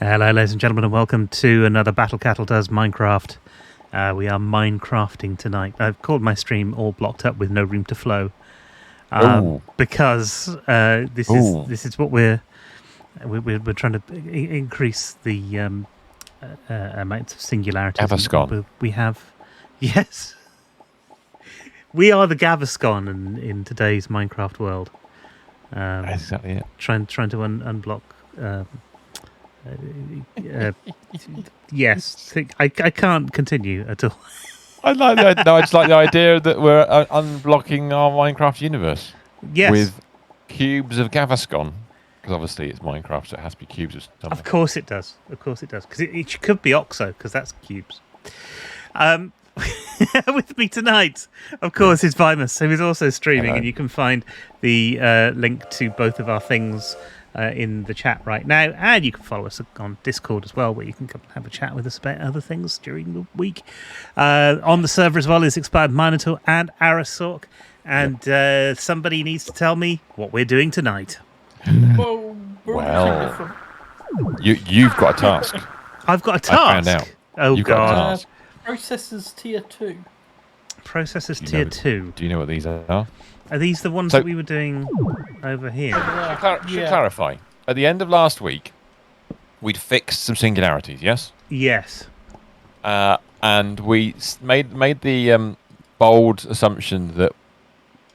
Hello, ladies and gentlemen, and welcome to another Battle Cattle Does Minecraft. We are Minecrafting tonight. I've called my stream All Blocked Up with No Room to Flow because this is what we're trying to increase the amount of singularity we have. Yes, we are the Gaviscon in today's Minecraft world. Exactly it. Trying to unblock. Yes, I can't continue at all. I just like the idea that we're unblocking our Minecraft universe. Yes, with cubes of Gaviscon, because obviously it's Minecraft, so it has to be cubes of something. Of course it does. Because it could be Oxo, because that's cubes. With me tonight, of course, is Vimus, who is also streaming. Hello. And you can find the link to both of our things in the chat right now, and you can follow us on Discord as well, where you can come and have a chat with us about other things during the week. On the server as well is Expired Minotaur and Arasork, and somebody needs to tell me what we're doing tonight. Well, you've got a task. I've got a task. I found out. Oh, you've God. Got a task. Processors tier 2. Processors tier 2. Do you know what these are? Are these the ones that we were doing over here? Should clarify. At the end of last week, we'd fixed some singularities, yes? Yes. And we made the bold assumption that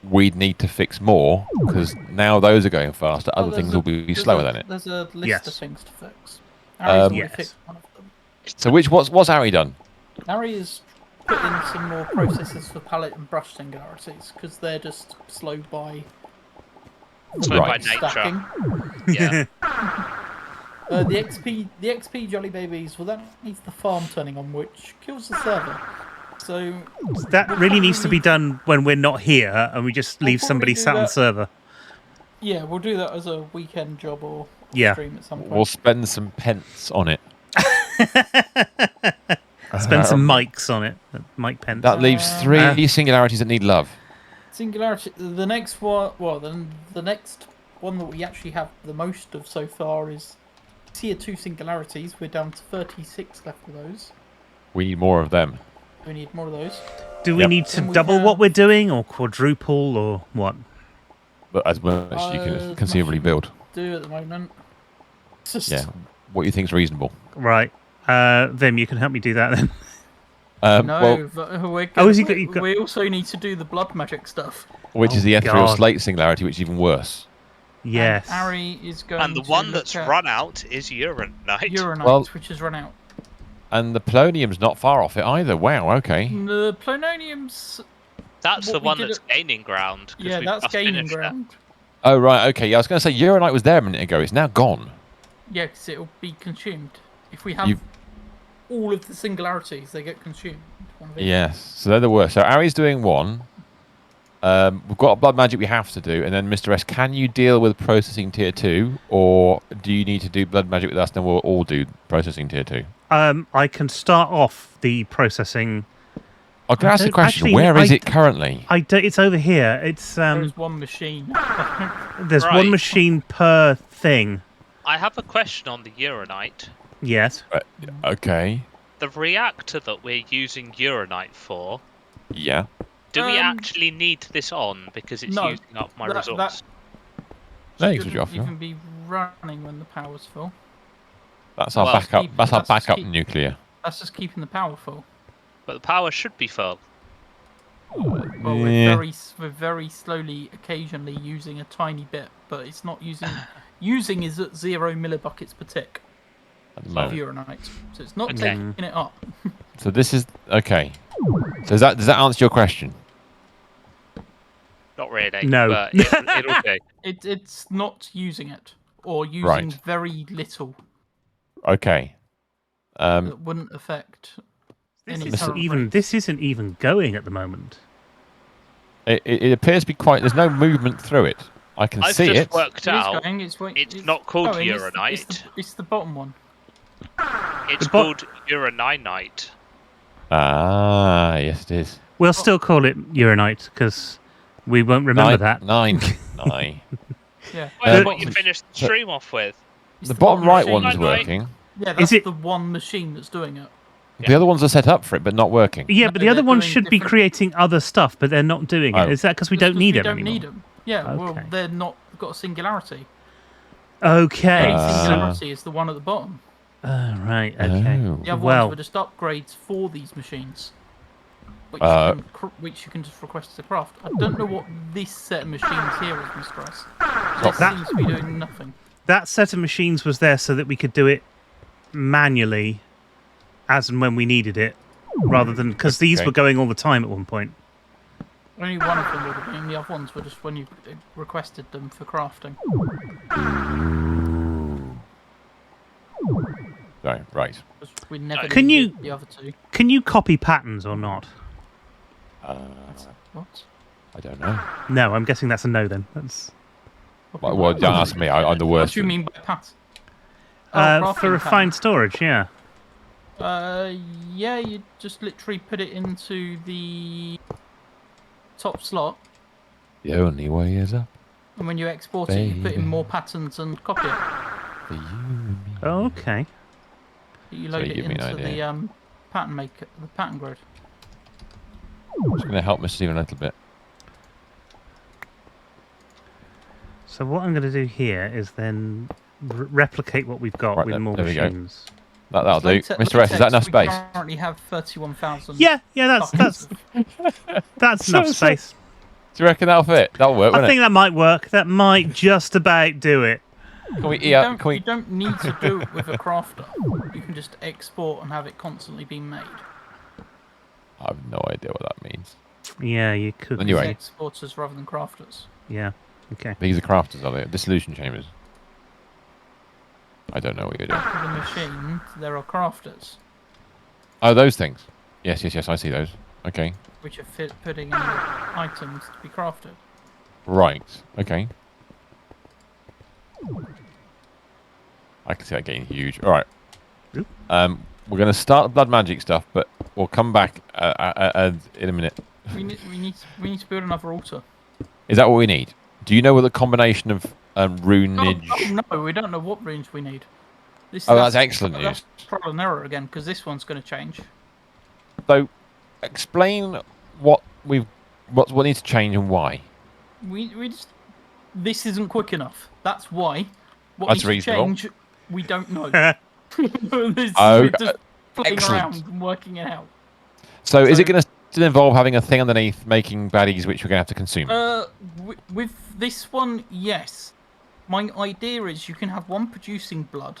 we'd need to fix more, because now those are going faster, other things will be slower than it. There's a list of things to fix. Yes. Fixed one of them. So what's Harry done? Harry has put in some more processors for palette and brush singularities, because they're just slow by stacking. Yeah. The XP Jolly Babies, well, that needs the farm turning on, which kills the server. So that really needs to be done when we're not here and we just leave somebody sat on the server. Yeah, we'll do that as a weekend job or stream at some point. We'll spend some pence on it. Spend some mics on it. Mic pence. That leaves 3 singularities that need love. Singularity. The next one. Well, then the next one that we actually have the most of so far is tier 2 singularities. We're down to 36 left of those. We need more of them. We need more of those. Do we need to double what we're doing, or quadruple, or what? But as much as you can conceivably build. Do at the moment. Yeah. What you think is reasonable. Right. Vim, you can help me do that then. We also need to do the blood magic stuff. Which is the ethereal slate singularity, which is even worse. Yes. And Harry is going and the one that's run out is Uranite. Which has run out. And the polonium's not far off it either. Wow, okay. The polonium's... That's the one that's gaining ground. Yeah, that's gaining ground. Oh, right, okay. Yeah, I was going to say Uranite was there a minute ago. It's now gone. Yeah, because it'll be consumed. If we have all of the singularities, they get consumed. Yes, so they're the worst. So Ari's doing one. We've got a blood magic we have to do, and then Mr. S, can you deal with processing tier 2, or do you need to do blood magic with us, and we'll all do processing tier 2? I can start off the processing. I can ask the question, where is it currently? It's over here. It's there's one machine. There's one machine per thing. I have a question on the Uranite. Yes. Okay. The reactor that we're using Uranite for. Yeah. Do we actually need this on because it's using up my resource? No, you can be running when the power's full. That's our backup. That's our backup nuclear. That's just keeping the power full. But the power should be full. Well, we're very slowly, occasionally using a tiny bit, but it's not using. Using is at 0 millibuckets per tick of Uranite, so it's not taking it up. So this is okay. So does that answer your question? Not really. No. But it'll do. It's not using it, or using very little. Okay. That wouldn't affect. This isn't even going at the moment. It appears to be quite. There's no movement through it. I can see it. I've just worked out. It's not called Uranite. It's the bottom one. It's called Uraninite. Ah, yes, it is. We'll still call it Uranite because we won't remember that. Nine. Yeah. Well, what you finished the stream off with. The bottom right one's working. Yeah, that's the one machine that's doing it. The other ones are set up for it, but not working. Yeah, no, but the other ones should be creating other stuff, but they're not doing it. Is that because we don't need them anymore? We don't need them. Yeah, okay. Well, they're not got a singularity. Okay. The singularity is the one at the bottom. Right, okay. Oh. The other ones were just upgrades for these machines, which you can just request to craft. I don't know what this set of machines here is, Mr. S. It seems to be doing nothing. That set of machines was there so that we could do it manually as and when we needed it, rather than... Because these were going all the time at one point. Only one of them would have been. The other ones were just when you requested them for crafting. Right. We never needed the other two. Can you copy patterns or not? What? I don't know. No, I'm guessing that's a no then. That's... Well, don't ask me. I'm the worst. What do you mean by pattern? For refined storage, yeah. Yeah, you just literally put it into the top slot. The only way is up. And when you export it, you put in more patterns and copy it. Oh, okay. You load it into the pattern maker, the pattern grid. I'm just going to help Mr. Stephen a little bit. So what I'm going to do here is then replicate what we've got with more machines. That'll do. Mr. S, is that enough space? We currently have 31,000. Yeah, that's enough space. Do you reckon that'll fit? That'll work, won't it? I think that might work. That might just about do it. You don't need to do it with a crafter. You can just export and have it constantly being made. I have no idea what that means. Yeah, you could. Anyway. Exporters rather than crafters. Yeah, okay. These are crafters, are they? Dissolution chambers. I don't know what you're doing. For the machine, there are crafters. Oh, those things. Yes, I see those. Okay. Which are putting in items to be crafted. Right, okay. I can see that getting huge. All right. We're going to start the blood magic stuff, but we'll come back in a minute. We need to build another altar. Is that what we need? Do you know what the combination of runeage? Oh, no, we don't know what runes we need. That's excellent news. That's trial and error again, because this one's going to change. So, explain what needs to change and why. This isn't quick enough. That's why. What That's needs to reasonable. change, we don't know. We're just playing around and working it out. So is it going to still involve having a thing underneath making baddies which we're going to have to consume? With this one, yes. My idea is you can have one producing blood.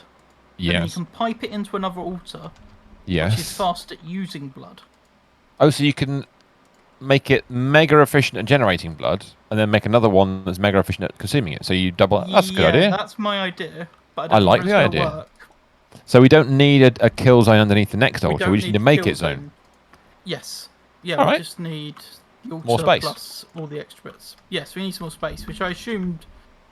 Yes. Then you can pipe it into another altar. Yes. Which is fast at using blood. Oh, so you can make it mega efficient at generating blood, and then make another one that's mega efficient at consuming it. So you double. That's a good idea. That's my idea. But I like the idea. So we don't need a kill zone underneath the next altar. We just need to make it zone. Yes. Yeah. We just need the altar more space plus all the extra bits. Yes, we need some more space, which I assumed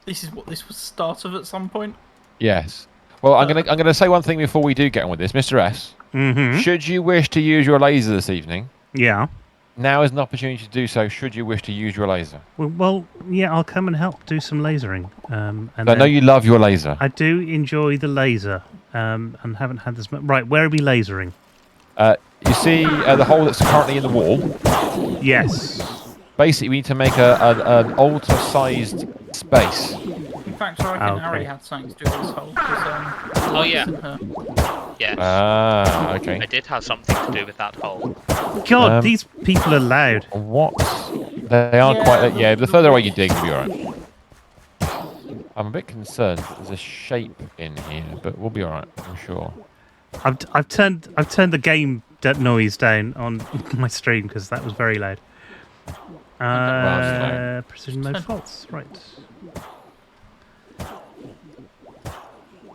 this is what this was start of at some point. Yes. Well, I'm gonna say one thing before we do get on with this, Mr. S. Mm-hmm. Should you wish to use your laser this evening? Yeah. Now is an opportunity to do so. Should you wish to use your laser? Well, yeah, I'll come and help do some lasering. And I know you love your laser. I do enjoy the laser, and haven't had this much. Right, where are we lasering? You see the hole that's currently in the wall? Yes. Basically, we need to make an altar-sized space. In fact, I reckon Harry had something to do with this hole. Oh, yeah. Yes. Ah, okay. I did have something to do with that hole. God, these people are loud. What? They are quite... Yeah, the further away you dig, you'll be alright. I'm a bit concerned. There's a shape in here, but we'll be alright, I'm sure. I've turned the game noise down on my stream because that was very loud. Precision mode false, right.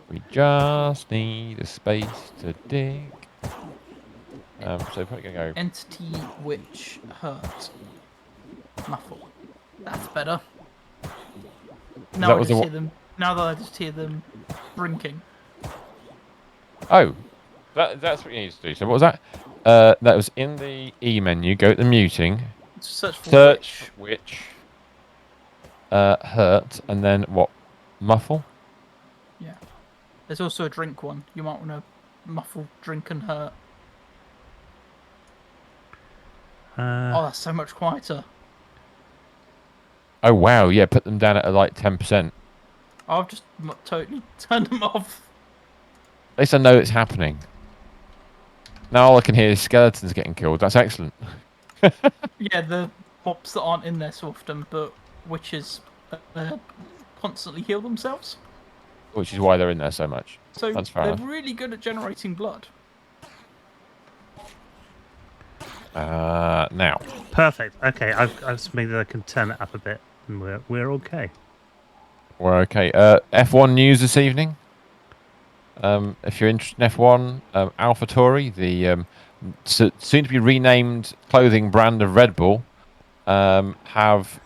We just need a space to dig. So probably gonna go. Entity which hurt. Muffle. That's better. Now that I just hear them drinking. Oh, that's what you need to do. So what was that? That was in the E menu. Go to the muting. Search which hurt, and then what? Muffle. Yeah. There's also a drink one. You might want to muffled drink and hurt. Uh, that's so much quieter. Oh wow, yeah, put them down at like 10%. I've just totally turned them off. At least I know it's happening. Now all I can hear is skeletons getting killed. That's excellent. Yeah, the mobs that aren't in there so often, but witches constantly heal themselves. Which is why they're in there so much. So That's fair they're enough. really good at generating blood. Now. Perfect. Okay, I've just made that I can turn it up a bit, and we're okay. We're okay. F1 news this evening. If you're interested in F1, AlphaTauri, the soon to be renamed clothing brand of Red Bull, have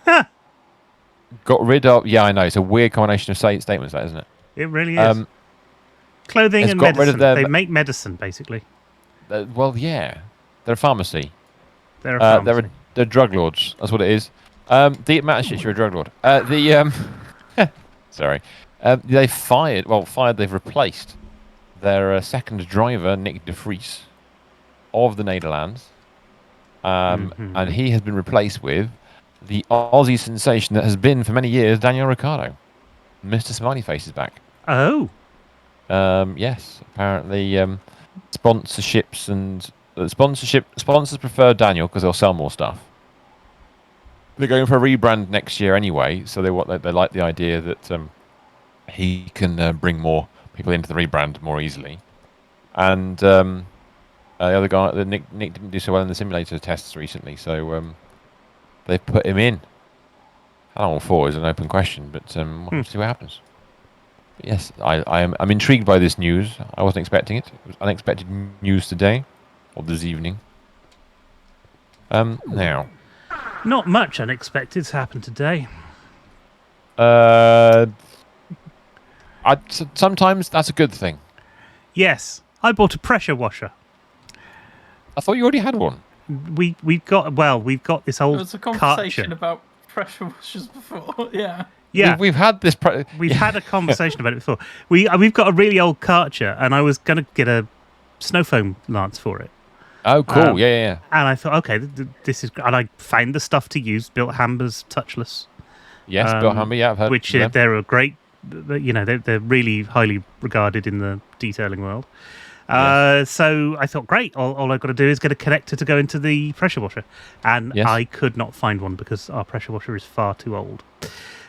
got rid of. Yeah, I know. It's a weird combination of statements, that isn't it? It really is. Clothing and got rid of medicine. They make medicine, basically. Well, yeah. They're a pharmacy. They're a pharmacy. They're drug lords. That's what it is. The matter shit, you're a drug lord. Sorry. They've they've replaced their second driver, Nick de Vries, of the Netherlands. And he has been replaced with the Aussie sensation that has been for many years, Daniel Ricciardo. Mr. Smiley Face is back. Oh. Yes, apparently sponsorships and sponsors prefer Daniel because they'll sell more stuff. They're going for a rebrand next year anyway, so they like the idea that he can bring more people into the rebrand more easily. And the other guy, Nick didn't do so well in the simulator tests recently, so they've put him in. How long for is an open question, but we'll see what happens. But yes, I'm intrigued by this news. I wasn't expecting it. It was unexpected news today, or this evening. Now. Not much unexpected's happened today. Sometimes that's a good thing. Yes, I bought a pressure washer. I thought you already had one. We've got this old. There was a conversation about pressure washers before. Yeah. Yeah, we've had this. We've had a conversation about it before. We've got a really old Karcher, and I was going to get a snow foam lance for it. Oh, cool! Yeah. And I thought, okay, this is. And I found the stuff to use. Built Hamber's touchless. Yes, Built Hamber. Yeah, I've heard. Which they're a great. They're really highly regarded in the detailing world. Yes. So I thought, great. All I've got to do is get a connector to go into the pressure washer, and I could not find one because our pressure washer is far too old.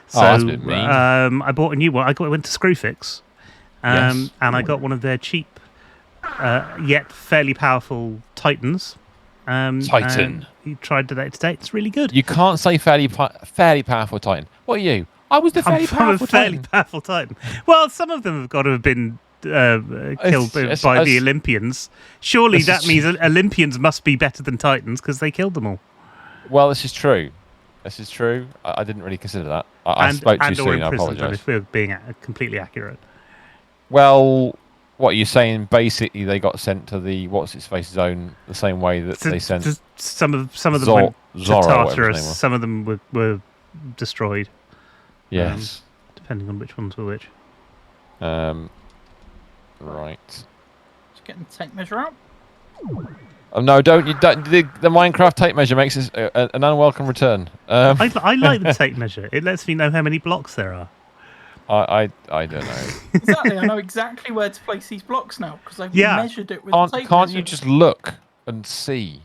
So that's a bit mean. I bought a new one. I went to Screwfix, and I got one of their cheap, yet fairly powerful Titans. Titan. You tried it out today. It's really good. You can't say fairly powerful Titan. What are you? I was the fairly powerful Titan. Well, some of them have got to have been killed by the Olympians. Surely that means Olympians must be better than Titans because they killed them all. Well, this is true. I didn't really consider that. I spoke too soon. I apologise. If we're being completely accurate. Well, what you're saying? Basically, they got sent to the what's-its-face zone the same way that they sent some of them went to Tartarus. Some of them were destroyed. Yes, depending on which ones were which. Right. Just getting the tape measure out. Oh no! Don't the Minecraft tape measure makes this an unwelcome return. I like the tape measure. It lets me know how many blocks there are. I don't know. Exactly, I know exactly where to place these blocks now because I've measured it with the tape Can't measure. you just look and see?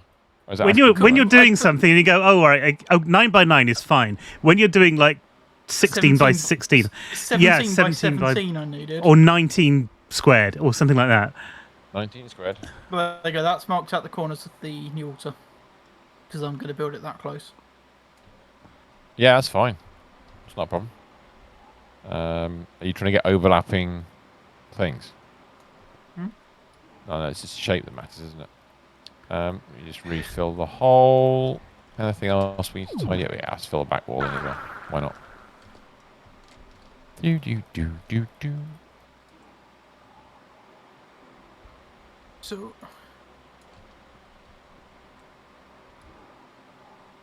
When you're doing something and you go, all right, 9 by 9 is fine. When you're doing like 16 by 16, 17 by 17 I needed, or 19 squared or something like that. 19 squared. Well, there you go. That's marked out the corners of the new altar because I'm going to build it that close. Yeah, that's fine. It's not a problem. Are you trying to get overlapping things? No, it's just shape that matters, isn't it? You just refill the hole. Anything else we need to tidy up? Yeah, let's fill the back wall in as well. Why not? Do. So.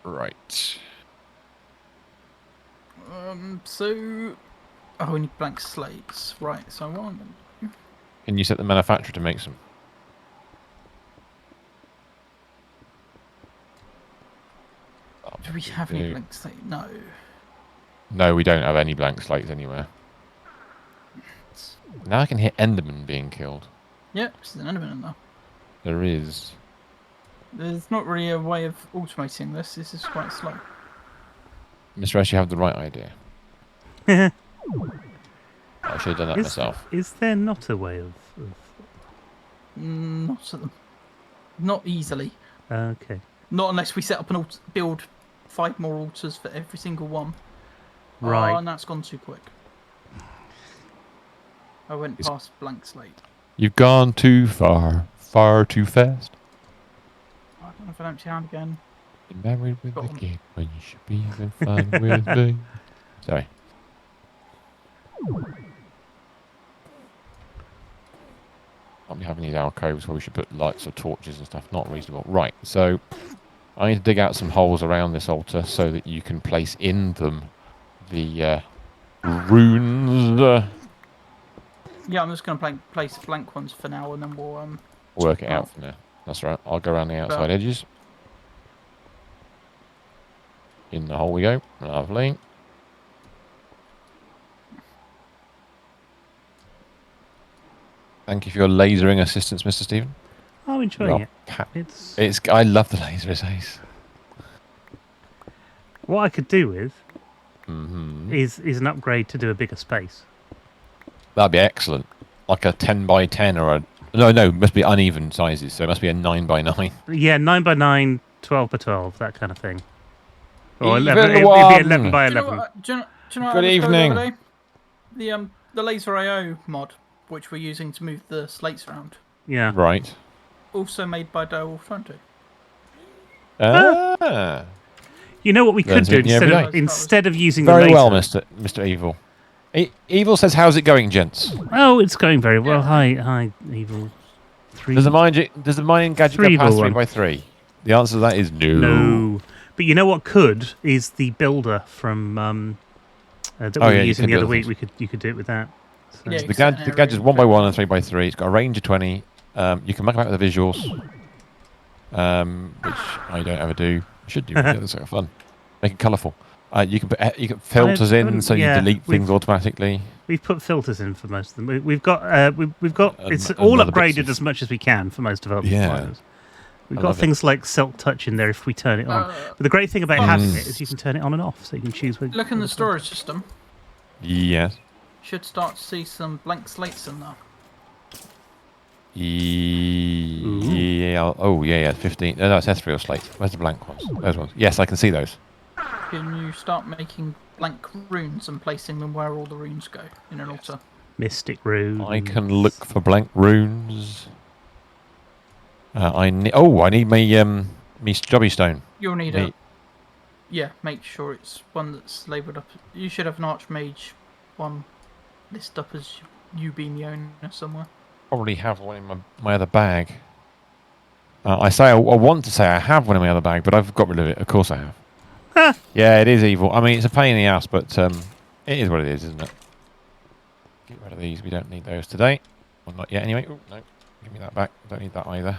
Right. Oh, we need blank slates. Right, so what I'm going to do... Can you set the manufacturer to make some? Do we have any blank slate? No. No, we don't have any blank slates anywhere. Now I can hear Enderman being killed. Yep, there's an Enderman in there. There is. There's not really a way of automating this. This is quite slow. Mr. S, you have the right idea. I should have done that myself. Is there not a way of... Not easily. Okay. Not unless we set up an build 5 more altars for every single one. Right. Oh, and that's gone too quick. I went past blank slate. You've gone too far. Far too fast. I don't know if I empty hand again. You're married with a kid when you should be having fun with me. Sorry. Might be having these alcoves where we should put lights or torches and stuff. Not reasonable. Right, so I need to dig out some holes around this altar so that you can place in them the runes. Yeah, I'm just going to place blank ones for now, and then we'll work it out from there. That's right. I'll go around the outside edges. In the hole we go. Lovely. Thank you for your lasering assistance, Mr. Stephen. I'm enjoying it. It's. I love the laser ace. What I could do with is an upgrade to do a bigger space. That'd be excellent. Like a 10 by 10 or a... No, it must be uneven sizes, so it must be a 9 by 9. Yeah, 9 by 9, 12 by 12, that kind of thing. Or Even 11, it'd be 11 by 11. Do you know Good evening. The laser IO mod, which we're using to move the slates around. Yeah. Right. Also made by Dale 20. Ah. You know what we could do instead of using very the well, laser? Mr. Evil. Evil says, "How's it going, gents?" Oh, it's going very well. Hi, Evil. Does the mining gadget go past 3 by 3? The answer to that is no. No. But you know what could is the builder from that we were using the other week. You could do it with that. So. Yeah, the gadget's 1 by 1 and 3 by 3. It's got a range of 20. You can muck about with the visuals, which I don't ever do. Should do. That's sort of fun. Make it colourful. You can put filters in, so you delete things automatically. We've put filters in for most of them. We've got it's all upgraded as much as we can for most of our deployments. We've got things like Silk Touch in there if we turn it on. But the great thing about having it is you can turn it on and off, so you can choose where. Look in the storage system. Yes. Should start to see some blank slates in there. Yeah. Oh, yeah. 15. No, it's S3 slate. Where's the blank ones? Those ones. Yes, I can see those. Can you start making blank runes and placing them where all the runes go in an altar? Mystic runes. I can look for blank runes. I need me jobby stone. You'll need it. Yeah, make sure it's one that's labelled up. You should have an Archmage one list up as you being the owner somewhere. Probably have one in my other bag. I want to say I have one in my other bag, but I've got rid of it. Of course I have. Yeah, it is evil. I mean, it's a pain in the ass, but it is what it is, isn't it? Get rid of these. We don't need those today. Well, not yet anyway. Ooh, no, give me that back. Don't need that either.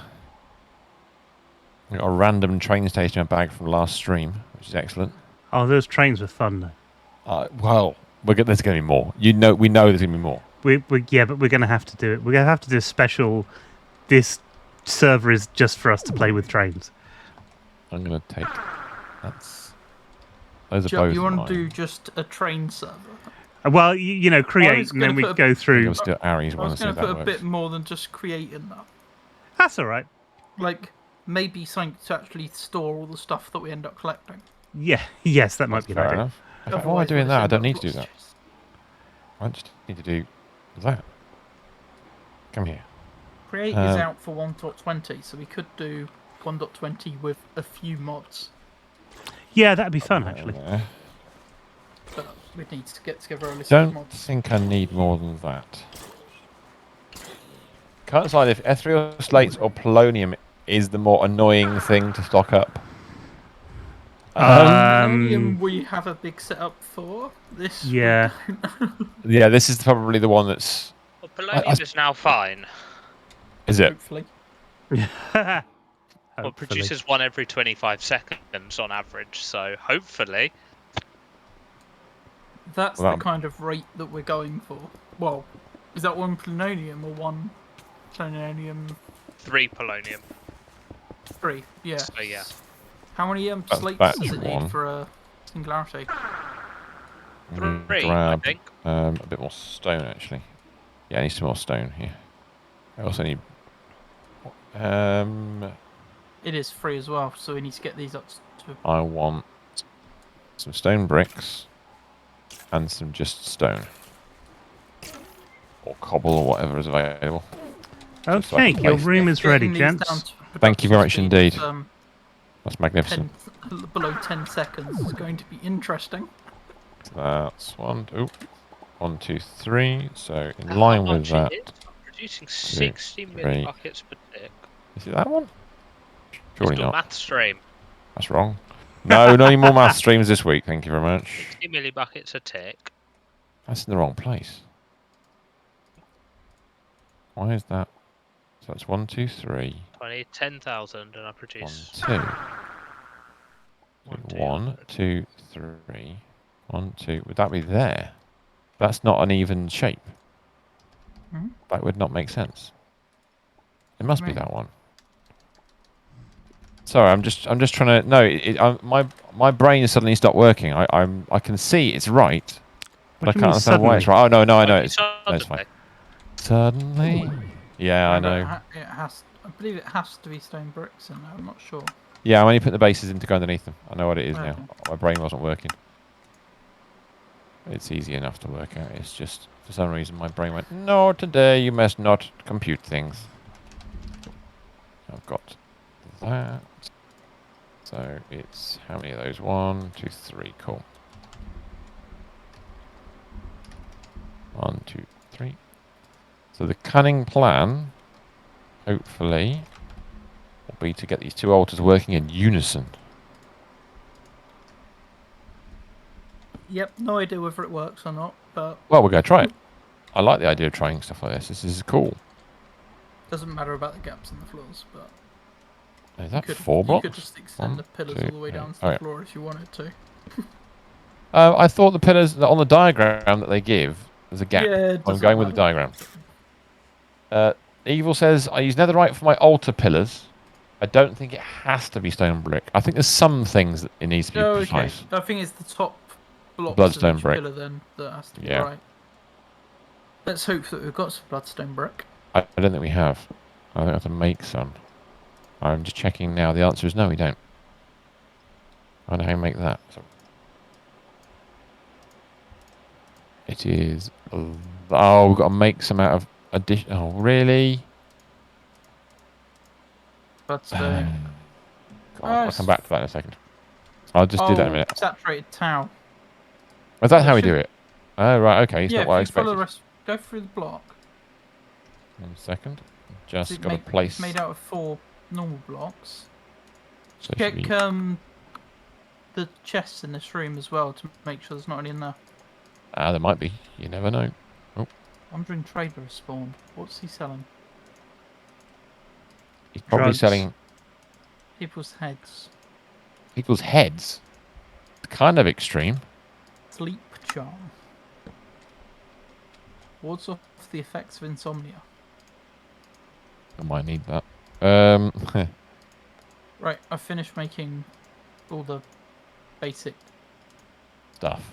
We got a random train station in my bag from last stream, which is excellent. Oh, those trains were fun, though. Well, there's going to be more. We know there's going to be more. Yeah, but we're going to have to do it. We're going to have to do a special. This server is just for us to play with trains. I'm going to take. Those are both. You want to do just a train server? Well, create, and then we go through. I was going to put a bit more than just creating that. That's all right. Like maybe something to actually store all the stuff that we end up collecting. Yeah. Yes, that might be fair enough. Why am I doing that? I don't need to do that. I just need to do that. Come here. Create is out for 1.20, so we could do 1.20 with a few mods. Yeah, that'd be fun, actually. But we'd need to get together a list of mods. Don't think I need more than that. Can't decide if ethereal slates or polonium is the more annoying thing to stock up. Polonium we have a big setup for. This yeah. Yeah, this is probably the one that's... Well, polonium is now fine. Is it? Hopefully. Well, it Hopefully. produces one every 25 seconds on average, so hopefully. That's the kind of rate that we're going for. Well, is that 1 polonium or 1 polonium? 3 polonium. 3, yeah. So yeah. How many slates does it need for a singularity? 3, grab I think. a bit more stone, actually. Yeah, I need some more stone here. I also need... It is 3 as well, so we need to get these up to... I want some stone bricks and some just stone. Or cobble or whatever is available. Okay, your room is ready, gents. Thank you very much indeed. That's magnificent. Below 10 seconds is going to be interesting. So that's 1, 2, 3. So in line with that. I'm producing 60 millibuckets per tick. Is it that one? Surely not. Math stream. That's wrong. No, no more math streams this week. Thank you very much. 60 millibuckets a tick. That's in the wrong place. Why is that? So that's 1, 2, 3. I need 10,000 and I produce 1, 2. 1, 2, 3. 1, 2. Would that be there? That's not an even shape. Hmm? That would not make sense. It must be that one. Sorry, I'm just trying to. No, my brain suddenly stopped working. I can see it's right, but I can't understand why it's right. Oh no, I know it's fine. Suddenly, yeah, I know. It has. I believe it has to be stone bricks in there. I'm not sure. Yeah, I'm only putting the bases in to go underneath them. I know what it is now. Okay. My brain wasn't working. It's easy enough to work out. It's just for some reason my brain went, no, today you must not compute things. I've got that. So it's how many of those? 1, 2, 3. Cool. 1, 2, 3. So the cunning plan, hopefully, will be to get these two altars working in unison. Yep, no idea whether it works or not, but... Well, we're going to try it. I like the idea of trying stuff like this. This is cool. Doesn't matter about the gaps in the floors, but... Is that 4 blocks? You could just extend the pillars all the way down to the floor if you wanted to. I thought the pillars on the diagram that they give, there's a gap. Yeah, I'm going with the diagram. Evil says, I use netherite for my altar pillars. I don't think it has to be stone brick. I think there's some things that it needs to be precise. I think it's the top blocks bloodstone of each brick. pillar then that has to be right. Let's hope that we've got some bloodstone brick. I don't think we have. I think I have to make some. I'm just checking now. The answer is no, we don't. I don't know how you make that. So it is... Oh, we've got to make some out of addition... Oh, really? Bloodstone. I'll come back to that in a second. I'll just do that in a minute. Saturated towel. Is that how we do it? Oh, right, okay. It's not what I expected. Follow the rest, go through the block. 1 second. Just got to place... It's made out of 4 normal blocks. So check the chests in this room as well to make sure there's not any in there. Ah, there might be. You never know. Oh. Wandering Trader has spawned. What's he selling? He's probably selling... People's heads. People's heads? Kind of extreme. Sleep charm. Wards off the effects of insomnia. I might need that. Right, I've finished making all the basic stuff.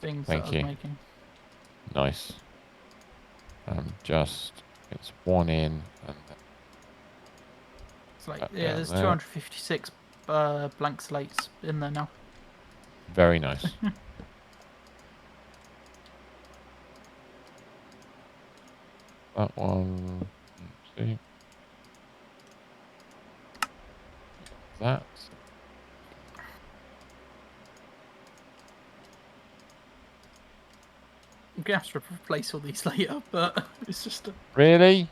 Things that I was making. Nice. It's 1 in. And it's like, there's 256 blank slates in there now. Very nice. That one. See. That. I'm gonna have to replace all these later, but it's just a... Really?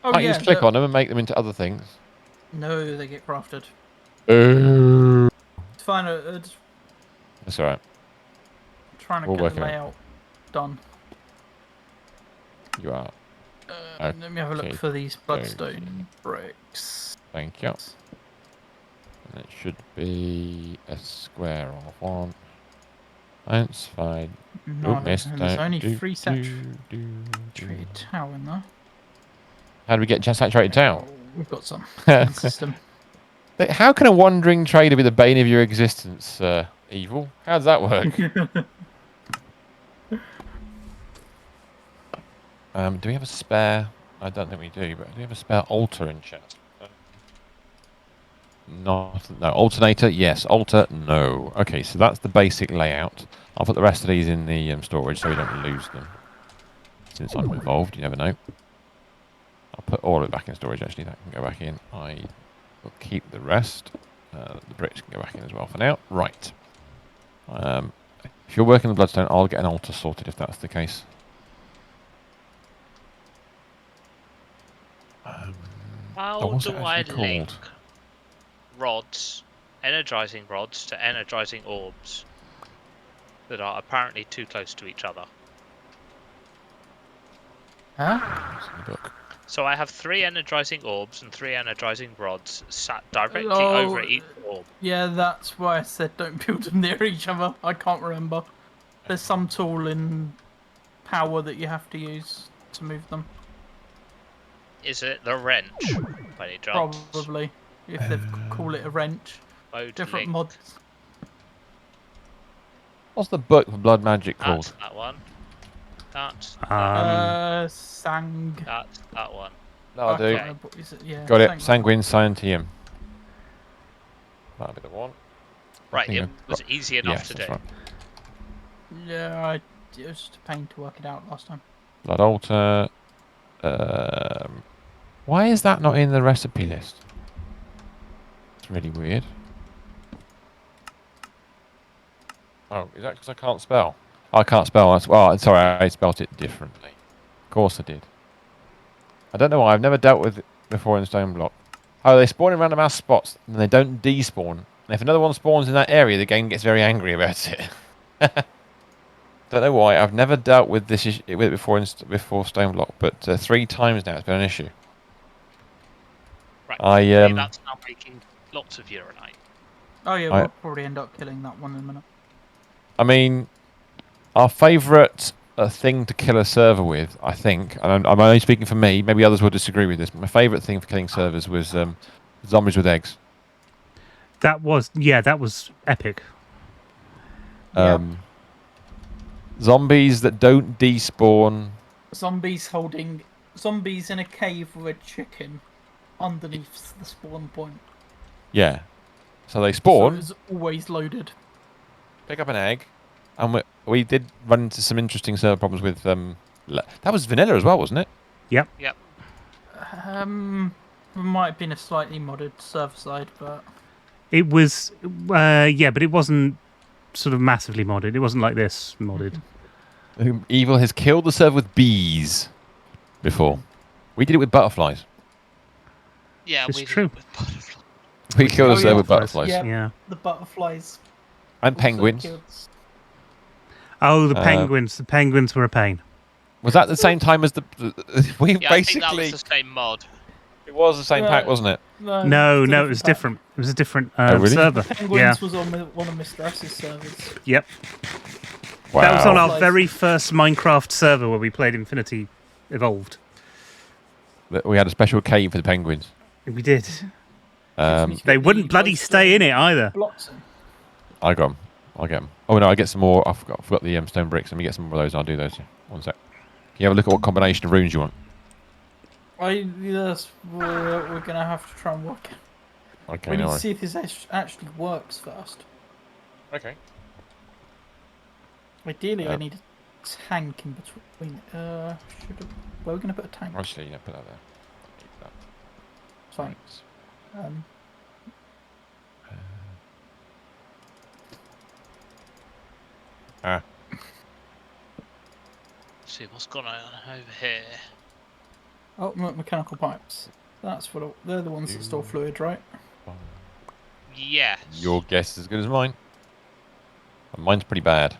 Oh, can't you just click on them and make them into other things? No, they get crafted. It's fine. That's alright. Trying to get the layout done. You are. Let me have a look for these bloodstone bricks. Thank you. And it should be a square on one. That's fine. No, Missed. there's only 3 saturated tau in there. How do we get saturated tau? We've got some in the system. How can a wandering trader be the bane of your existence, Evil? How does that work? Do we have a spare? I don't think we do, but do we have a spare altar in chat? No. Alternator, yes. Altar, no. Okay, so that's the basic layout. I'll put the rest of these in the storage so we don't lose them. Since I'm involved, you never know. I'll put all of it back in storage, actually. That can go back in. I will keep the rest. The bricks can go back in as well for now. Right. If you're working the bloodstone, I'll get an altar sorted if that's the case. How do I link rods, energizing rods, to energizing orbs that are apparently too close to each other? Huh? So I have 3 energizing orbs and 3 energizing rods sat directly over each orb. Yeah, that's why I said don't build them near each other. I can't remember. There's some tool in power that you have to use to move them. Is it the wrench? By any chance? Probably. If they call it a wrench. Different mods. What's the book for blood magic called? That's that one. That's Sang. That's that one. That'll do. Yeah, got it. Sanguine Scientium. That'll be the one. Right, it was easy enough to do. Right. Yeah, it was just a pain to work it out last time. Blood altar. Why is that not in the recipe list? It's really weird. Oh, is that because I can't spell? I can't spell. Oh, sorry, I spelt it differently. Of course I did. I don't know why. I've never dealt with it before in Stoneblock. Oh, they spawn in random ass spots and they don't despawn. And if another one spawns in that area, the game gets very angry about it. Don't know why. I've never dealt with this issue with it before Stoneblock, but 3 times now it's been an issue. Right. That's now making lots of uranite. Oh yeah, we'll probably end up killing that one in a minute. I mean, our favourite thing to kill a server with, I think, and I'm only speaking for me, maybe others will disagree with this, but my favourite thing for killing servers was zombies with eggs. That was epic. Zombies that don't despawn. Zombies in a cave with a chicken underneath the spawn point. Yeah. So they spawn. So it's always loaded. Pick up an egg. And we did run into some interesting server problems with... that was vanilla as well, wasn't it? Yep. Yep. It might have been a slightly modded server side, but... It was... but it wasn't sort of massively modded. It wasn't like this modded. Evil has killed the server with bees before. We did it with butterflies. Yeah, it's true. With butterflies. We killed the server with butterflies. Yeah, the butterflies. And penguins. Oh, the penguins. The penguins were a pain. Was that the same time as the basically... I think that was the same mod. It was the same pack, wasn't it? No, it was different. It was a different really? server. Penguins was on one of Mr. S's servers. Yep. Wow. That was on our very first Minecraft server where we played Infinity Evolved. We had a special cave for the penguins. We did. They wouldn't bloody stay in it either. I got them. I'll get them. Oh no, I get some more. I forgot the stone bricks. Let me get some more of those. I'll do those. One sec. Can you have a look at what combination of runes you want? Yes, we're gonna have to try and work. Okay, we need to see if this actually works first. Okay. Ideally, I need a tank in between. Where are we gonna put a tank? Actually, yeah, put that there. Keep that. Fine. See what's going on over here. Oh, mechanical pipes. They're the ones that store fluid, right? Yes. Your guess is as good as mine. Mine's pretty bad.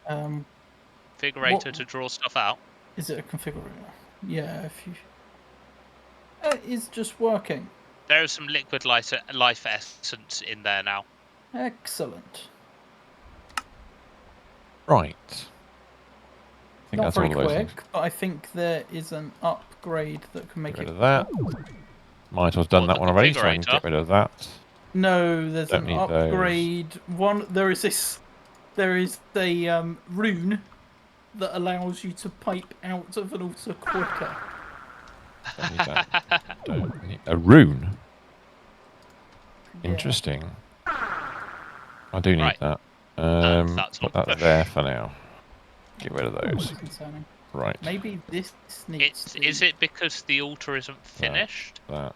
Configurator to draw stuff out. Is it a configurator? Yeah, if you... It is just working. There is some liquid life essence in there now. Excellent. Right. I think Not that's very all of those things. quick, but I think there is an upgrade that can make Get rid it. of that. Might have done that one already, so I can get rid of that. No, there's Don't an need upgrade. There is a rune that allows you to pipe out of an altar quicker. Don't need that. Don't need a rune. Yeah. Interesting. I do need that. That's Put that there for now. Get rid of those. Concerning. Right. Maybe this needs. Is it because the altar isn't finished? That.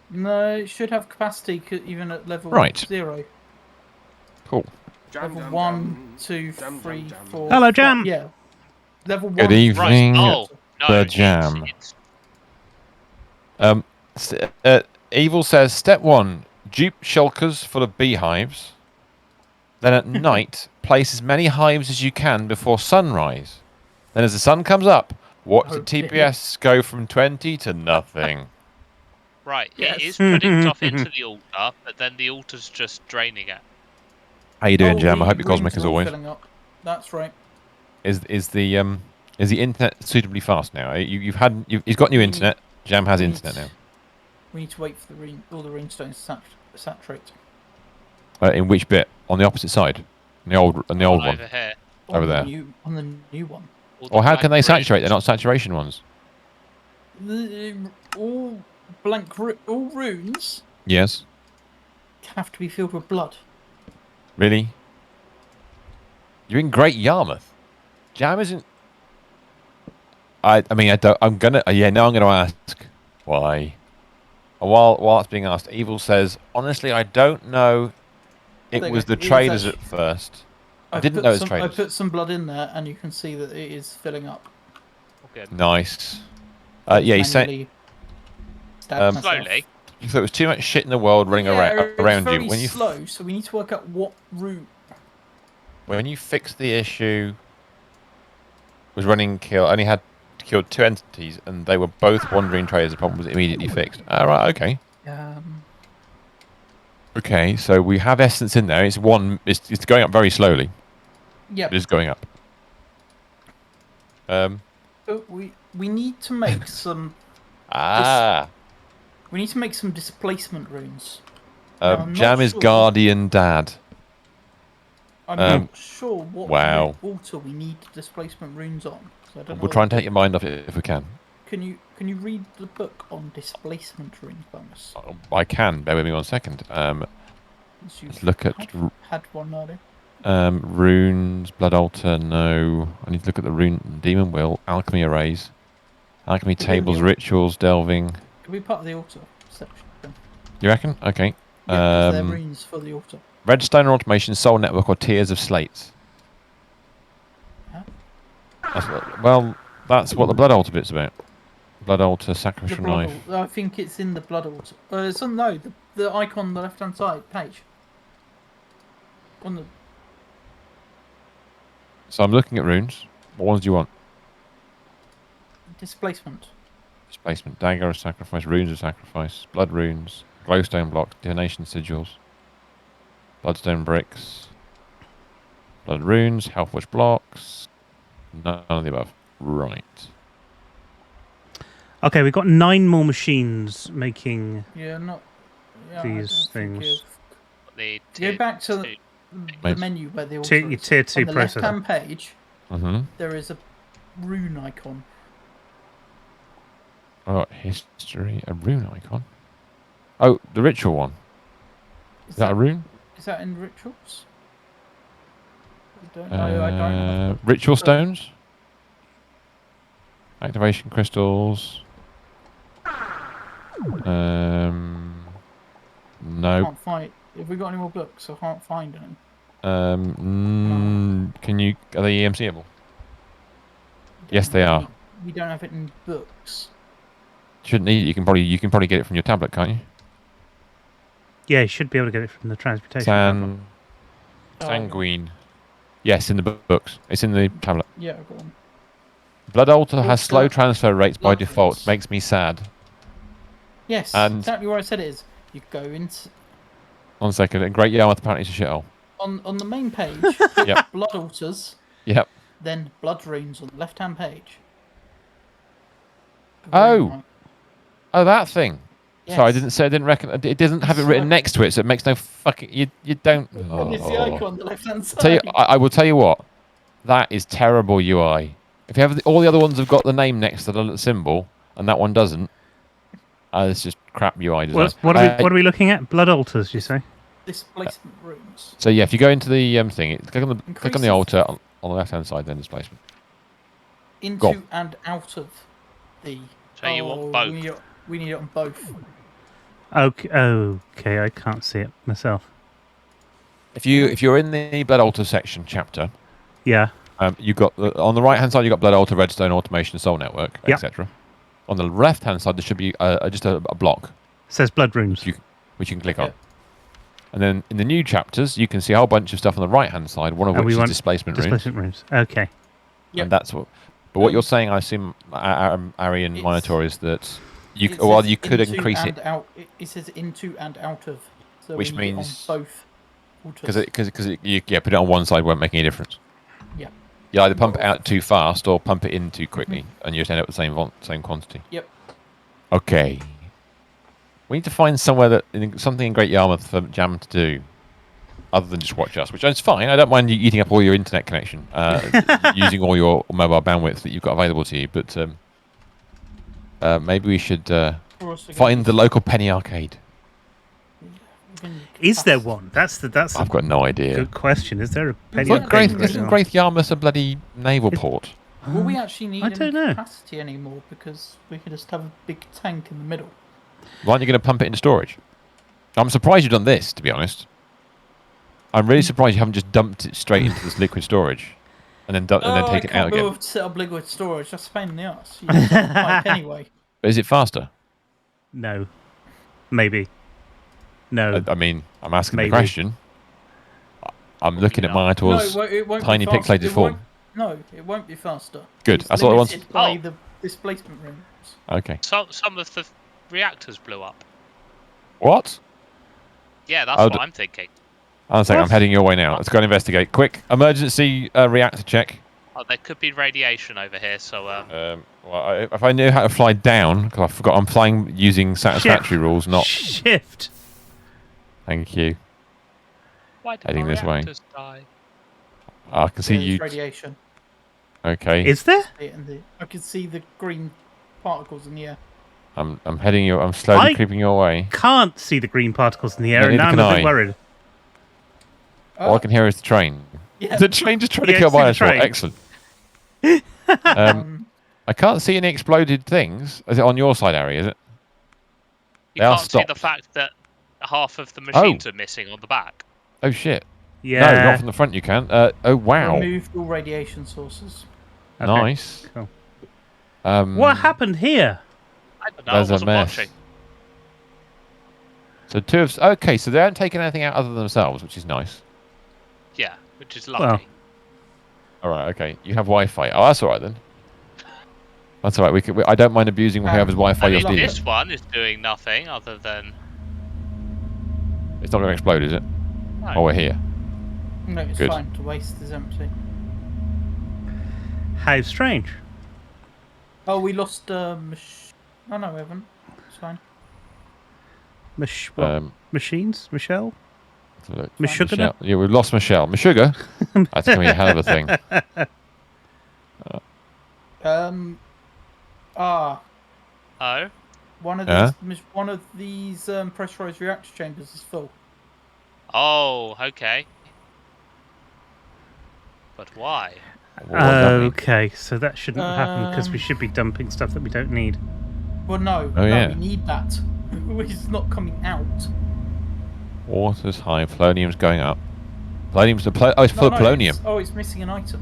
No, it should have capacity even at level Right. 0. Cool. Level 1, 2, 3, 4. Hello, Jam. 5, yeah. Level 1. Good evening, Right. Oh, no, the Jam. Evil says, step 1, dupe shulkers full of beehives. Then at night, place as many hives as you can before sunrise. Then as the sun comes up, watch the TPS go from 20 to nothing. Right, Yes. it is putting stuff into the altar, but then the altar's just draining it. How you doing, Jam? I hope you're cosmic as always. Filling up. That's right. Is the internet suitably fast now? He's got new internet. Jam has internet now. We need to wait for all the runestones to saturate. In which bit? On the opposite side? On the old one? Over here. Over there. On the new one. Or how can they saturate? They're not saturation ones. All runes. Yes. Have to be filled with blood. Really? You're in Great Yarmouth. Jam isn't. I mean, I don't. I'm gonna. Yeah, now I'm gonna ask why. While it's being asked, Evil says, honestly, I don't know. It was the traders at first. I didn't know it was traders. I put some blood in there, and you can see that it is filling up. Okay. Nice. Yeah, he's saying. Slowly. So it was too much shit in the world running around you. When you slow, so we need to work out what route. When you fixed the issue, was running kill. Only had killed 2 entities, and they were both wandering traders. The problem was immediately fixed. Right, okay. Okay, so we have essence in there. It's going up very slowly. Yeah. It is going up. We need to make some. We need to make some displacement runes. Jam is Guardian Dad. I'm not sure what altar we need displacement runes on. So We'll try and take your mind off it if we can. Can you read the book on displacement runes, Bonus? I can. Bear with me 1 second. Let's look at had one earlier. Runes, Blood Altar. No, I need to look at the rune Demon Will, Alchemy Arrays, Alchemy Tables, Rituals, Delving. Could be part of the altar section. You reckon? Okay. Yeah, they're runes for the altar. Redstone or Automation, Soul Network, or Tiers of Slates. Huh? That's what the Blood Altar bit's about. Blood Altar, Sacrificial Knife. I think it's in the Blood Altar. The icon on the left-hand side page. So I'm looking at runes. What ones do you want? Displacement. Displacement. Dagger of Sacrifice, Runes of Sacrifice, Blood Runes, Glowstone Blocks, Divination Sigils, Bloodstone Bricks, Blood Runes, Healthwatch Blocks. None of the above. Right. Okay, we've got 9 more machines making these things. Go back to the menu where the altar is. Tier 2 on the processor. left-hand page, there is a rune icon. Oh, history. A rune icon. Oh, the ritual one. Is that a rune? Is that in rituals? I don't know. I don't. Ritual stones. Activation crystals. No. Can't find. Have we got any more books? I can't find any. Can you? Are they EMCable? Yes, they are. We don't have it in books. Shouldn't need it. You can probably get it from your tablet, can't you? Yeah, you should be able to get it from the transportation. Sanguine. Yes, in the books. It's in the tablet. Yeah, I've got one. Blood Altar has slow transfer rates by default. Makes me sad. Yes, And exactly where I said it is. You go into 1 second. And Great Yarmouth apparently is a shithole. on the main page. Yep. Blood altars, Yep. then blood runes on the left-hand page. Oh, that thing. Yes. Sorry, I didn't reckon. It doesn't have it written next to it, so it makes no fucking. You don't. And it's the icon on the left-hand side. Tell you, I will tell you what. That is terrible UI. If you have all the other ones have got the name next to the symbol, and that one doesn't, it's just crap UI design. What are we looking at? Blood altars, you say? Displacement runes. So yeah, if you go into the thing, click on the altar on the left-hand side, then displacement. Into and out of the. So you want both? We need it on both. Okay, I can't see it myself. If you're in the blood altar section chapter, yeah, you got on the right-hand side you got blood altar, redstone, automation, soul network, yep. etc. On the left-hand side there should be just a block. It says blood runes, which you can click on. And then in the new chapters, you can see a whole bunch of stuff on the right-hand side, one of which is displacement runes. Okay. Yep. And that's what. But what you're saying, I assume, Ari and Minotaur, is that you could increase it. It says into and out of. So which means on both. Because you put it on one side won't make any difference. Yeah. You either pump it out too fast or pump it in too quickly, and you just end up with the same quantity. Yep. Okay. We need to find somewhere something in Great Yarmouth for Jam to do, other than just watch us, which is fine. I don't mind you eating up all your internet connection, using all your mobile bandwidth that you've got available to you. But maybe we should find the local penny arcade. Is there one? That's I've got no idea. Good question. Is there a penny arcade? Isn't Great Yarmouth a bloody naval port? Will we actually need any know. capacity anymore? Because we could just have a big tank in the middle. Why aren't you going to pump it into storage? I'm surprised you've done this, to be honest. I'm really surprised you haven't just dumped it straight into this liquid storage and then taken it out again. I can't set up liquid storage. That's a pain in the ass. You use a pipe anyway. But is it faster? No. Maybe. No. I mean, I'm asking the question. I'm looking at Minotaur's tiny pixelated form. No, it won't be faster. Good. It's That's what I want. By the displacement rooms. Okay. So some of the reactors blew up. What? Yeah, that's what I'm thinking. I'm saying I'm heading your way now. Let's go and investigate. Quick, emergency reactor check. Oh, there could be radiation over here, so... well, if I knew how to fly down, because I forgot I'm flying using satisfactory rules, not... Shift. Thank you. Why did heading my this way. reactors die? I can see you... radiation. Okay. Is there? I can see the green particles in the air. I'm heading you... I'm slowly creeping your way. Can't see the green particles in the air, and now I'm a bit worried. All I can hear is the train. Yeah. The train just trying to kill Minotaur. Excellent. I can't see any exploded things. Is it on your side, Ari? Is it? You can't see the fact that half of the machines are missing on the back. Oh shit! Yeah. No, not from the front. You can. Oh wow! Removed all radiation sources. Okay. Nice. Cool. What happened here? I don't know. I wasn't watching. So two of okay, so they haven't taken anything out other than themselves, which is nice. Yeah, which is lucky. All right, okay. You have Wi-Fi. Oh, that's all right then. That's all right. I don't mind abusing whoever's Wi-Fi you're stealing. This one is doing nothing other than. It's not going to explode, is it? No. Oh, we're here. No, it's fine. The waste is empty. How strange. Oh, we lost. Oh no, we haven't. It's fine. Machines? Michelle? Michelle. Yeah, we've lost Michelle. Michelle? That's going to be a hell of a thing. Oh? One of these pressurized reactor chambers is full. Oh, okay. But why? Okay, so that shouldn't happen because we should be dumping stuff that we don't need. Well, no. We need that. It's not coming out. Water's high, polonium's going up. Polonium's it's full of polonium. It's missing an item.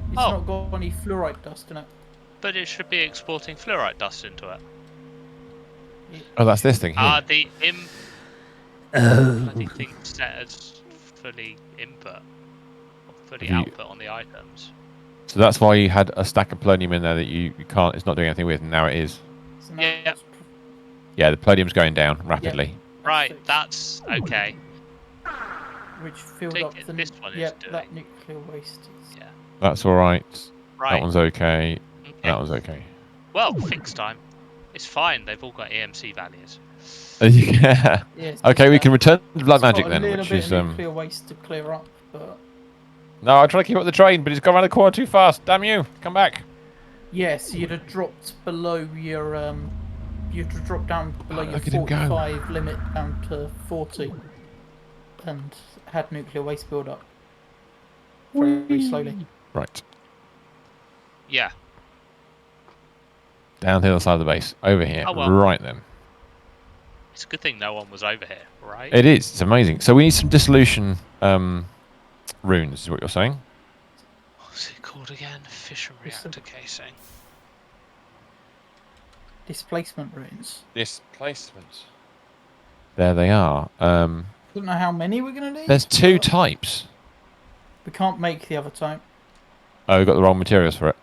It's not got any fluorite dust in it. But it should be exporting fluorite dust into it. Oh, that's this thing here. The bloody thing set as fully input, or fully output on the items. So that's why you had a stack of polonium in there that you can't. It's not doing anything with, and now it is. So now Yeah, the palladium's going down rapidly. Right, that's okay. Which filled up the... This one is Yep, doing. that nuclear waste is... Yeah. That's all right. Right. That one's okay. Okay. That one's okay. Well, fix time. It's fine. They've all got EMC values. Yeah. Yes, Okay, we can return to blood magic then, a little which bit is of nuclear waste to clear up, but... No, I try to keep up the train, but he's gone around the corner too fast. Damn you! Come back. Yes, you'd have dropped below your you'd have dropped down below your Look at him go. 45 limit down to 40, and had nuclear waste build up very slowly. Right. Yeah. Down to the other side of the base. Over here. Oh, well. Right then. It's a good thing no one was over here, right? It is. It's amazing. So we need some dissolution runes, is what you're saying? What's it called again? Fission reactor casing. Displacement runes. Displacement. There they are. Don't know how many we're gonna need. There's 2 types. We can't make the other type. Oh, we've got the wrong materials for it.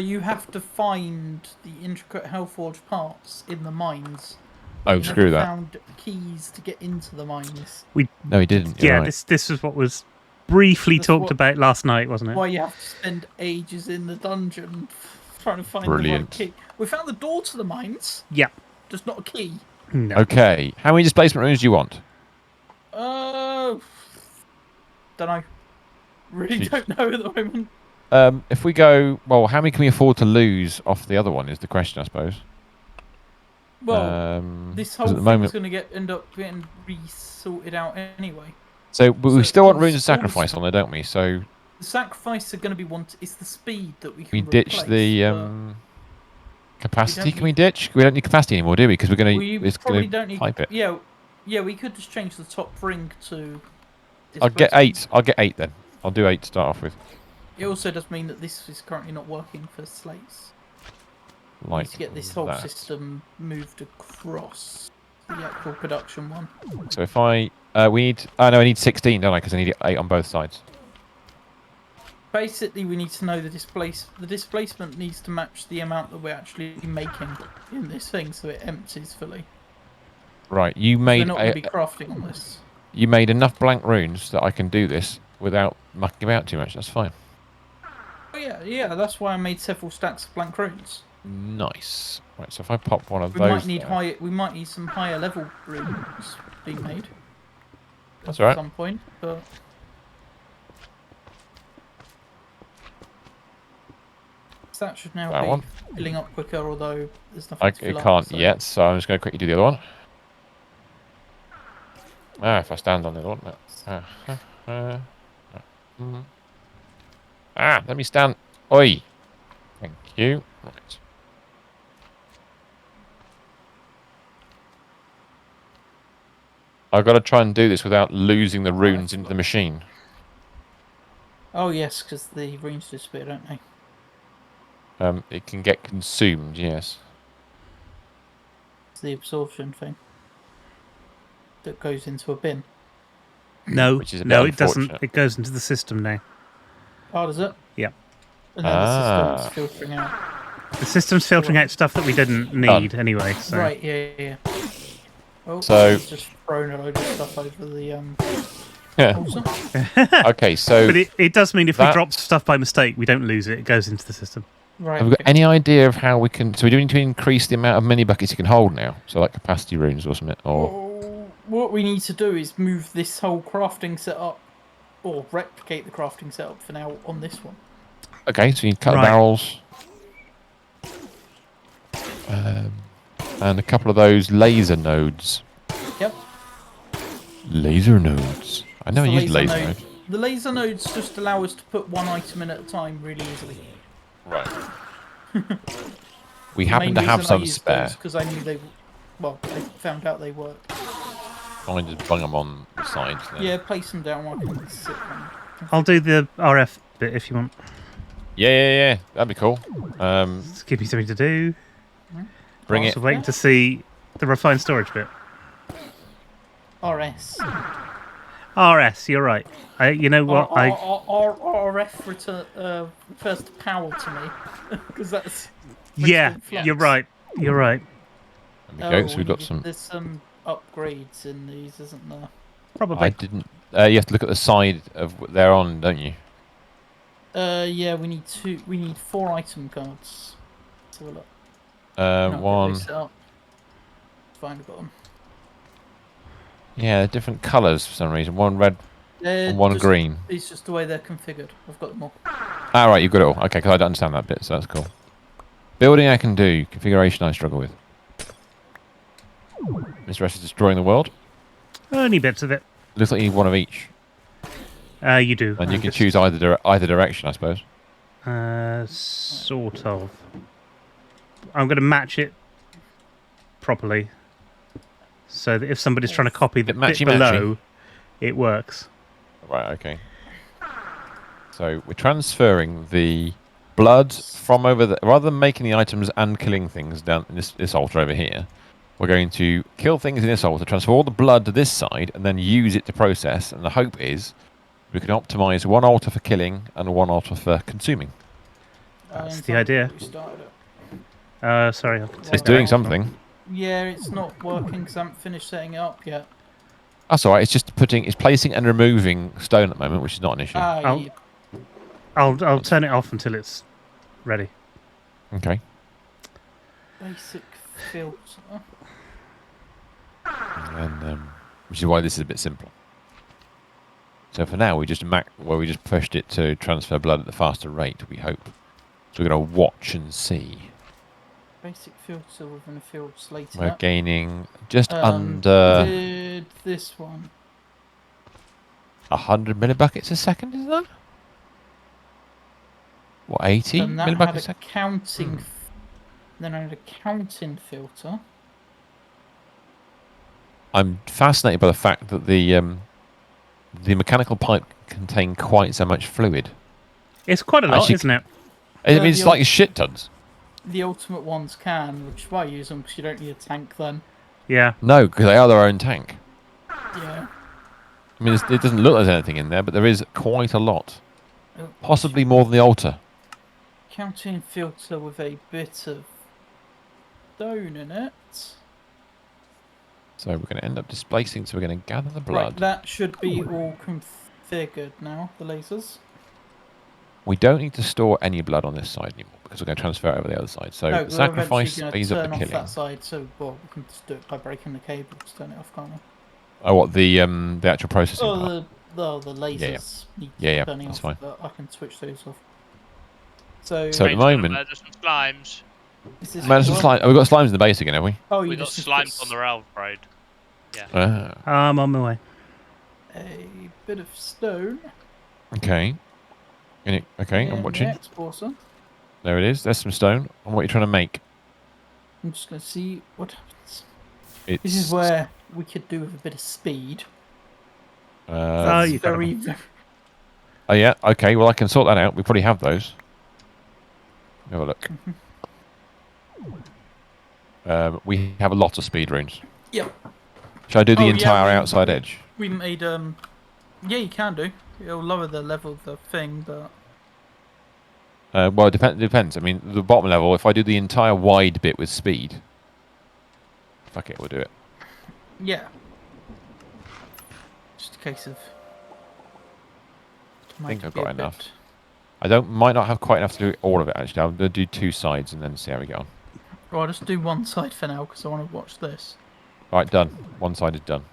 You have to find the intricate Hellforge parts in the mines. Oh, screw that. Found keys to get into the mines. No, he didn't. You're Yeah, right. this was what was briefly talked about last night, wasn't it? Why you have to spend ages in the dungeon trying to find Brilliant. the right key. We found the door to the mines, Yeah. just not a key. No. Okay. How many displacement runes do you want? Don't know. Really Jeez. don't know at the moment. If we go... Well, how many can we afford to lose off the other one is the question, I suppose. Well, this whole at the thing's moment... going to end up getting re-sorted out anyway. So we still want runes of all sacrifice on there, don't we? So the sacrifice are going to be it's the speed that we can we ditch replace, the capacity. don't Can we ditch? We don't need capacity anymore, do we? Because we're going Well, you to. It's probably going to don't need. pipe it. Yeah, we could just change the top ring to. I'll get displacement. 8. I'll get 8 then. I'll do 8 to start off with. It also does mean that this is currently not working for slates. Like to get this whole that. system moved across the actual production one. So if I we need. Oh no, I need 16, don't I? Because I need 8 on both sides. Basically, we need to know the displacement needs to match the amount that we're actually making in this thing, so it empties fully. Right, you We're made not going to be crafting on this. you made enough blank runes that I can do this without mucking about too much. That's fine. Oh yeah, that's why I made several stacks of blank runes. Nice. Right, so if I pop one of We those, might need there. we might need some higher level runes being made. That's all right. At some point, but that should now That be one. filling up quicker. Although there's nothing to I fill can't up, so. yet, so I'm just going to quickly do the other one. Ah, if I stand on the other one. Let me stand. Oi. Thank you. Right. I've got to try and do this without losing the runes into the machine. Oh yes, because the runes disappear, don't they? It can get consumed, yes. It's the absorption thing that goes into a bin. No, Which is a bit no, it doesn't. unfortunate. It goes into the system now. Oh, does it? Yeah. And then the system's filtering out. The system's filtering out stuff that we didn't need anyway. So. Right, yeah. Oh, So- he's just thrown a load of stuff over the Yeah. awesome. Okay, so But it does mean if we that- drop stuff by mistake, we don't lose it. It goes into the system. Right. have we got any idea of how we can... So we do need to increase the amount of mini buckets you can hold now. So like capacity runes or something. Or What we need to do is move this whole crafting setup, or replicate the crafting setup for now on this one. Okay, so you need cut Right. barrels. And a couple of those laser nodes. Yep. Laser nodes. I never The used laser node- nodes. The laser nodes just allow us to put one item in at a time really easily. Right. We happen to have some spare. Because I knew they, well, I found out they worked. I just bung them on the sides there. Yeah, place them down while I can sit on. I'll do the RF bit if you want. Yeah. That'd be cool. Just give me something to do. Bring it. Also waiting to see the refined storage bit. RS. RS, you're right. You know what? RF refers to power to me. Because that's... Yeah, flux. you're right. You're right. There we go. So we've got some. There's some upgrades in these, isn't there? Probably. I didn't. You have to look at the side of what they're on, don't you? Yeah, we need 2. We need 4 item cards. Let's have a look. One. Set up. Fine, I've got them. Yeah, they're different colours for some reason. One red and one green. It's just the way they're configured. I've got them all. Ah, right, you've got it all. Okay, because I don't understand that bit, so that's cool. Building I can do. Configuration I struggle with. Mr. S is destroying the world. Only bits of it. Looks like you need one of each. You do. And you can choose either direction, I suppose. Sort of. I'm going to match it properly, so that if somebody's trying to copy the bit below, it works. Right, okay. So we're transferring the blood from over there. Rather than making the items and killing things down in this altar over here, we're going to kill things in this altar, transfer all the blood to this side, and then use it to process. And the hope is we can optimize one altar for killing and one altar for consuming. That's the idea. Sorry. It's doing something. Yeah, it's not working because I haven't finished setting it up yet. That's alright. It's placing and removing stone at the moment, which is not an issue. I'll turn it off until it's ready. Okay. Basic filter. And which is why this is a bit simple. So for now, we just pushed it to transfer blood at the faster rate. We hope. So we're going to watch and see. Basic filter within a field slated. We're gaining just under this one. 100 millibuckets a second, is that? What, 80 millibuckets a second? Then I had a counting filter. I'm fascinated by the fact that the mechanical pipe contain quite so much fluid. It's quite a lot, isn't it? I mean, it's like shit tons. The ultimate ones can, which is why I use them, because you don't need a tank then. Yeah. No, because they are their own tank. Yeah. I mean, it doesn't look like there's anything in there, but there is quite a lot. Possibly more than the altar. Counting filter with a bit of stone in it. So we're going to end up displacing, so we're going to gather the blood. Right, that should be all configured now, the lasers. We don't need to store any blood on this side anymore, because we're going to transfer it over the other side. So no, sacrifice speeds up the killing. That side, so well, we can just do it by breaking the cable to turn it off, can't we? Oh, what, the actual processing part? The lasers need turning that's off, fine. but I can switch those off. So at the moment... There's some slimes. We've got slimes in the base again, have we? Oh, we got slimes on the railroad. Yeah. I'm on my way. A bit of stone. Okay. I'm watching. Exporter. There it is. There's some stone. And what are you trying to make? I'm just going to see what happens. This is where we could do with a bit of speed. Oh yeah. Okay. Well, I can sort that out. We probably have those. Have a look. We have a lot of speed runes. Yep. Should I do the entire outside edge? We made yeah, you can do. It'll lower the level of the thing, but well, it depends. I mean, the bottom level, if I do the entire wide bit with speed, fuck it, we'll do it. Yeah. Just a case of... I think I've got enough. Might not have quite enough to do all of it, actually. I'm going to do 2 sides and then see how we go on. Well, I'll just do one side for now, because I want to watch this. Right, done. One side is done.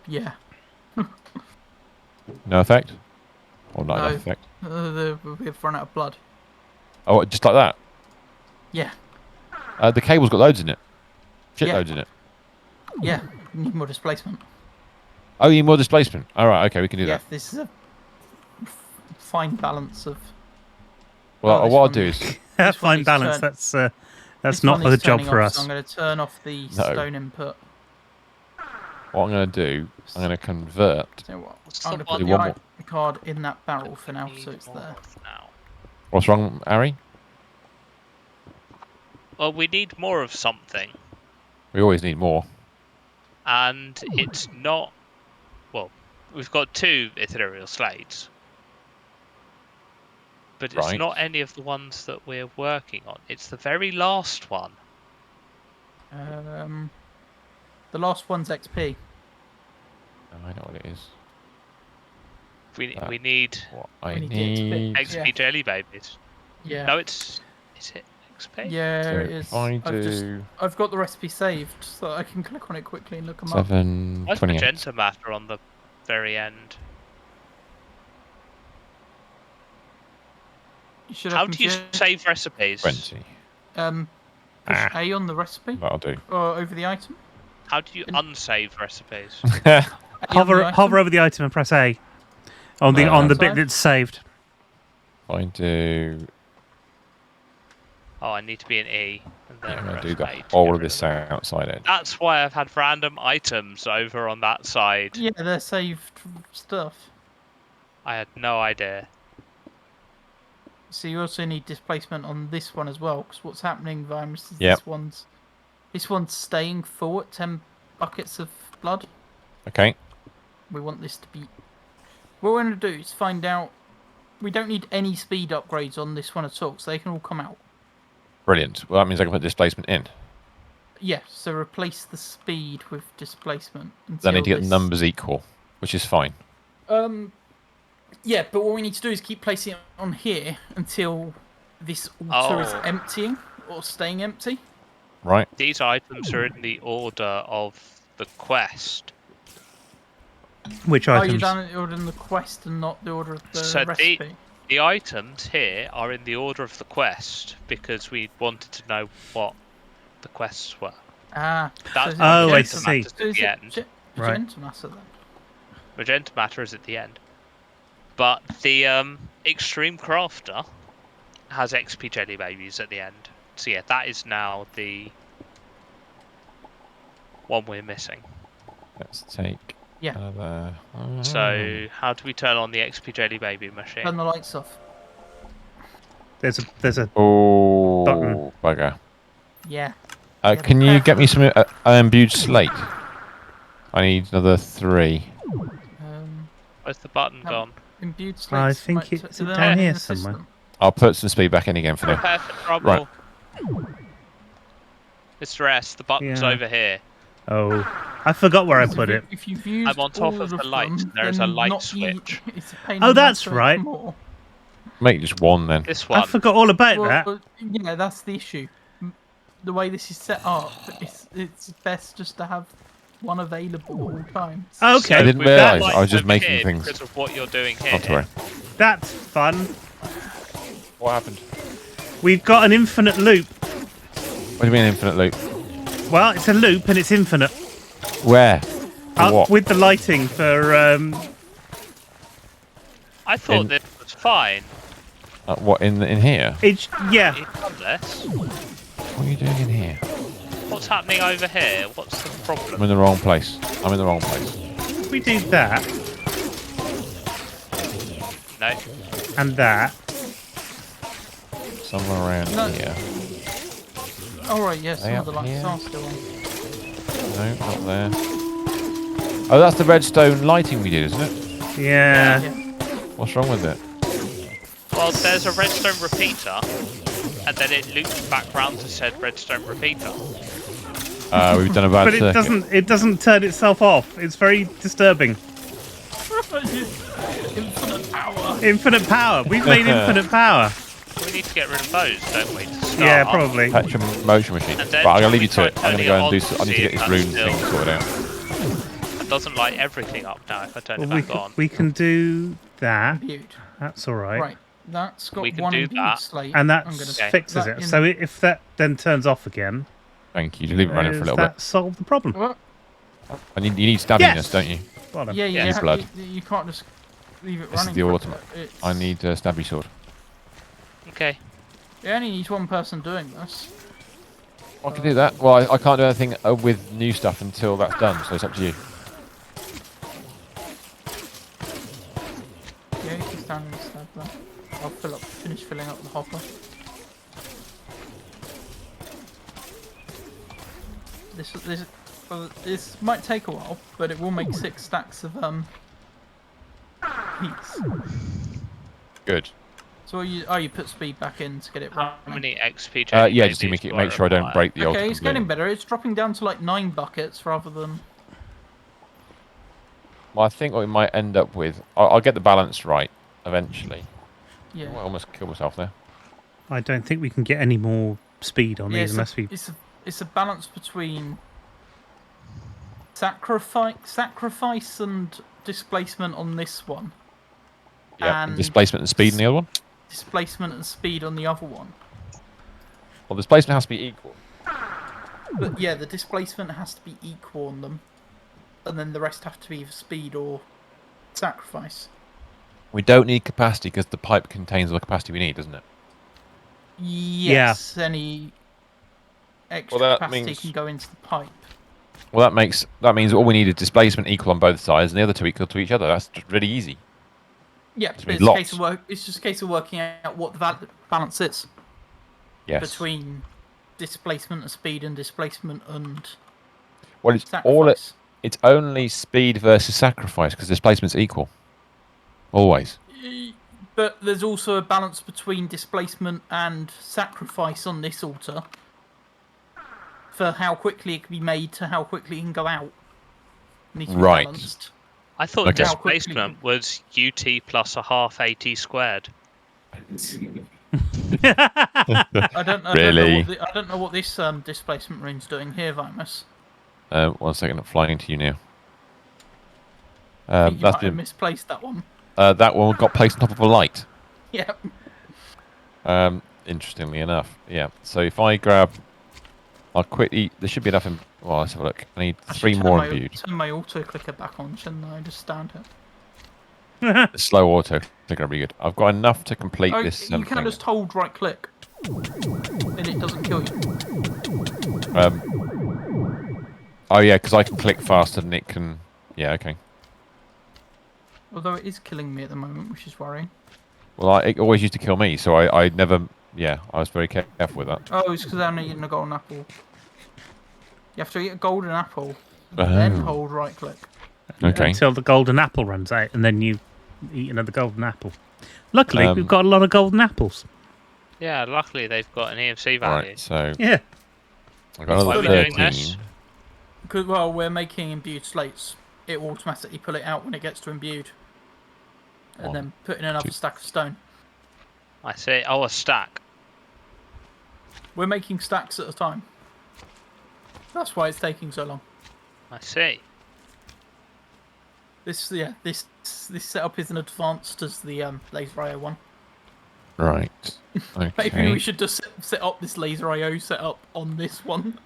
Yeah. No effect? Or not enough effect? We've run out of blood. Oh, just like that? Yeah. The cable's got loads in it. Loads in it. Yeah, you need more displacement. Oh, you need more displacement? Alright, okay, we can do that. This is a fine balance of... Well, what I'll do is... fine balance, that's not a job for us. So I'm going to turn off the stone input. What I'm going to do, I'm going to convert... I'm going to put the item card in that barrel for now, so it's there. What's wrong, Ari? Well, we need more of something. We always need more. And it's not... Well, we've got 2 ethereal slates. But it's not any of the ones that we're working on. It's the very last one. The last one's XP. I know what it is. We need What I We need need. XP jelly babies. Yeah. No, is it XP? Yeah, So it is. if I do I've got the recipe saved, so I can click on it quickly and look them up. 728. 28. Magenta matter on the very end. You should How have do you save recipes? 20. Push A on the recipe That'll do. or over the item. How do you unsave recipes? A on the Hover item. over the item and press A on the bit Outside. that's saved. I do. Oh, I need to be in E. And then I'm going press to do A the to whole get of rid this it. outside edge. That's why I've had random items over on that side. Yeah, they're saved stuff. I had no idea. So you also need displacement on this one as well, because what's happening, Vimus, is Yep. this one's staying full at 10 buckets of blood. Okay. We want this to be. What we're going to do is find out. We don't need any speed upgrades on this one at all, so they can all come out. Brilliant. Well, that means I can put displacement in. Yeah, so replace the speed with displacement. Then I need to get this- numbers equal, which is fine. Yeah, but what we need to do is keep placing it on here until this altar is Oh. emptying or staying empty. Right. These items are in the order of the quest. Which Oh, items? you've done it in order in the quest and not the order of the So recipe. the items here are in the order of the quest because we wanted to know what the quests were. Ah. That's Oh, I Magenta see. Matter's So at is the it end. Right. Magenta Matter then? Magenta matter is at the end. But the Extreme Crafter has XP jelly babies at the end. So yeah, that is now the one we're missing. Let's take Yeah. another. So how do we turn on the XP jelly baby machine? Turn the lights off. There's a Oh, button. bugger. Yeah. Can you get me some imbued slate? I need another 3. Where's the button No. gone? Imbued I slates. think might- it's they're down in here the somewhere. system. I'll put some speed back in again for now. Prepare for trouble. Mr. S, the button's Yeah. over here. Oh, I forgot where I So put it. If you've used I'm on top all of the light, them, there is a then light not switch. it's a pain Oh, in the that's ass to make right. more. Make just one then. This I one. forgot all about that. Well, yeah, that's the issue. The way this is set up, it's best just to have one available at all times. Okay, I didn't we've got realise, lights I was just over making here things. because of what you're doing here. Not to worry. that's fun. What happened? We've got an infinite loop. What do you mean infinite loop? Well, it's a loop and it's infinite. Where? For what? With the lighting for I thought In- this was fine. What in here? yeah. Unless, What are you doing in here? what's happening over here? What's the I'm problem? in the wrong place. I'm in the wrong place. If we do that No. and that, Somewhere around No. here. Oh right, yes, some They of the up lights here? are still on. No, not there. Oh, that's the redstone lighting we did, isn't it? yeah. Yeah. What's wrong with it? Well, there's a redstone repeater, and then it loops back round to said redstone repeater. We've done a bad But it circuit. doesn't turn itself off. It's very disturbing. Infinite power. Infinite power. We've made infinite power. We need to get rid of those, don't we? To start. Yeah, probably. Petrol motion machine. And Right, then I'm gonna leave we you to it. try I'm gonna turning go it and do. on to I need to see get if this that's rune still- thing sorted out. It doesn't light everything up now if I turn it Well, back on. we can do that. Imbued. That's all right. Right. That's got We can one do imbued that. slate. And that I'm gonna fixes that it. in- So if that then turns off again, Thank you. Just leave it running for a does little that bit. solve the problem? What? You need stabbiness, Yes! don't you? Well done. Yeah, Need blood. you can't just leave it This is running. the for a ultimate. bit. It's- I need a stabby sword. Okay. It only needs one person doing this. I can do that. Well, I can't do anything with new stuff until that's done, so it's up to you. Yeah, you can stand and stab that. I'll finish filling up the hopper. This might take a while, but it will make 6 stacks of heats. Good. So you put speed back in to get it How running. many XP? Yeah, just to make sure I don't break the altar. Okay, it's getting better. It's dropping down to like 9 buckets rather than. Well, I think what we might end up with, I'll get the balance right eventually. Yeah. Oh, I almost killed myself there. I don't think we can get any more speed on these unless we. It's a balance between sacrifice and displacement on this one. Yeah, and displacement and speed in the other one. Displacement and speed on the other one. Well, displacement has to be equal. But yeah, the displacement has to be equal on them, and then the rest have to be either speed or sacrifice. We don't need capacity because the pipe contains all the capacity we need, doesn't it? Yes, yeah. Any extra capacity can go into the pipe. Well, that means all we need is displacement equal on both sides, and the other two equal to each other. That's really easy. Yeah, but it's just a case of working out what the balance is. Yes. Between displacement and speed and displacement and sacrifice. It's only speed versus sacrifice because displacement's equal. Always. But there's also a balance between displacement and sacrifice on this altar for how quickly it can be made to how quickly it can go out. Needs to be balanced. I thought displacement was UT plus a half AT squared. I don't know. Really? I don't know what this displacement rune's doing here, Vimus. 1 second, I'm flying to you now. I think you might have misplaced that one. That one got placed on top of a light. Yep. Interestingly enough, yeah. So if I grab, I'll quickly. There should be enough. Well, let's have a look. I need 3 more imbued. Turn my auto clicker back on, shouldn't I? Just stand it. The slow auto clicker will be good. I've got enough to complete this. You can just hold right click, and it doesn't kill you. Oh yeah, because I can click faster than it can. Yeah, okay. Although it is killing me at the moment, which is worrying. Well, it always used to kill me, so I never. Yeah, I was very careful with that. Oh, it's because I'm eating a golden apple. You have to eat a golden apple, then hold right click. Okay. Until the golden apple runs out, and then you eat another golden apple. Luckily, we've got a lot of golden apples. Yeah, luckily they've got an EMC value. Right, so yeah, I got another 13. Because we're making imbued slates. It will automatically pull it out when it gets to imbued, and then put in another stack of stone. I see. Oh, a stack. We're making stacks at a time. That's why it's taking so long. I see. This setup isn't advanced as the laser IO one. Right. Okay. Maybe we should just set up this laser IO setup on this one.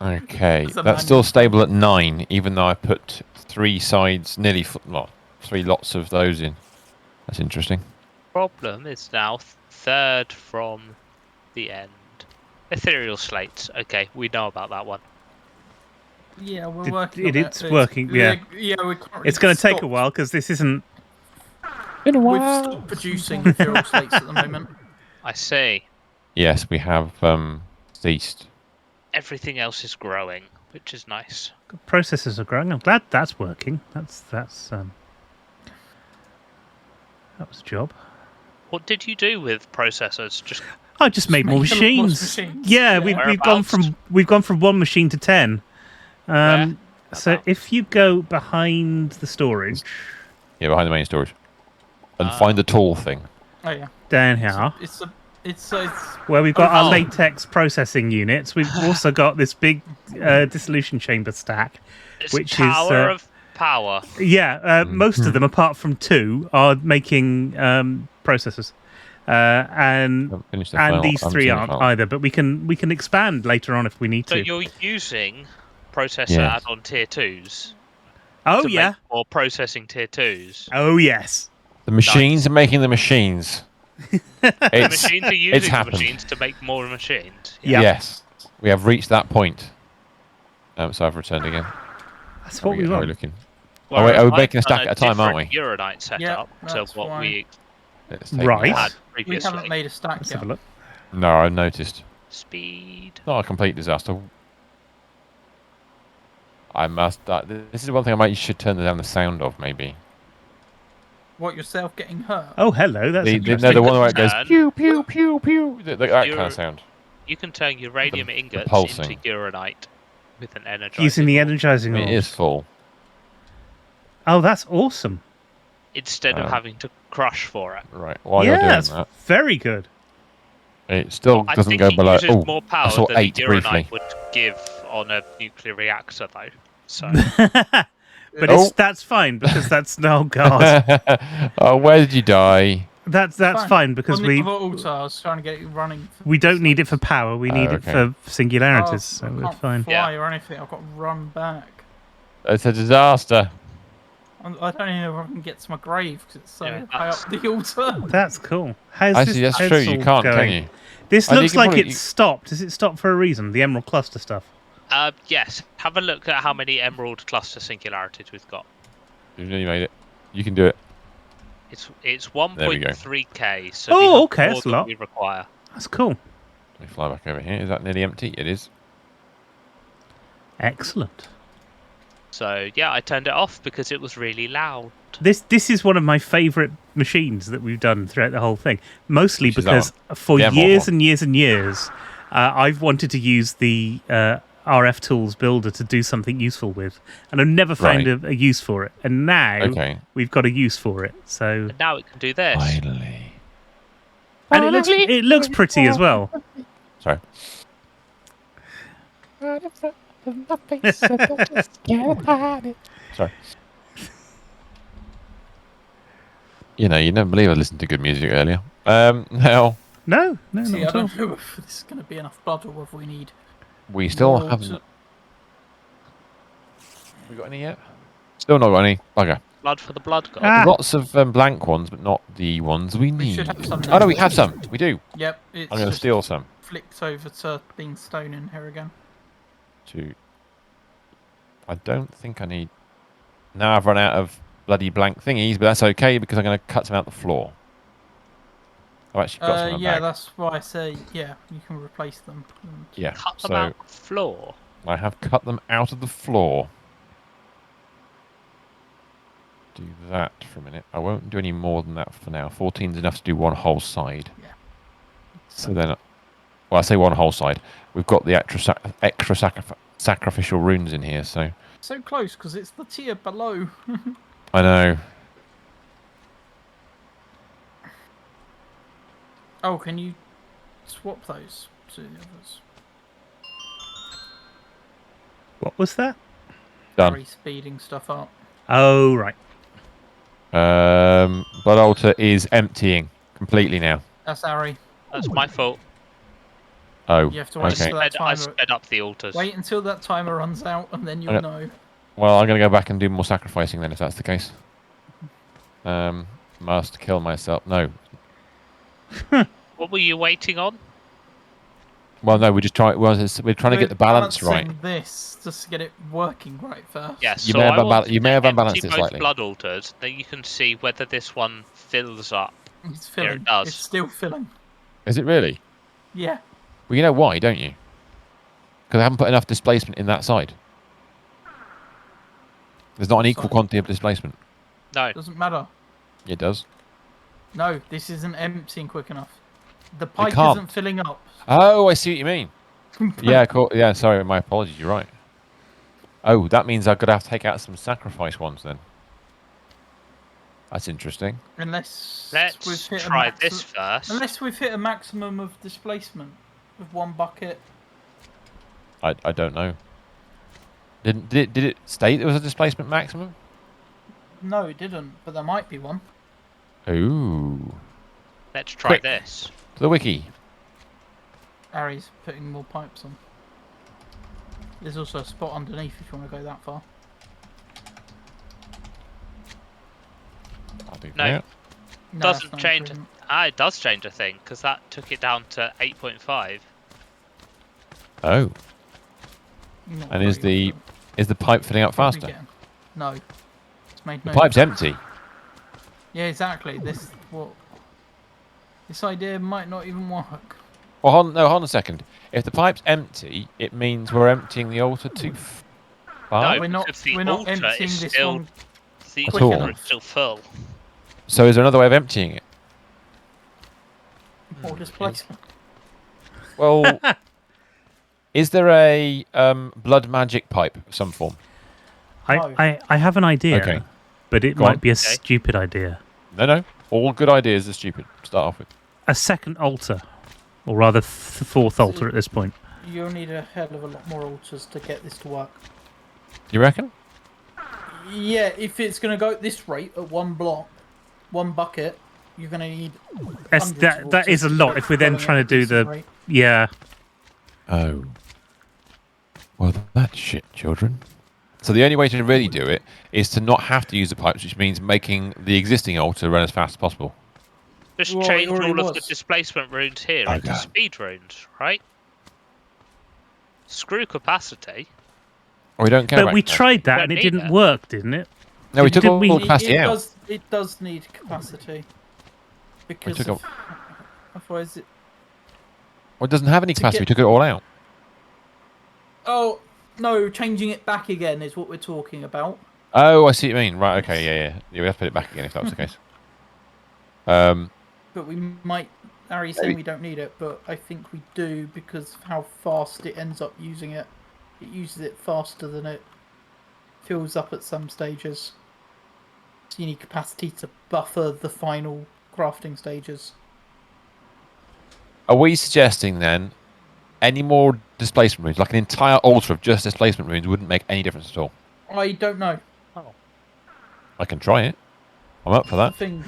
Okay, that's still stable at 9, even though I put 3 sides, 3 lots of those in. That's interesting. Problem is now 3rd from the end. Ethereal slates. Okay, we know about that one. Yeah, we're working. It's working. Yeah. It's going to take a while because this isn't. We've stopped producing ethereal slates at the moment. I see. Yes, we have ceased. Everything else is growing, which is nice. Processors are growing. I'm glad that's working. That was a job. What did you do with processors? I just made more machines. Yeah, we've gone from 1 machine to 10. So if you go behind the storage. Yeah, behind the main storage. And find the tall thing. Oh yeah. Down here. It's where we've got our latex processing units. We've also got this big dissolution chamber stack, which tower of power. Yeah, most of them, apart from 2, are making processors, and these 3 aren't either. But we can expand later on if we need to. So you're using processor add-on tier 2s. Oh to yeah. Make more processing tier 2s. Oh yes. The machines are making the machines. The machines are using the machines to make more machines. Yeah. Yes, we have reached that point. So I've returned again. That's what we want. How are we looking? Well, wait, are we making a stack at a time, aren't we? Uranite setup to what we right. We haven't made a stack Let's yet. have a look. No, I noticed. Speed. Not a complete disaster. I must. This is one thing I should turn down the sound of, maybe. What, yourself getting hurt? Oh, hello. That's No, interesting. the one where it goes Turn. pew pew pew pew. That kind of sound. You can turn uranium ingots pulsing. into uranite with an energizing Using the orb energizing It is orbs. full. Oh, that's awesome. instead of having to crush for it. Right. While yeah, you're doing that's that, very good. it still I doesn't think go it below. uses Oh, more I power saw than 8 a uranite briefly. would give on a nuclear reactor, though. So But Oh. that's fine because that's oh god. Oh, where did you die? That's fine because On the other altar, I was trying to get it running. we don't need it for power. We need it okay. for singularities. Oh, So I we're can't fine. fly or anything. I've got to run back. It's a disaster. I don't even know if I can get to my grave because it's so Yeah, high up the altar. That's cool. How's Actually, this that's true. You all can't, going? can you? This I think looks you like probably- it's stopped. Is it stopped for a reason? The Emerald Cluster stuff. yes, have a look at how many emerald cluster singularities we've got. You made it. You can do it. It's There we go. 1.3k, so Oh, we have okay, more that's a than lot. we require. That's cool. Let me fly back over here. Is that nearly empty? It is. Excellent. So yeah, I turned it off because it was really loud. This is one of my favourite machines that we've done throughout the whole thing. Mostly Which is that because one? for The Emerald years one. and years and years, I've wanted to use the RF Tools Builder to do something useful with, and I've never found Right. a use for it. And now Okay. we've got a use for it. So And now it can do this. Finally. and it looks pretty as well. Sorry. Sorry. You know, you never believe I listened to good music earlier. Now No, not See, I at all. don't know if this is going to be enough blood or whether we need. we still more haven't. to- We got any yet? Still not got any. Bugger. Blood for the blood god. Ah. Lots of blank ones, but not the ones we need. We should have some Oh now. no, we have some. We do. Yep, it's I'm going to just steal some. flicked over to being stone in here again. I don't think I need. Now I've run out of bloody blank thingies, but that's okay because I'm going to cut some out the floor. I've actually got some in my Yeah, bag. that's why I say you can replace them. And Yeah, Cut them so out the floor. I have cut them out of the floor. Do that for a minute. I won't do any more than that for now. 14 is enough to do one whole side. Yeah. So then, well, I say one whole side. We've got the extra sacrificial runes in here, so So close because it's the tier below. I know. Oh, can you swap those to the others? What was that? Done. Very speeding stuff up. Oh right. Blood altar is emptying completely now. That's Ari. That's my fault. Oh, You have to wait okay. until that I timer. sped up the altars. Wait until that timer runs out, and then you'll Okay. know. Well, I'm going to go back and do more sacrificing then, if that's the case. Must kill myself. No. What were you waiting on? Well, no, we're just trying. Well, we're trying to get the balance right. Balancing this just to get it working right first. Yes. You so may have I want unbal- you may to have unbalanced empty it both slightly. blood altars. Then you can see whether this one fills up. It's Here filling. it does. It's still filling. Is it really? Yeah. Well, you know why, don't you? Because I haven't put enough displacement in that side. There's not an equal Side. quantity of displacement. No. Doesn't matter. It does. No, this isn't emptying quick enough. The pipe can't. isn't filling up. Oh, I see what you mean. Yeah, cool. Yeah, sorry, my apologies. You're right. Oh, that means I've got to have to take out some sacrifice ones then. That's interesting. Unless Let's we've hit try this first. Unless we've hit a maximum of displacement with one bucket. I don't know. Did it state there was a displacement maximum? No, it didn't, but there might be one. Ooh. Let's try Quick. this. To the wiki. Ari's putting more pipes on. There's also a spot underneath if you want to go that far. I'll do No. that. No, Doesn't that's not change. improvement. It does change a thing because that took it down to 8.5. Oh. Not And is very the is the pipe filling up Probably faster? getting- No. It's made The no pipe's difference. empty. Yeah, exactly. This idea might not even work. Well, hold on a second. If the pipe's empty, it means we're emptying the altar too far. No, we're not- because the we're not altar emptying is this still one the quick altar enough. is still full. So is there another way of emptying it? More displacement. Well, is there a blood magic pipe of some form? No. I have an idea, Okay. but it Go might on. be a Okay. stupid idea. No. All good ideas are stupid. Start off with. A second altar, or rather, fourth altar at this point. You'll need a hell of a lot more altars to get this to work. You reckon? Yeah, if it's going to go at this rate at one block, one bucket, you're going to need. That is a lot. If we're then trying to do the yeah. Oh. Well, that's shit, children. So the only way to really do it is to not have to use the pipes, which means making the existing altar run as fast as possible. Just Well, change it already all of the was. displacement runes here into Okay. speed runes, right? Screw capacity. Or we don't care But about we capacity. tried that Don't and it need didn't that. work, didn't it? No, we took Didn't all we- the capacity out. It does need capacity. Because took of, otherwise it. Well, it doesn't have any To capacity. get- We took it all out. Oh no, changing it back again is what we're talking about. Oh, I see what you mean. Right, okay, yeah. Yeah, we have to put it back again if that was the case. But we might. Ari's saying Maybe. we don't need it, but I think we do because of how fast it ends up using it. It uses it faster than it fills up at some stages. So you need capacity to buffer the final crafting stages. Are we suggesting then any more displacement runes, like an entire altar of just displacement runes, wouldn't make any difference at all? I don't know. I can try it. I'm up for The that. thing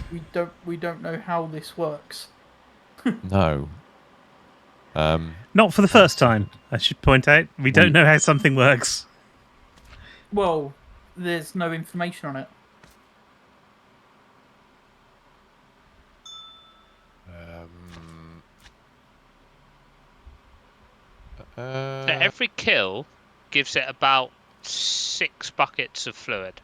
we don't know how this works. No. Not for the first time, I should point out. We don't know how something works. Well, there's no information on it. So every kill gives it about 6 buckets of fluid.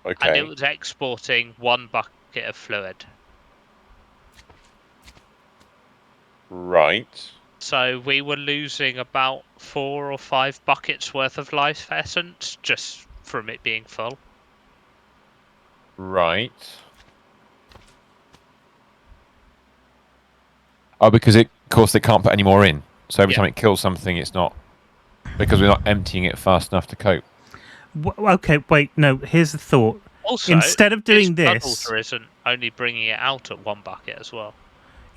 And it was exporting 1 bucket of fluid. Right. So we were losing about 4 or 5 buckets worth of life essence just from it being full. Right. Oh, because of course, they can't put any more in. So every Yeah. time it kills something, it's not because we're not emptying it fast enough to cope. Okay, wait, no, here's the thought. Also, Instead of doing blood this, altar isn't only bringing it out at 1 bucket as well.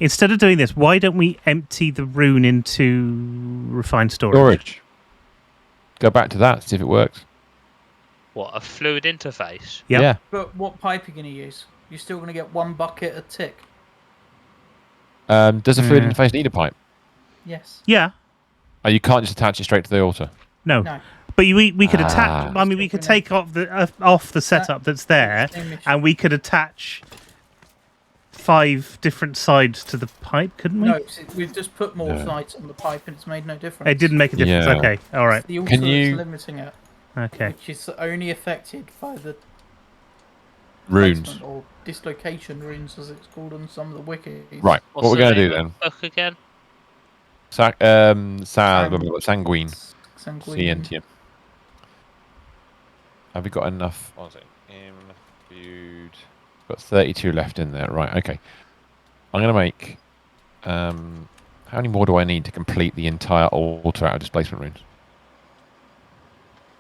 instead of doing this, why don't we empty the rune into refined storage? Storage. Go back to that, see if it works. What, a fluid interface? Yep. Yeah. But what pipe are you going to use? You're still going to get 1 bucket a tick. Does a fluid interface need a pipe? Yes. Yeah. Oh, you can't just attach it straight to the altar. No. No. But we could attach. I mean, we Still could gonna- take off the setup that's there, Same issue. and we could attach 5 different sides to the pipe, couldn't we? No, see, we've just put more No. sides on the pipe and it's made no difference. It didn't make a difference. Yeah. Okay. All right. The altar Can is you- limiting it, Okay. which is only affected by the Runes. placement or dislocation runes, as it's called on some of the wikis. Right. What's What we're the going to name do of then? the book again? Sanguine. Sanguine. Scientium. Have we got enough? What was it? Imbued. Got 32 left in there. Right. Okay. I'm going to make. How many more do I need to complete the entire altar out of displacement runes?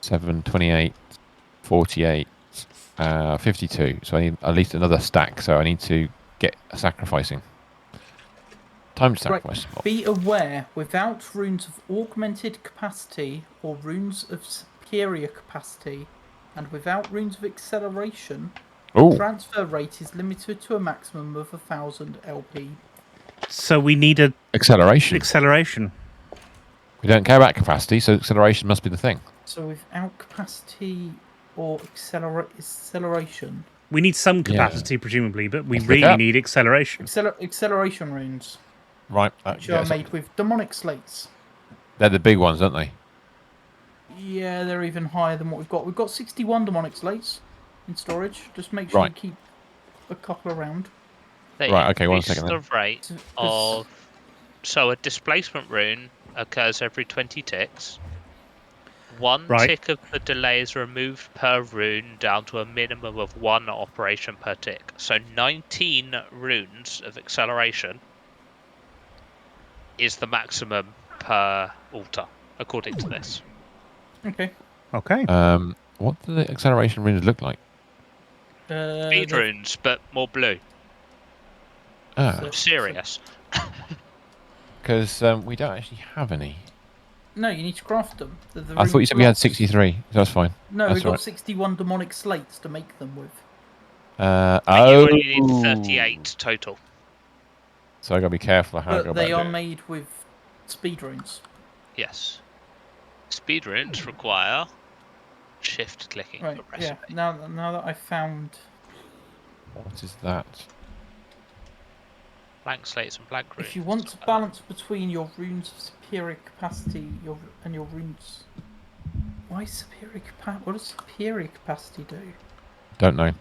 7, 28, 48, 52. So I need at least another stack. So I need to get sacrificing. Time to Right. sacrifice. Be aware, without runes of augmented capacity or runes of superior capacity, and without runes of acceleration, Oh, transfer rate is limited to a maximum of 1000 LP. So we need a acceleration. acceleration. We don't care about capacity, so acceleration must be the thing. So without capacity or acceleration, We need some capacity, presumably, but we Let's look really up. need acceleration. acceleration runes, Right. which are made with demonic slates. They're the big ones, aren't they? Yeah, they're even higher than what we've got. We've got 61 demonic slates in storage. Just make sure Right. you keep a couple around. They Right, okay, one increase second then. the rate of... So a displacement rune occurs every 20 ticks. 1 Right. tick of the delay is removed per rune down to a minimum of 1 operation per tick. So 19 runes of acceleration is the maximum per altar, according to this. Okay. Okay. What do the acceleration runes look like? Speed runes, but more blue. Ah, Serious. because we don't actually have any. No, you need to craft them. The I thought you rune said we had blocks. 63. That's fine. No, That's we've got right. 61 demonic slates to make them with. You Oh. only need 38 total. So I gotta be careful how I go But about they are doing it. made with speed runes. Yes. Speed runes require shift clicking Right, of a yeah. recipe. Now that I've found... What is that? Blank slates and blank runes. If you want to balance between your runes of superior capacity and your runes... Why superior capacity? What does superior capacity do? Don't know.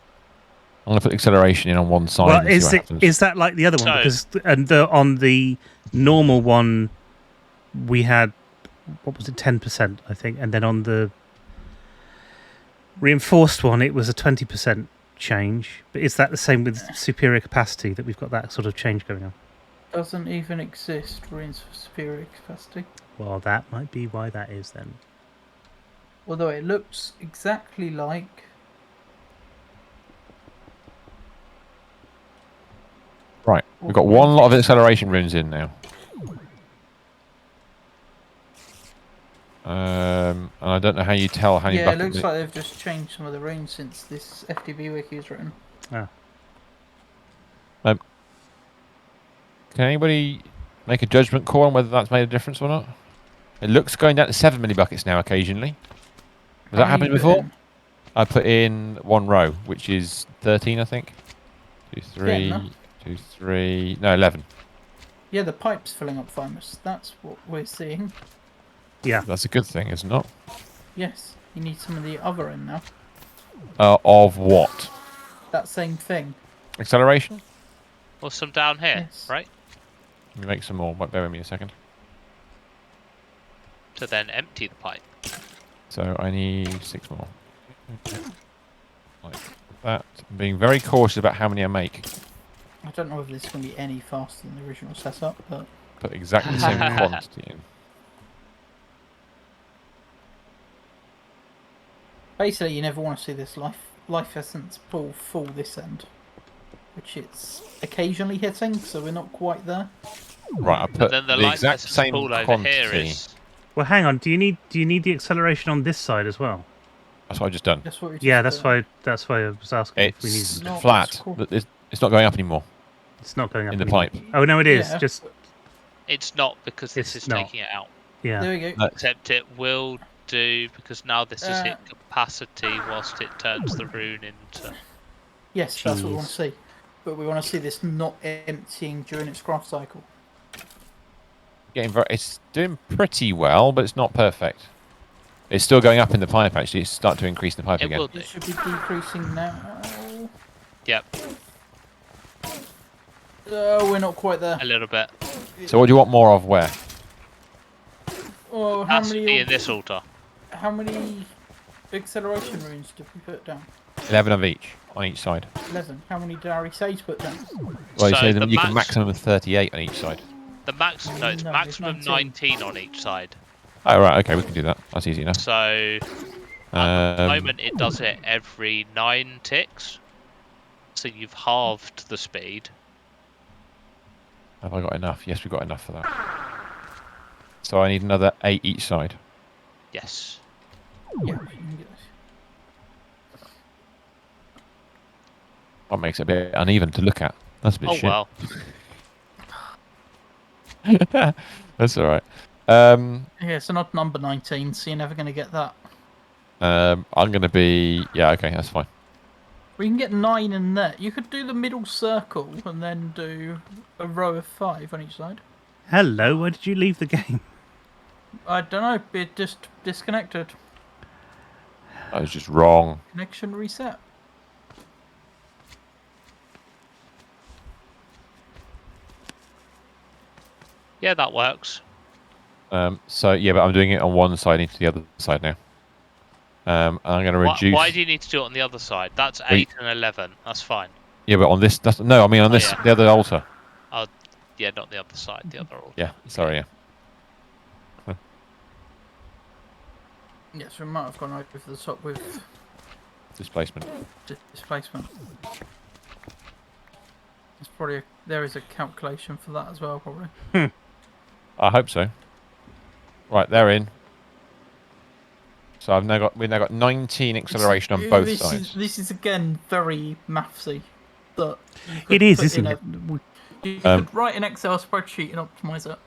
I'm gonna put acceleration in on one side Well, and see what happens. is that like the other one? So- Because on the normal one, we had, what was it, 10%, I think, and then on the reinforced one, it was a 20% change. But is that the same with superior capacity, that we've got that sort of change going on? Doesn't even exist runes for superior capacity. Well, that might be why that is then. Although it looks exactly like... Right, we've got one lot of acceleration runes in now. And I don't know how you tell how you Yeah, it bucket looks like they've just changed some of the runes since this FTB wiki was written. Ah. Can anybody make a judgment call on whether that's made a difference or not? It looks going down to 7 millibuckets now occasionally. Was that happening before? I put in 1 row, which is 13, I think. 2, 3, 2, 3. No, 11. Yeah, the pipe's filling up thymus. That's what we're seeing. Yeah. That's a good thing, is it not? Yes, you need some of the other end now. Of what? That same thing. Acceleration? Or some down here, Yes. right? Let me make some more. Bear with me a second. To then empty the pipe. So I need 6 more. Like that. I'm being very cautious about how many I make. I don't know if this is going to be any faster than the original setup, but... Put exactly the same quantity in. Basically, you never want to see this life essence pull full this end. Which it's occasionally hitting, so we're not quite there. Right, I put then the the light exact essence same pool over quantity. here is... Well, hang on. Do you need the acceleration on this side as well? That's what I've just done. That's what we just Yeah, did. that's why I was asking if we need. It's No, flat. that's cool. It's not going up anymore It's not going up in the anymore. pipe. Oh no, it is. Yeah. Just It's not because this It's is not. taking it out. yeah. There we go. No, Except it will do because now this is hit capacity whilst it turns the rune into... Yes, that's what we want Jeez. to see. But we want to see this not emptying during its craft cycle. it's doing pretty well, but it's not perfect. It's still going up in the pipe. Actually, it's starting to increase in the pipe It again. will do. It should be decreasing now. Yep, Oh, we're not quite there. a little bit. So, what do you want more of? Where? Oh, how Has to be many? in this altar. How many acceleration runes did we put down? 11 of each on each side. 11. How many did Ari say to put down? Well, you So say the you can max- maximum of 38 on each side. The max, no, it's No, maximum it's 19 on each side. Oh right, okay, we can do that. That's easy enough. So at the moment it does it every 9 ticks. So you've halved the speed. Have I got enough? Yes, we've got enough for that. So I need another 8 each side. Yes. Yeah, you can get this. What makes it a bit uneven to look at? That's a bit Oh shit. well. That's all right. Yeah, so not number 19, so you're never going to get that. I'm going to be... Yeah, okay, that's fine. We can get 9 in there. You could do the middle circle and then do a row of 5 on each side. Hello. Why did you leave the game? I don't know, it just disconnected. I was just wrong. Connection reset. Yeah, that works. So yeah, but I'm doing it on one side into the other side now. And I'm going to reduce. Why do you need to do it on the other side? That's 8 and 11. That's fine. Yeah, but on this, no. I mean on this, yeah. the other altar. Oh, yeah, not the other side. The other altar. Yeah, sorry. Yeah. Yes, we might have gone over the top with Displacement. displacement. It's probably there is a calculation for that as well, probably. I hope so. Right, they're in. So we've now got 19 acceleration on both sides. This is again very mathsy. That it is, isn't it? You could write an Excel spreadsheet and optimize it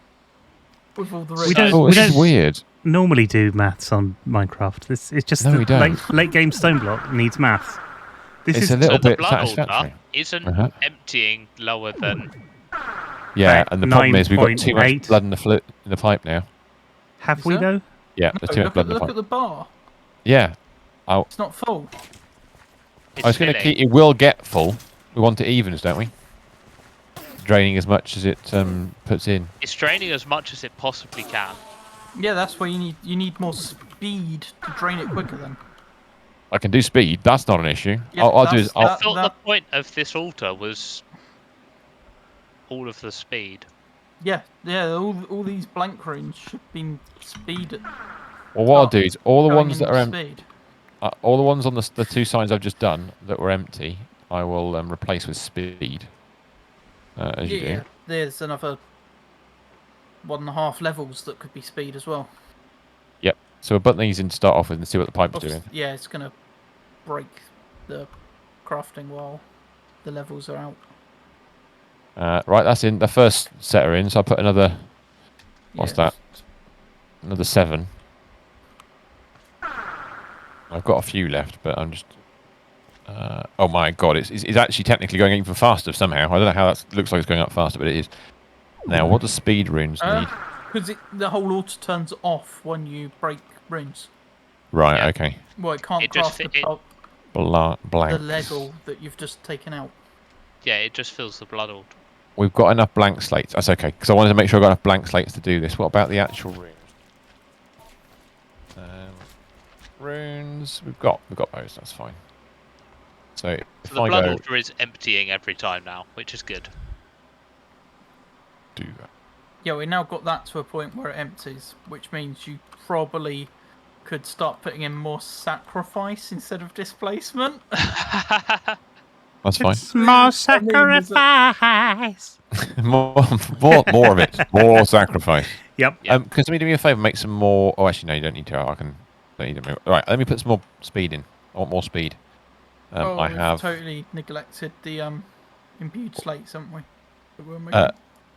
with all the We don't, this is weird. Normally do maths on Minecraft. It's just no, late game Stoneblock needs maths. It's a little bit satisfactory. Isn't emptying lower than? Yeah, and the problem is we've got too much blood in the pipe now. Have we though? Yeah, there's too much blood in the pipe. Look at the bar. Yeah. It's not full. I was going to keep. It will get full. We want it evens, don't we? Draining as much as it puts in. It's draining as much as it possibly can. Yeah, that's why you need more speed to drain it quicker. Then I can do speed. That's not an issue. Yeah, I'll do. I thought the point of this altar was all of the speed. Yeah. All these blank runes should be speed. Well, what I'll do is all the ones that are speed. all the ones on the two signs I've just done that were empty, I will replace with speed. As you do. There's another 1.5 levels that could be speed as well. Yep. So we'll put these in to start off with and see what the pipe's doing. Yeah, it's going to break the crafting while the levels are out. Right, that's in. The first set are in, so I'll put another... What's that? Another 7. I've got a few left, but I'm just... oh my god, it's actually technically going even faster somehow. I don't know how that looks like it's going up faster, but it is. Now, what does speed runes need? Because the whole altar turns off when you break runes. Right, okay. Well, it can't craft the level that you've just taken out. Yeah, it just fills the blood altar. We've got enough blank slates. That's okay, because I wanted to make sure I got enough blank slates to do this. What about the actual runes? Runes, we've got those. That's fine. So the blood altar is emptying every time now, which is good. Do that. Yeah, we now got that to a point where it empties, which means you probably could start putting in more sacrifice instead of displacement. That's fine. It's more sacrifice. more of it. More sacrifice. Yep. Can somebody do me a favour? Make some more. Oh, actually, no, you don't need to. I can. Don't need to. All right, let me put some more speed in. I want more speed. I have totally neglected the imbued slates, haven't we?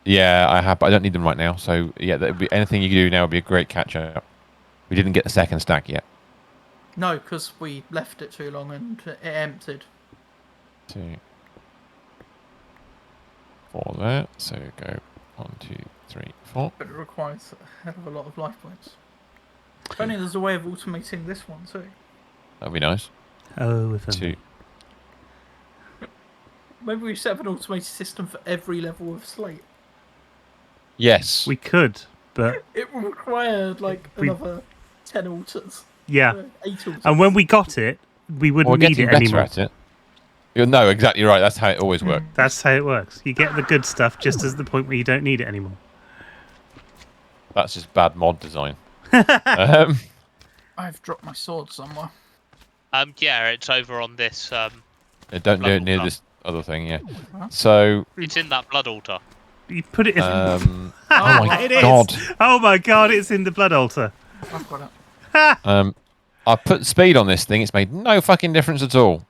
Yeah, I have, but I don't need them right now. So yeah, anything you can do now would be a great catch up. We didn't get the second stack yet. No, because we left it too long and it emptied. 2, 4 there. So go 1, 2, 3, 4. But it requires a hell of a lot of life points. If only there's a way of automating this one too. That'd be nice. Oh, if 2. Maybe we set up an automated system for every level of slate. Yes. we could, but it will require another 10 altars. Yeah. 8 altars. And when we got it, we wouldn't need it anymore. At it. No, exactly right. That's how it always works. That's how it works. You get the good stuff just as the point where you don't need it anymore. That's just bad mod design. I've dropped my sword somewhere. Yeah, it's over on this. Don't do it near this other thing. Yeah. So it's in that blood altar. You put it in. Oh my god! Oh my god! It's in the blood altar. I've got it. I put speed on this thing. It's made no fucking difference at all.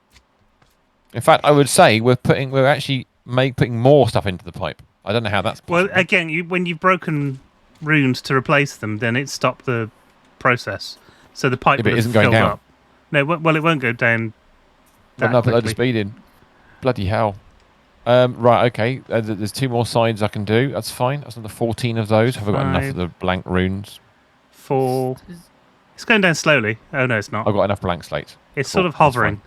In fact, I would say we're actually putting more stuff into the pipe. I don't know how that's possible. Well, again, when you've broken runes to replace them, then it stopped the process. So the pipe isn't going down. Up. No, well, it won't go down. But no, put a load of speed in. Bloody hell. Right, okay. There's 2 more sides I can do. That's fine. That's another 14 of those. Have I got enough of the blank runes? 4. It's going down slowly. Oh, no, it's not. I've got enough blank slates. It's sort of hovering.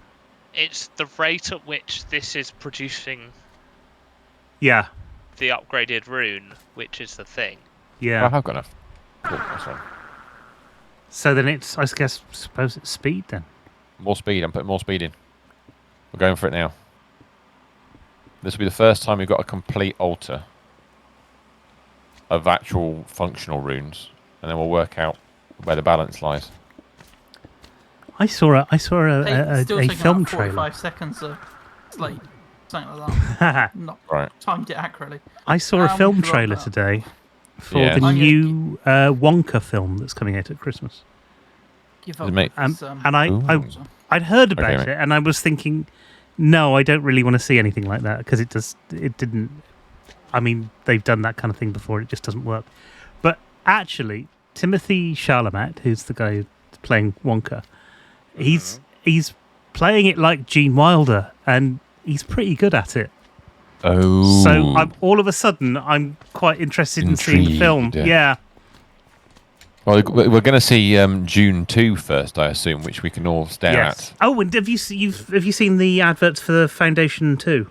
It's the rate at which this is producing the upgraded rune, which is the thing. Yeah. I have got enough. Cool, that's fine. So then it's, I suppose it's speed then. More speed. I'm putting more speed in. We're going for it now. This will be the first time we've got a complete altar of actual functional runes, and then we'll work out where the balance lies. I saw a Still taking film like trailer. 45 seconds of sleep, something like that. Not Right. timed it accurately. I saw a How film much you want trailer that? today for Yeah. the I'm gonna new Wonka film that's coming out at Christmas. Give Does up it make- with this, And Ooh. I'd heard about Okay, mate. it, and I was thinking, no, I don't really want to see anything like that because it didn't. I mean, they've done that kind of thing before; it just doesn't work. But actually, Timothy Chalamet, who's the guy who's playing Wonka, he's playing it like Gene Wilder, and he's pretty good at it. Oh. So all of a sudden, I'm quite interested in seeing the film. Intrigued. Yeah. Well, we're going to see June 2 first, I assume, which we can all stare Yes. at. Oh, and have you seen the adverts for the Foundation 2?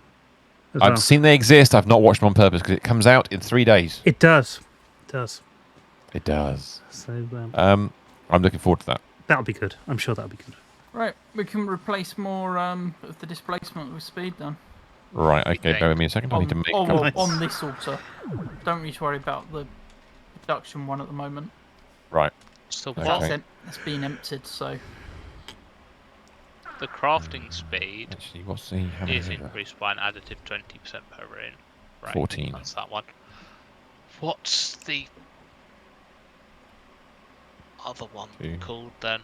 as well? I've seen they exist. I've not watched them on purpose because it comes out in 3 days. It does. It does. It does. So I'm looking forward to that. that'll be good. I'm sure that'll be good. Right, we can replace more of the displacement with speed then. Right, okay, bear with me a second. I need to make... well, Nice. on this altar. Don't need to worry about the production one at the moment. Right. So Okay. what That's been emptied, so the crafting speed Actually, what's the... How many is is it? increased by an additive 20% per rune. Right, 14. That's that one. What's the other one Two. called then?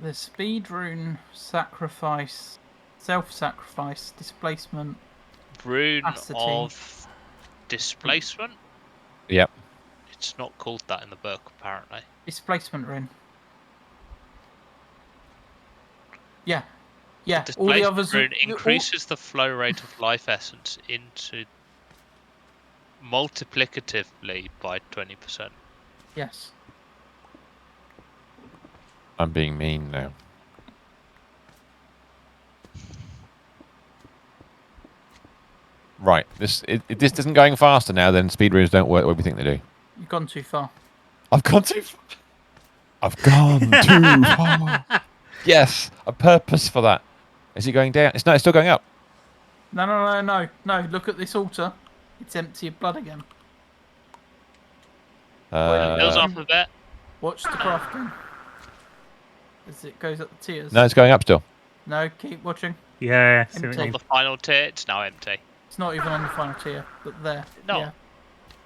the speed rune sacrifice, self-sacrifice, displacement. Rune Capacity. of displacement? Yep. It's not called that in the book, apparently. Displacement rune. Yeah. Yeah. The All the displacement others rune all- increases the flow rate of life essence into multiplicatively by 20%. Yes. I'm being mean now. Right, this isn't going faster now, then speed runes don't work the way we think they do. You've gone too far. I've gone too far. I've gone too far. Yes, a purpose for that. Is it going down? It's still going up. No. Look at this altar. It's empty of blood again. Goes off a bit. Watch the crafting. As it goes up the tiers. No, it's going up still. No, keep watching. Yeah. See what you Empty. On mean. the final tier, it's now empty. It's not even on the final tier, but there. No. Yeah.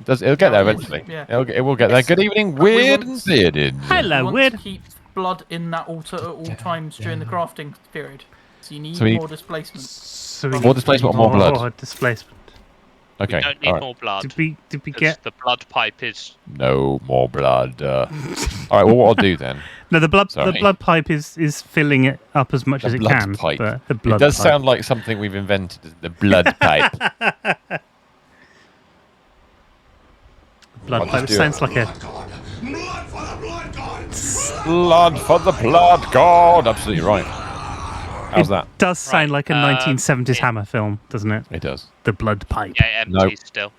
It'll get there No, it is, eventually. yeah. It will get there. Yes. Good evening, But we Weird want- and Bearded. You Hello, want weird. to keep blood in that altar at all times during the crafting period. So you need So we need- more displacement. So we More displacement or more blood? More displacement. Okay. We don't need all right. more blood. Did we Because get? the blood pipe is No more blood. All right. Well, what I'll do then. No, the blood Sorry. pipe is filling it up as much The as it blood can. pipe. But the blood It does pipe. sound like something we've invented. The blood pipe. blood I'll pipe. It just do sounds like a. Blood for the blood god. Absolutely right. How's that? Does sound Right, like a 1970s it- Hammer film, doesn't it? It does. The blood pipe. yeah, empty No. still.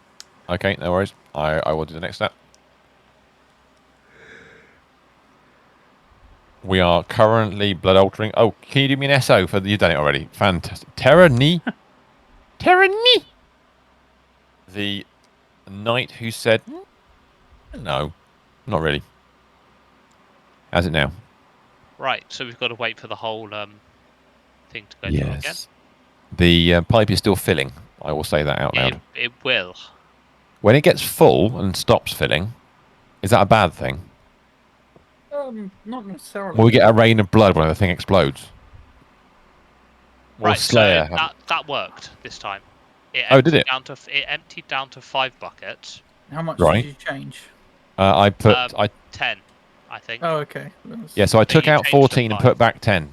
Okay, no worries. I will do the next step. We are currently blood altering. Oh, can you do me an SO for you've done it already? Fantastic. Terrani. Terrani. The knight who said no, not really. How's it now? Right, so we've got to wait for the whole thing to go through again. Yes. The pipe is still filling. I will say that out loud. It will. When it gets full and stops filling, is that a bad thing? Not necessarily. Will we get a rain of blood when the thing explodes? Will Right, Slayer so have- that worked this time. It Oh, did it? It emptied down to 5 buckets. How much Right. did you change? I put 10, I think. Oh, okay. That's- yeah. So I So took you out changed to 14 and 5. put back 10.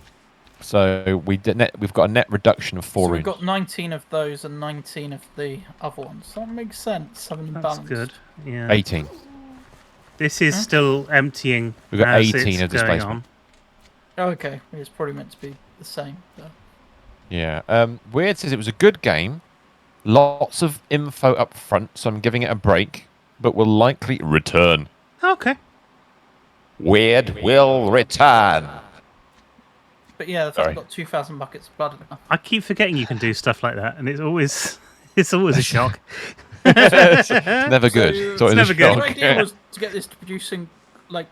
So we've got a net reduction of 4 So we've runes. got 19 of those and 19 of the other ones. That makes sense, having them That's balanced. good. Yeah. 18. This is still emptying. We've got as 18 it's of going displacement. Oh, okay. It's probably meant to be the same. Though. Yeah. Weird says it was a good game. Lots of info up front, so I'm giving it a break. but will likely return. Okay. Weird will return. But yeah, the fact I've got 2,000 buckets of blood enough. I keep forgetting you can do stuff like that, and it's always a shock. It's never good. It's always never a good. The shock. idea was to get this to producing, like,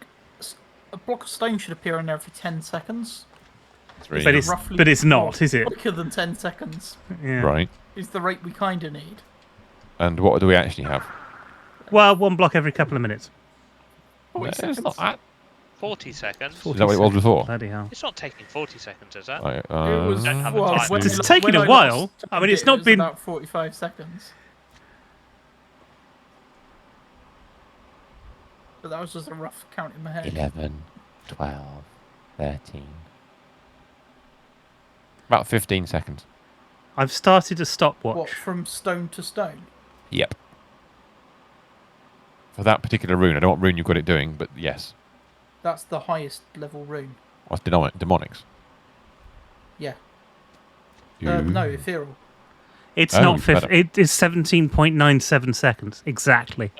a block of stone should appear in there every 10 seconds. But it's not, is it? Quicker than 10 seconds. Yeah. Right. Is the rate we kind of need. And what do we actually have? Well, 1 block every couple of minutes. 40 It's seconds. not that. 40 seconds. 40 Is that what it was seconds. before? Bloody hell. It's not taking 40 seconds, is that? Right, It was, Don't have a well, time. when It's I- taking when a I while. last I mean, it's checked not it was been- about 45 seconds. But that was just a rough count in my head. 11, 12, 13. About 15 seconds. I've started a stopwatch. What, from stone to stone? Yep. For that particular rune. I don't know what rune you've got it doing, but yes. That's the highest level rune. What's demonics? Yeah. You- No, ethereal. It's Oh, not it's better. it is 17.97 seconds exactly.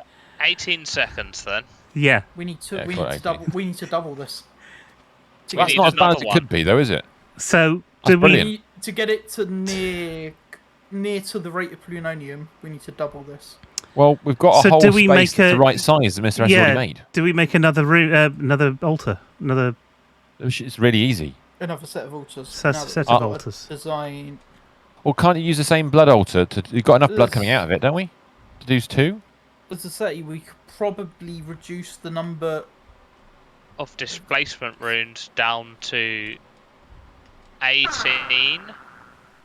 18 seconds then. Yeah. We need to Yeah, we quite need to double we need to double this. To That's need not as bad as another it one. could be, though, is it? So That's do we? brilliant. to get it to near to the rate of plutonium, we need to double this. Well, we've got a So whole do we space make that's a- the right size that Mr. S has Yeah. already made. Do we make another altar? Another It's really easy. Another set of altars. set Now that of we've got a altars. Design. Well, can't you use the same blood altar? You've got enough blood coming out of it, don't we? To do 2? As I say, we could probably reduce the number. Of displacement runes down to 18.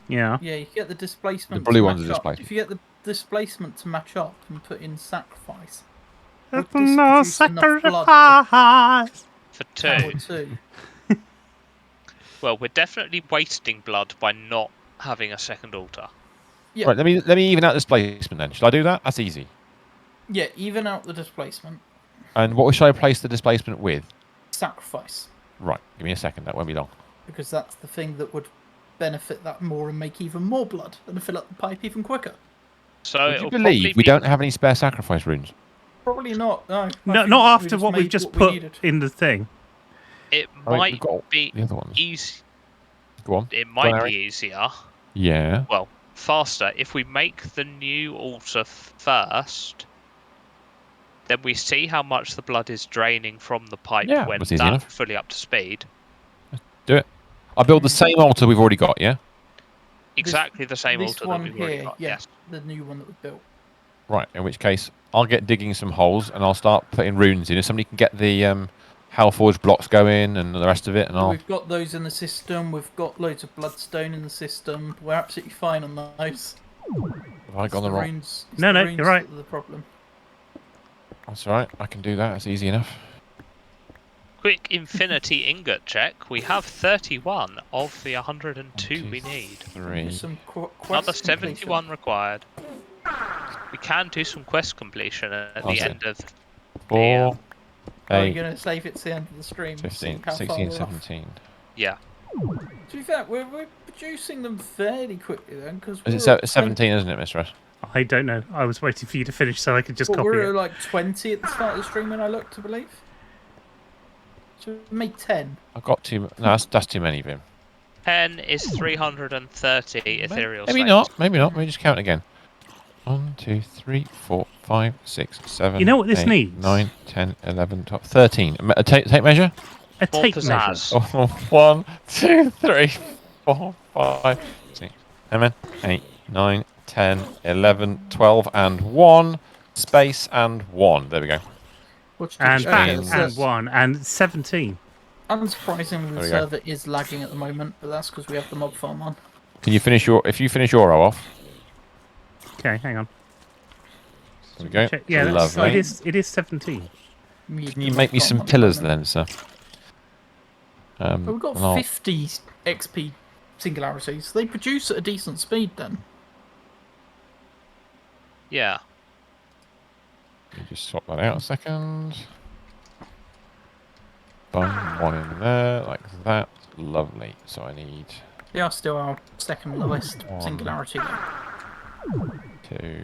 Yeah. Yeah, you get the displacement. The blue to one's match the up. displacement. If you get the displacement to match up and put in sacrifice, would this No produce enough blood sacrifice. For to power 2. 2? Well, we're definitely wasting blood by not having a second altar. Yeah. Right, let me even out displacement then. Should I do that? That's easy. Yeah, even out the displacement. And what should I replace the displacement with? Sacrifice. Right, give me a second. That won't be long. Because that's the thing that would benefit that more and make even more blood and fill up the pipe even quicker. So Would you it'll believe probably we be- don't have any spare sacrifice runes? Probably not. No, I No, think not we after just what we've made just what we put needed. in the thing. It I mean, might we've got be the other ones. easy. Go on. It Go on, might Harry. be easier. Yeah. Well, faster if we make the new altar first. Then we see how much the blood is draining from the pipe Yeah, when that's easy that's enough. fully up to speed. Do it. I'll build the same altar we've already got, yeah? Exactly the same This altar one that we've already here, got. yeah, Yes. the new one that we built. Right, in which case, I'll get digging some holes and I'll start putting runes in. If somebody can get the Hellforge blocks going and the rest of it, and I'll... We've got those in the system. We've got loads of bloodstone in the system. We're absolutely fine on those. Have I gone the wrong... Runes, it's No, the no, runes you're right. that are the problem. That's alright, I can do that. That's easy enough. Quick infinity ingot check. We have 31 of the 102 we need. 3. Just some quest Another completion. 71 required. We can do some quest completion at the Awesome. end of 4, Oh, 8, you're going to save it to the end of the stream. to see 15, how far 16, we're off. 17. yeah. To be fair, we're producing them fairly quickly then, because Is it 17, isn't it, Mr. S? I don't know. I was waiting for you to finish so I could just Well, copy we're it. at like 20 at the start of the stream when I looked, I believe. So we made 10. I've got too... No, that's too many of him. 10 is 330 ethereal Maybe stones. not, maybe not. Let me just count again. 1, 2, 3, 4, 5, 6, 7, You know what this 8, needs? 9, 10, 11, 12, 13. Tape measure? A More tape measure. pizzazz. Oh, 1, 2, 3, 4, 5, 6, 7, 8, 9, 10, 11, 12, and 1. Space and 1. There we go. Which And to be back fair, Fifteen. and 1 and 17. unsurprisingly, There the we go. server is lagging at the moment, but that's because we have the mob farm on. Can you finish your... If you finish your row off... Okay, hang on. There we go. Check. Yeah, that's, Lovely. it is 17. Can you make me some pillars then, sir? But we've got and I'll- 50 XP singularities. They produce at a decent speed then. Yeah. Let me just swap that out a second. Bung, 1 in there, like that. Lovely. So I need They are still our second lowest One. singularity though. 2.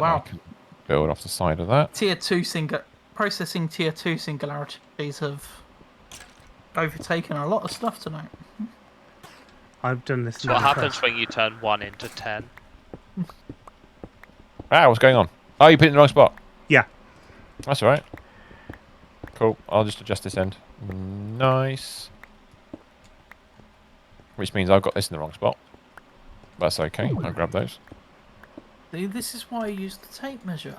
Wow. I can build off the side of that. Processing tier 2 singularities have overtaken a lot of stuff tonight. I've done this. So what happens when you turn 1 into 10? Ah, what's going on? Oh, you put it in the wrong spot. Yeah. That's all right. Cool. I'll just adjust this end. Nice. Which means I've got this in the wrong spot. That's okay. I'll grab those. See, this is why I used the tape measure.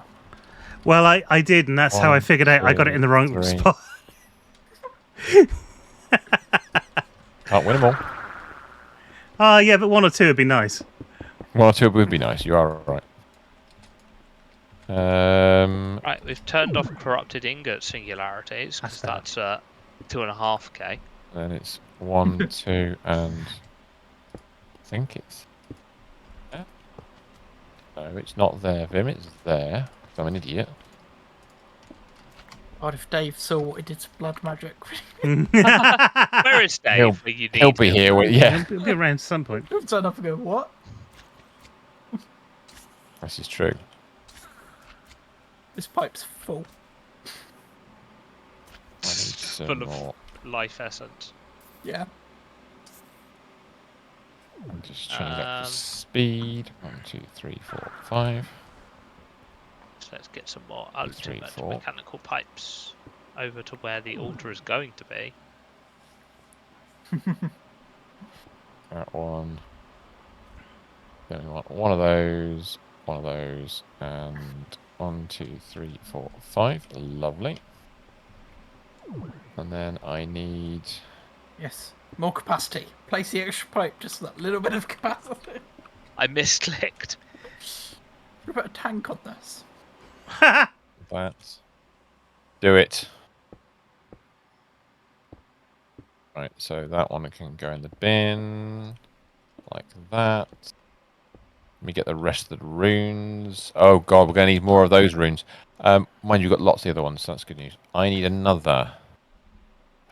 Well, I did, and that's how I figured out I got it in the wrong spot. Can't win them all. Yeah, but 1 or 2 would be nice. 1 or 2 would be nice. You are right. Right, we've turned off corrupted ingot singularities because that's 2.5k. Then it's 1, 2, and I think it's there. No, it's not there, Vim. It's there. I'm an idiot. God, if Dave saw what he did to blood magic. Where is Dave? He'll be here. Yeah. He'll be around some point. He'll turn up and go, what? This is true. This pipe's full. I need some Full more. of life essence. Yeah. I'll just change that to speed. 1, 2, 3, 4, 5. So let's get some more ultimate 4. mechanical pipes over to where the altar is going to be. That one. Then we want one of those, and 1, 2, 3, 4, 5. Lovely. And then I need. Yes. More capacity. Place the extra pipe, just that little bit of capacity. I misclicked. What about a tank on this? That. Do it. Right, so that one can go in the bin. Like that. Let me get the rest of the runes. Oh god, we're going to need more of those runes. Mind you, you've got lots of the other ones, so that's good news. I need another.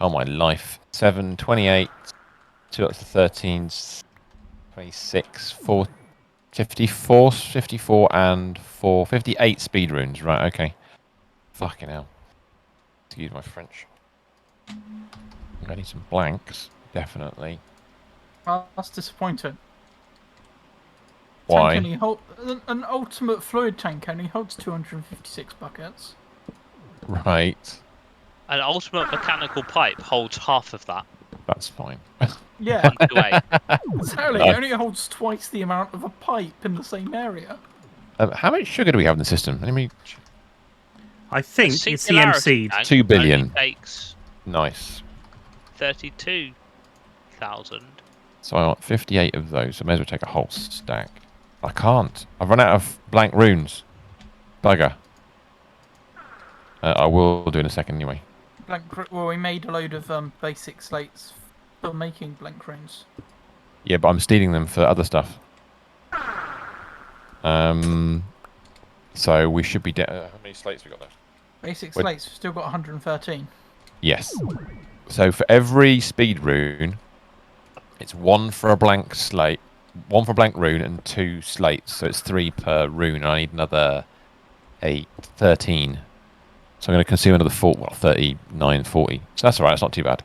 Oh my life. 7, 28, 2 up to 13, 26, 4, 54, and 4, 58 speed runes. Right, okay. Fucking hell. Excuse my French. I need some blanks, definitely. Oh, that's disappointing. Why? An ultimate fluid tank only holds 256 buckets. Right. An ultimate mechanical pipe holds half of that. That's fine. Yeah. 1 to 8. Exactly. It only holds twice the amount of a pipe in the same area. How much sugar do we have in the system? Let me. I think it's CMC'd. 2 billion. Only takes Nice. 32,000. So I want 58 of those. So I may as well take a whole stack. I can't. I've run out of blank runes. Bugger. I will do in a second anyway. Well, we made a load of basic slates for making blank runes. Yeah, but I'm stealing them for other stuff. So we should be. How many slates we got left? Basic slates, we've still got 113. Yes. So for every speed rune, it's 1 for a blank slate, 1 for a blank rune, and 2 slates. So it's 3 per rune. And I need another 8, 13. So I'm going to consume another 39, 40. So that's all right. It's not too bad.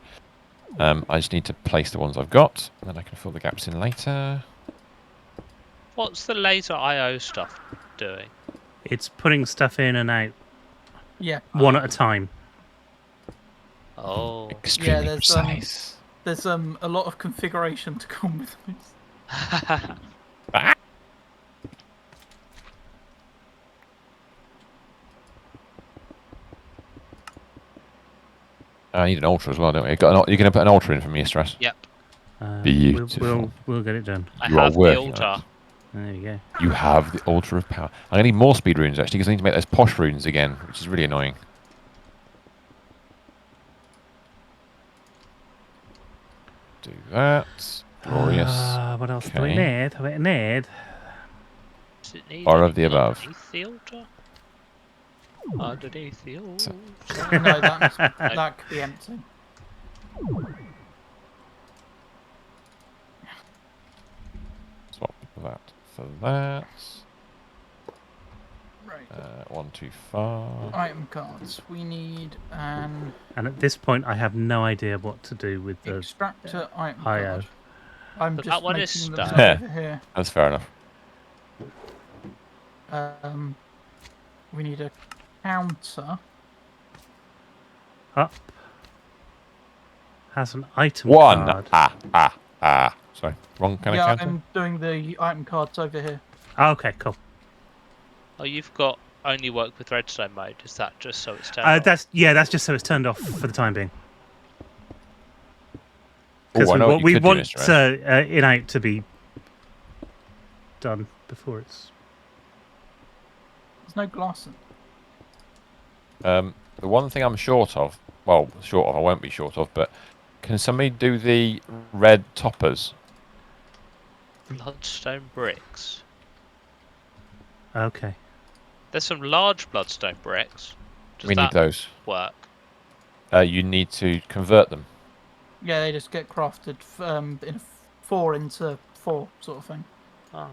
I just need to place the ones I've got, and then I can fill the gaps in later. What's the laser IO stuff doing? It's putting stuff in and out. Yeah. 1 at a time. Oh. Extremely precise. There's a lot of configuration to come with this. I need an ultra as well, don't we? You're going to put an ultra in for me, Stress? Yep. Beautiful. We'll get it done. I You are have the working altar. on it. There you go. You have the ultra of power. I'm going to need more speed runes, actually, because I need to make those posh runes again, which is really annoying. Do that. Glorious. What else do we need? Okay. Does it need Or of the anything above. underneath the altar? Underneath the altar. No, that could be empty. Swap that for that. One too far. Item cards. We need an. And at this point, I have no idea what to do with the extractor item IO. card. I'm But just that one is making them stuck. so over here. That's fair enough. We need a counter. Up. Has an item One. card. Sorry, wrong kind Yeah, of counter. I'm doing the item cards over here. Okay, cool. Oh, you've got only work with redstone mode. Is that just so it's turned off? That's just so it's turned off for the time being. Oh, Because I know what you we could do, want Mr. S. in-out to be done before it's. There's no glass in. The one thing I'm short of, I won't be short of, but can somebody do the red toppers? Bloodstone bricks. Okay. There's some large bloodstone bricks. Does We need that those. work? You need to convert them. Yeah, they just get crafted in 4 into 4 sort of thing. Oh.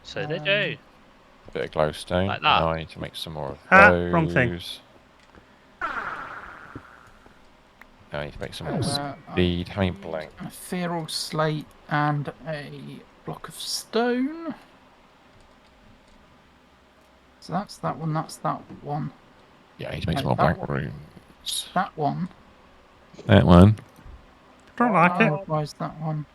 So they do. A bit of glowstone. Like that. Now I need to make some more of those. Wrong thing. Now I need to make some more speed. How many blank? A feral slate and a block of stone. So that's that one, that's that one. Yeah, I need to make some No, more that blank one. rooms. That one. That one. Don't like it. Otherwise that one.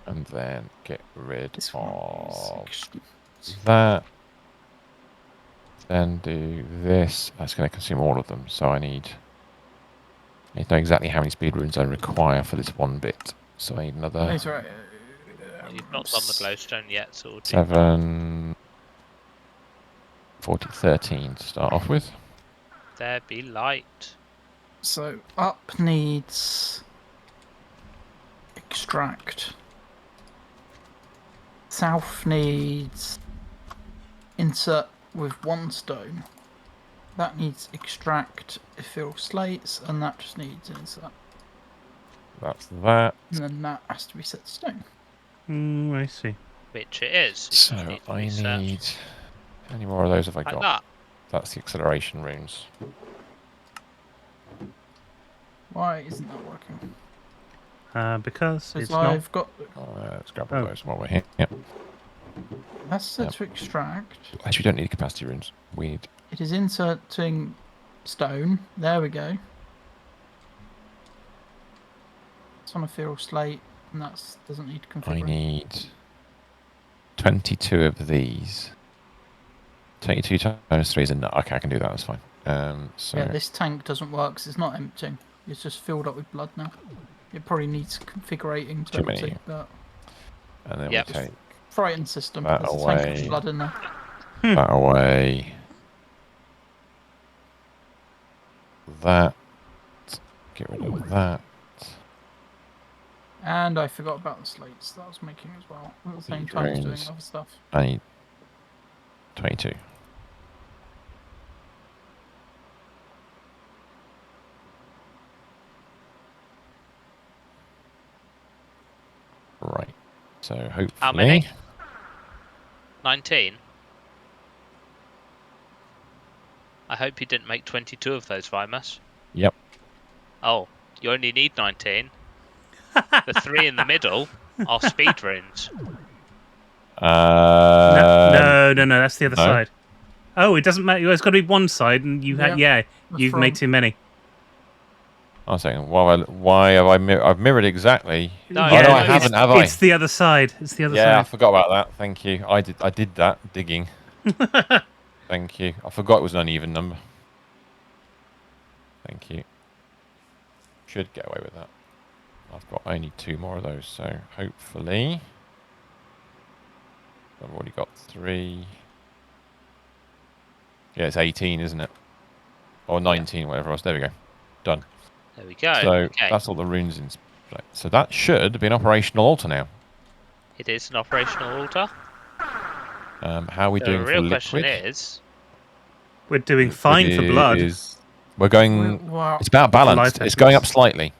And then get rid This one of is that. Then do this. That's going to consume all of them. So I need to know exactly how many speed runes I require for this one bit. So I need another That's right. Well, you've not done the glowstone yet, so we'll do 7, 40, 13 to start off with. there be light. So up needs extract. South needs insert with 1 stone. That needs extract ethereal slates, and that just needs insert. That's that. And then that has to be set to stone. I see. Which it is. So Need to I be set need. How many more of those have I like got? that. That's the acceleration runes. Why isn't that working? Because Because it's not. I've got. Let's grab all those while we're here. Yep. That's set Yep. to extract. Actually, we don't need capacity runes. We need. It is inserting stone. There we go. It's on a ethereal slate, and that doesn't need I configuration. need 22 of these. 22 times 3 is enough. Okay, I can do that. That's fine. So Yeah, this tank doesn't work 'cause it's not emptying. It's just filled up with blood now. It probably needs configurating to Too many. empty, but and then Yep. we take frightened system. That There's a tank away. of blood in there. that away. That. Get rid of that. And I forgot about the slates that I was making as well. At the same time as doing Brains. other stuff. I need 22. Right. So hopefully. How many? 19. I hope you didn't make 22 of those, Vimus. Yep. Oh, you only need 19. The 3 in the middle are speed runes. No, that's the other no. side. Oh, it doesn't matter. It's got to be one side, and you Yep. you've made too many. I was saying, why have I've mirrored exactly? No, Oh, Yeah, no, I it's- haven't, have I? It's the other side. It's the other Yeah, I side. forgot about that. Thank you. I did that digging. Thank you. I forgot it was an uneven number. Thank you. Should get away with that. I've got only 2 more of those, so hopefully I've already got 3. Yeah, it's 18, isn't it? Or 19, whatever else. There we go. Done. There we go. So Okay. that's all the runes in. So that should be an operational altar now. It is an operational altar. How are we The doing for real liquid? question is, We're doing fine for blood. We're going. Wow. It's about balance. Light It's going up items. slightly.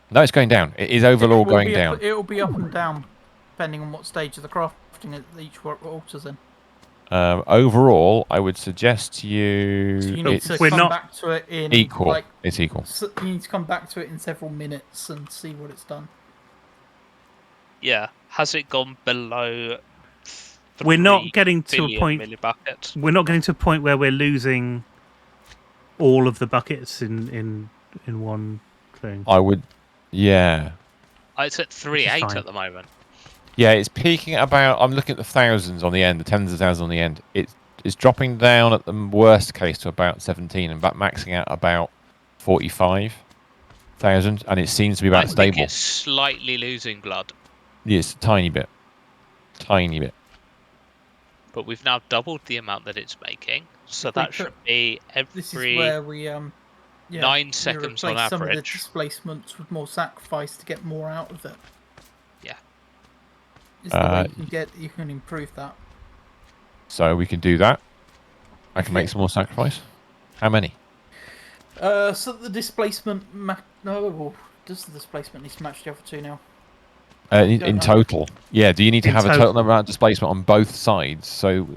No, it's going down. It is overall going down. It'll be up and down, depending on what stage of the crafting each altar's in. Overall, I would suggest to you. So you need to come back to it in equal. It's equal. You need to come back to it in several minutes and see what it's done. Yeah, has it gone below? We're not getting to a point. Millibuckets? We're not getting to a point where we're losing all of the buckets in one thing. I would, yeah. It's at 3.8 at the moment. Yeah, it's peaking at about. I'm looking at the thousands on the end, the tens of thousands on the end. It's dropping down at the worst case to about 17, and maxing out about 45,000, and it seems to be about stable. I think it's slightly losing blood. Yes, a tiny bit. But we've now doubled the amount that it's making, so that should be every. This is where we 9 seconds on average. Some of the displacements with more sacrifice to get more out of it. Yeah. Is the way you can improve that. So we can do that. I can make some more sacrifice. How many? So the displacement does the displacement need to match the other two now? In total. Yeah, do you need to have a total amount of displacement on both sides? So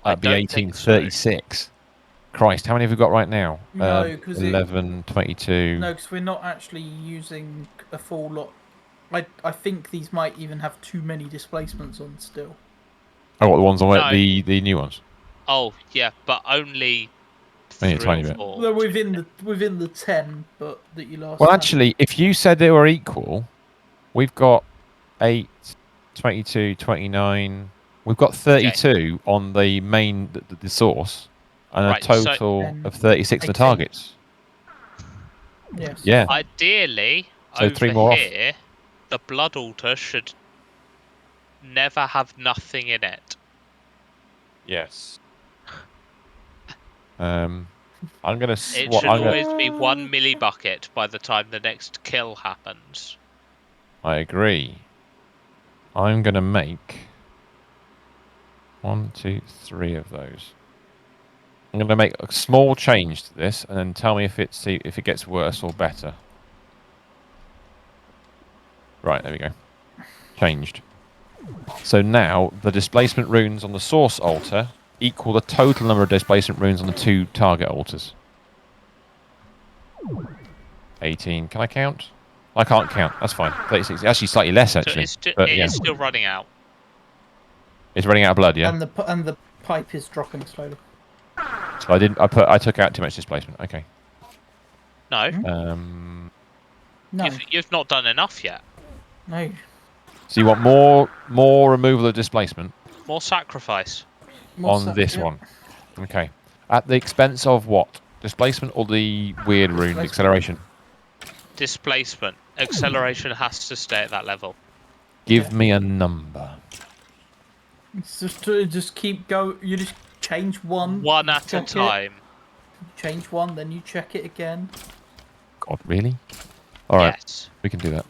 that'd be 1836. Christ, how many have we got right now? No, because 11, 22. No, because we're not actually using a full lot. I think these might even have too many displacements on still. Oh, what, the ones on the new ones? Oh yeah, but only a tiny bit. They're within the 10, but that you last. Well, actually, if you said they were equal, we've got 8, 22, 29. We've got 32 on the main the source, and a total of 36 the targets. Yes. Yeah. Ideally, so over 3 more here, the blood altar should never have nothing in it. Yes. I'm gonna. It should always be 1 millibucket by the time the next kill happens. I agree. I'm gonna make 1, 2, 3 of those. I'm gonna make a small change to this, and then tell me if it gets worse or better. Right, there we go. Changed. So now the displacement runes on the source altar equal the total number of displacement runes on the 2 target altars. 18. Can I count? I can't count. That's fine. 36. Actually, slightly less actually. So it's still running out. It's running out of blood, yeah. And the pipe is dropping slowly. So I took out too much displacement. Okay. No. No. You've not done enough yet. No. So you want more removal of displacement? More sacrifice. On this one. Okay. At the expense of what? Displacement or the weird rune acceleration? Displacement. Acceleration has to stay at that level. Give me a number. It's just keep go. You just change one. One at a time. Change one, then you check it again. God, really? All right. Yes. We can do that.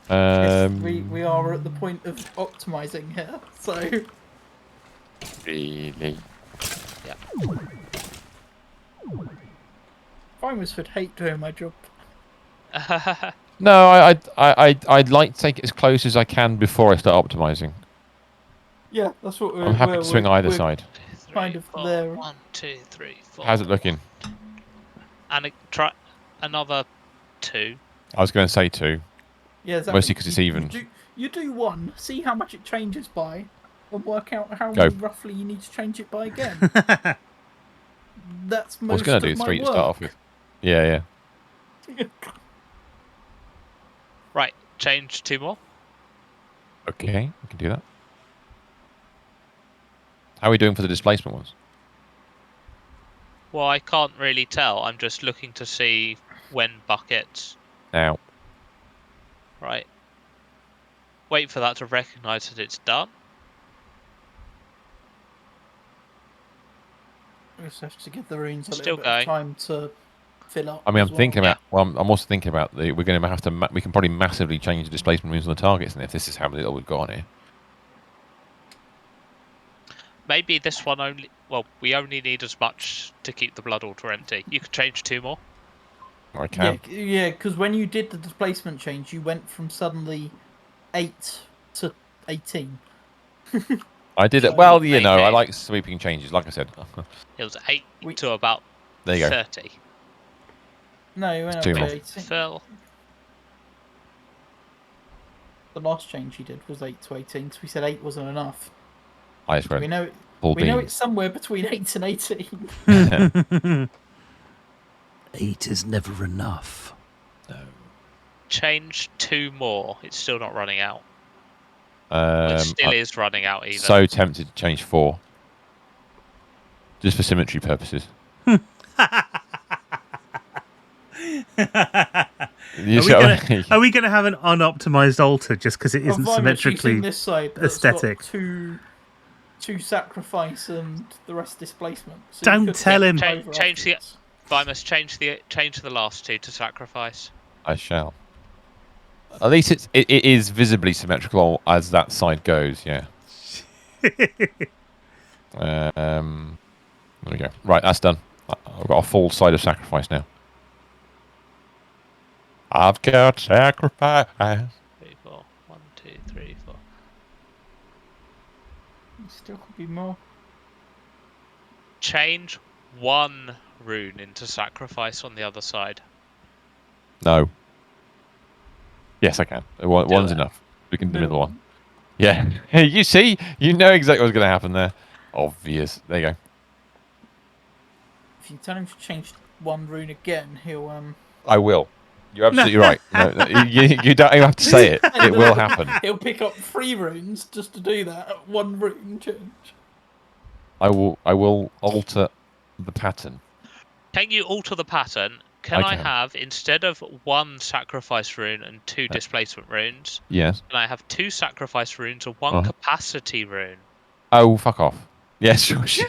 Yes, we are at the point of optimizing here, so. Really? Yeah. Farmers would hate doing my job. No, I'd like to take it as close as I can before I start optimizing. Yeah, that's what I'm happy to swing either side. Kind of there. 1, 2, 3, 4. How's it looking? And try another 2. I was going to say 2. Yeah, exactly. Mostly because it's even. You do 1, see how much it changes by, and work out how many roughly you need to change it by again. That's most of my work. I was going to do 3 to start off with. Yeah. Right, change 2 more. Okay, we can do that. How are we doing for the displacement ones? Well, I can't really tell. I'm just looking to see when buckets. Now. Right. Wait for that to recognise that it's done. We just have to give the runes a Still little bit of time to fill up. I mean, I'm also thinking about we're going to have to. We can probably massively change the displacement runes on the targets, and if this is how many we've got on here. Maybe this one only. Well, we only need as much to keep the blood altar empty. You could change 2 more. I can. Yeah, because when you did the displacement change, you went from suddenly 8 to 18. I did it. So Well, you know, I maybe. like sweeping changes, like I said. It was 8 We- to about There you go. 30. No, you went It's up too to much. 18. Phil. The last change you did was 8 to 18, so we said 8 wasn't enough. I just So went we know it's somewhere between 8 and 18. 8 is never enough. No. Change 2 more. It's still not running out. It still is running out even. So tempted to change 4. Just for symmetry purposes. Are we gonna have an unoptimized altar just because it isn't symmetrically this side aesthetic? Got two sacrifice and the rest displacement. So Don't tell him. Change the last 2 to sacrifice. I shall. At least it is visibly symmetrical as that side goes. Yeah. There we go. Right, that's done. I've got a full side of sacrifice now. I've got sacrifice. 3, 4. 1, 2, 3, 4. Still could be more. Change 1 rune into sacrifice on the other side. No. Yes, I can. One's enough. We can do the middle one. Yeah. You see? You know exactly what's going to happen there. Obvious. There you go. If you tell him to change 1 rune again, he'll I will. You're absolutely right. No, you don't even have to say it. It will happen. He'll pick up 3 runes just to do that. 1 rune change. I will alter the pattern. Can you alter the pattern? Can I have, instead of 1 sacrifice rune and 2 displacement runes, yes, can I have 2 sacrifice runes and 1 capacity rune? Oh, fuck off. Yes, sure. So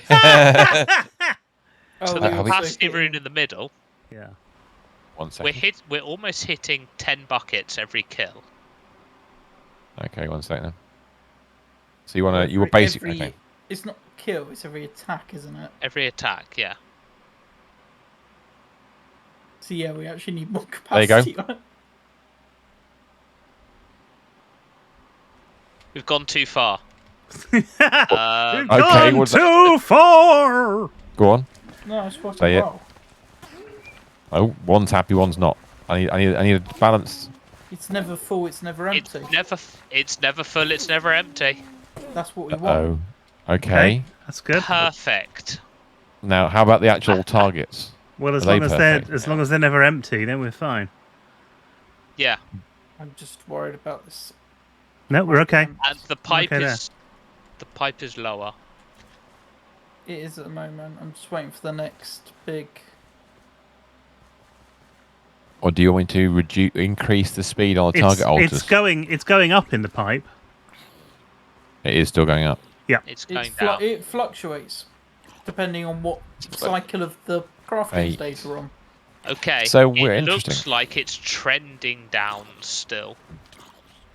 the capacity rune in the middle. Yeah. 1 second. We're almost hitting 10 buckets every kill. Okay, 1 second. So you were basically. Okay. It's not kill. It's every attack, isn't it? Every attack, yeah. So yeah, we actually need more capacity. There you go. On it. We've gone too far. We've Okay, gone too far. Go on. No, it's what Say I it. roll. Oh, one's happy, one's not. I need a balance. It's never full. It's never empty. It's never full. It's never empty. That's what we want. Oh, okay. That's good. Perfect. Now, how about the actual targets? Well, as long as they're never empty, then we're fine. Yeah. I'm just worried about this. No, we're okay. And the pipe is lower. It is at the moment. I'm just waiting for the next big. Or do you want me to increase the speed on the target altars? It's going up in the pipe. It is still going up. Yeah. It's going down. It fluctuates depending on what cycle of the crafting stage we're on. Okay. So it looks like it's trending down still.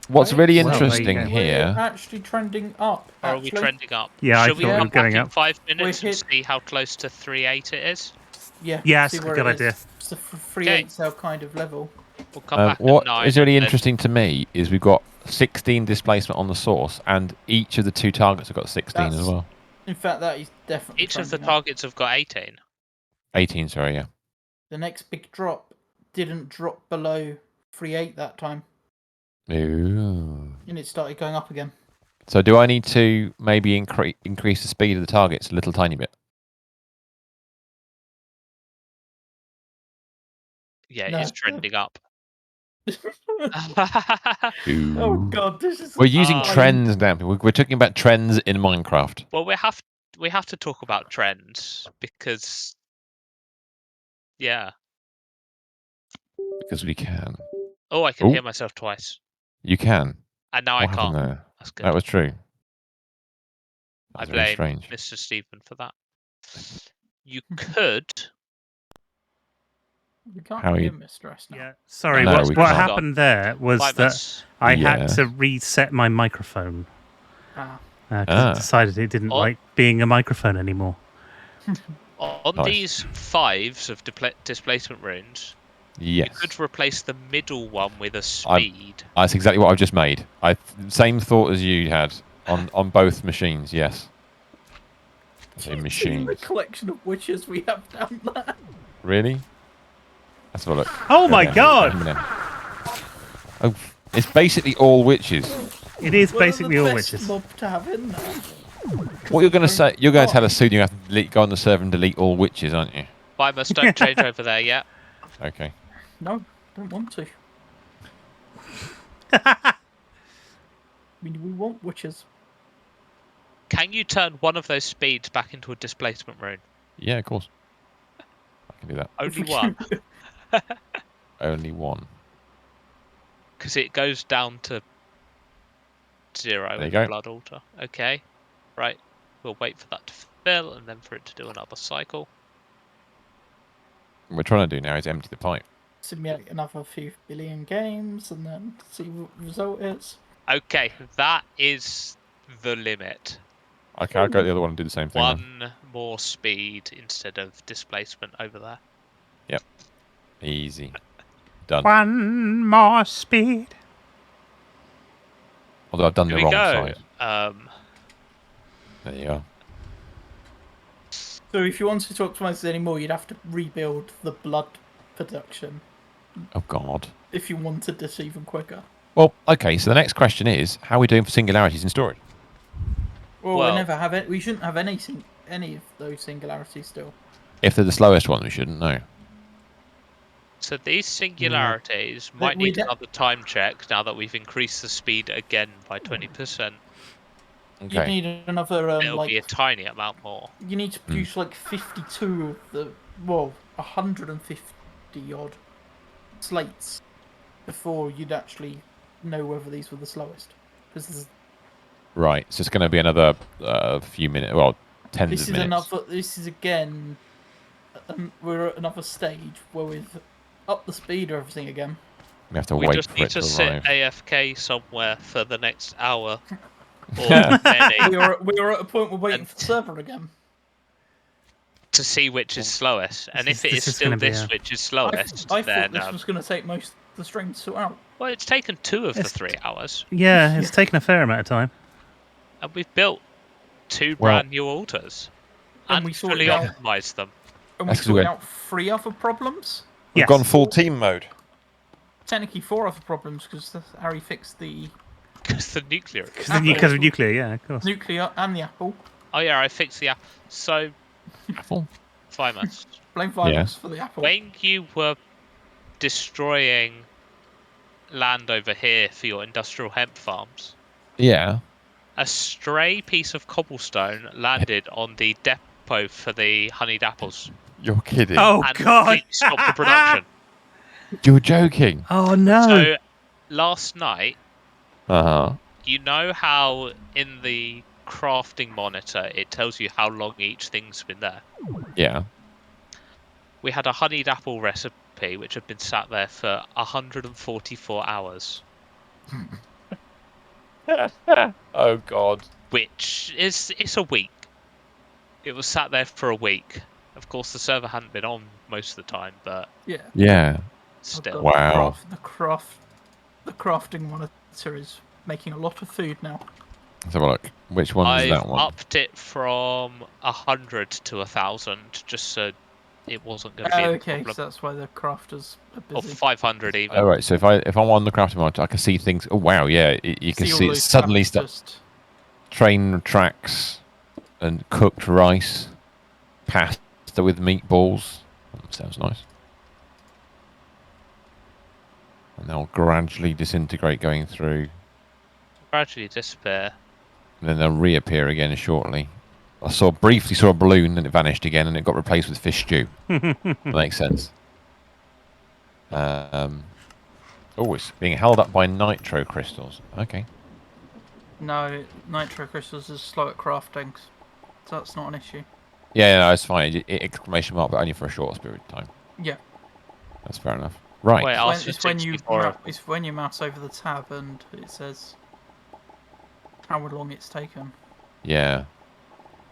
What's really interesting here? We're actually trending up. Or are we trending up? Yeah, Should we we come were going back up. in 5 minutes and see how close to 3.8 it is? Yeah. Yeah, that's a good idea. It's a 3/8 cell kind of level. We'll come back What at 9 is really and then- interesting to me is we've got 16 displacement on the source, and each of the 2 targets have got 16 as well. In fact, that is definitely. Each of the trending up. targets have got 18. 18, sorry, yeah. The next big drop didn't drop below 3/8 that time, Ooh. and it started going up again. So do I need to maybe increase the speed of the targets a little tiny bit? Yeah, No. it's trending up. Oh god, this is. We're using trends now. We're talking about trends in Minecraft. Well, we have to talk about trends because, yeah. Because we can. Oh, I can hear myself twice, You can. and now What I happened can't. there? That's good. That was true. I That's very blame strange. Mr. Stephen for that. You could. We can't How hear you- Mr. S now. Yeah. Sorry, No, what we can't. happened there was that I had to reset my microphone. Because it decided it didn't like being a microphone anymore. On these 5s of displacement runes, Yes. You could replace the middle one with a speed. That's exactly what I've just made. Same thought as you had on both machines. Yes. See Machines. the collection of witches we have down there. Really? Let's have a look. Oh my god! Oh, it's basically all witches. It is basically all best witches. mob to have in there. What you're going to say? You're going to tell us soon you have to go on the server and delete all witches, aren't you? Vimus, don't change over there yet. Okay. No, don't want to. I mean, we want witches. Can you turn one of those speeds back into a displacement rune? Yeah, of course. I can do that. Only one. Only one. Because it goes down to 0 There you in go. the blood altar. Okay. Right. We'll wait for that to fill and then for it to do another cycle. What we're trying to do now is empty the pipe. Simulate another few billion games and then see what the result is. Okay, that is the limit. Okay, I'll go to the other one and do the same thing. One more speed instead of displacement over there. Yep. Easy. Done. One more speed. Although I've done Here the we wrong go. side. There you are. So if you wanted to optimize it anymore, you'd have to rebuild the blood production Oh, God. if you wanted this even quicker. Well, okay, so the next question is, how are we doing for singularities in storage? Well, Well- we never have it. We shouldn't have any of those singularities still. If they're the slowest one, we shouldn't know. So these singularities might we need don't- another time check now that we've increased the speed again by 20%. You'd Okay. need another It'll be a tiny amount more. you need to produce like 52 of the 150 odd slates before you'd actually know whether these were the slowest. Because Right, so it's going to be another few minutes, well, tens this of is minutes. this is again. We're at another stage where we've upped the speed of everything again. We have to We wait just for need it to to sit arrive. AFK somewhere for the next hour or many we were at a point we're waiting And- for the server again. to see which is slowest. And This if it is- is this is still gonna be this a- which is I slowest, thought then this was going to take most of the stream to sort out. well, it's taken 2 of the It's- 3 hours, Yeah, it's taken a fair amount of time. and we've built 2 Well- brand new altars And and we sorted fully out- optimized them. And we That's 'cause we sorted went- out 3 other problems. We've Yes. gone full team mode. Technically 4 other problems because Harry fixed the Because the nuclear. Because of nuclear, yeah, of course. nuclear and the apple. Oh yeah, I fixed the app. So, Apple? Vimus, Blame Virus for the apple. when you were destroying land over here for your industrial hemp farms, Yeah. a stray piece of cobblestone landed on the depot for the honeyed apples You're kidding. Oh, and God. completely stopped the production. You're joking. Oh, no. So last night, Uh-huh. you know how in the crafting monitor it tells you how long each thing's been there? Yeah. We had a honeyed apple recipe which had been sat there for 144 hours, Oh, God. which is it's a week. It was sat there for a week. Of course, the server hadn't been on most of the time, but Yeah. Yeah. still. Wow. The crafting monitor is making a lot of food now. Let's have a look. Which one is I've that one? upped it from 100 to 1,000 just so it wasn't going to be a Okay, problem. so that's why the crafters are Or busy. 500 even. Oh, right. So if I'm on the crafting monitor, I can see things. Oh, wow. Yeah. You can all see it those suddenly tabs start. just- Train tracks and cooked rice, pasta with meatballs. Sounds nice. And they'll gradually disintegrate going through, Gradually disappear. and then they'll reappear again shortly. I briefly saw a balloon, and it vanished again, and it got replaced with fish stew. That makes sense. Oh, it's being held up by nitro crystals. Okay. No, nitro crystals is slow at crafting, so that's not an issue. Yeah, no, it's fine. Exclamation mark, but only for a short period of time. Yeah. That's fair enough. Right. Wait, ask for It's when you 64. it's when you mouse over the tab and it says how long it's taken. Yeah.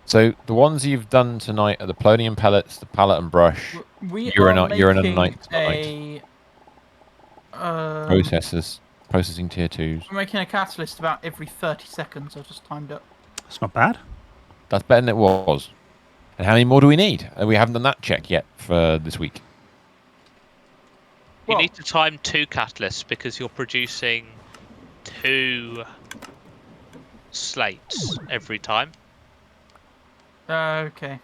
So the ones you've done tonight are the polonium pellets, the palette and brush. We Uranite are making tonight. a Processing tier 2s. We're making a catalyst about every 30 seconds. I just timed it. It's not bad. That's better than it was. And how many more do we need? We haven't done that check yet for this week. You need to time 2 catalysts because you're producing 2 slates every time. Okay.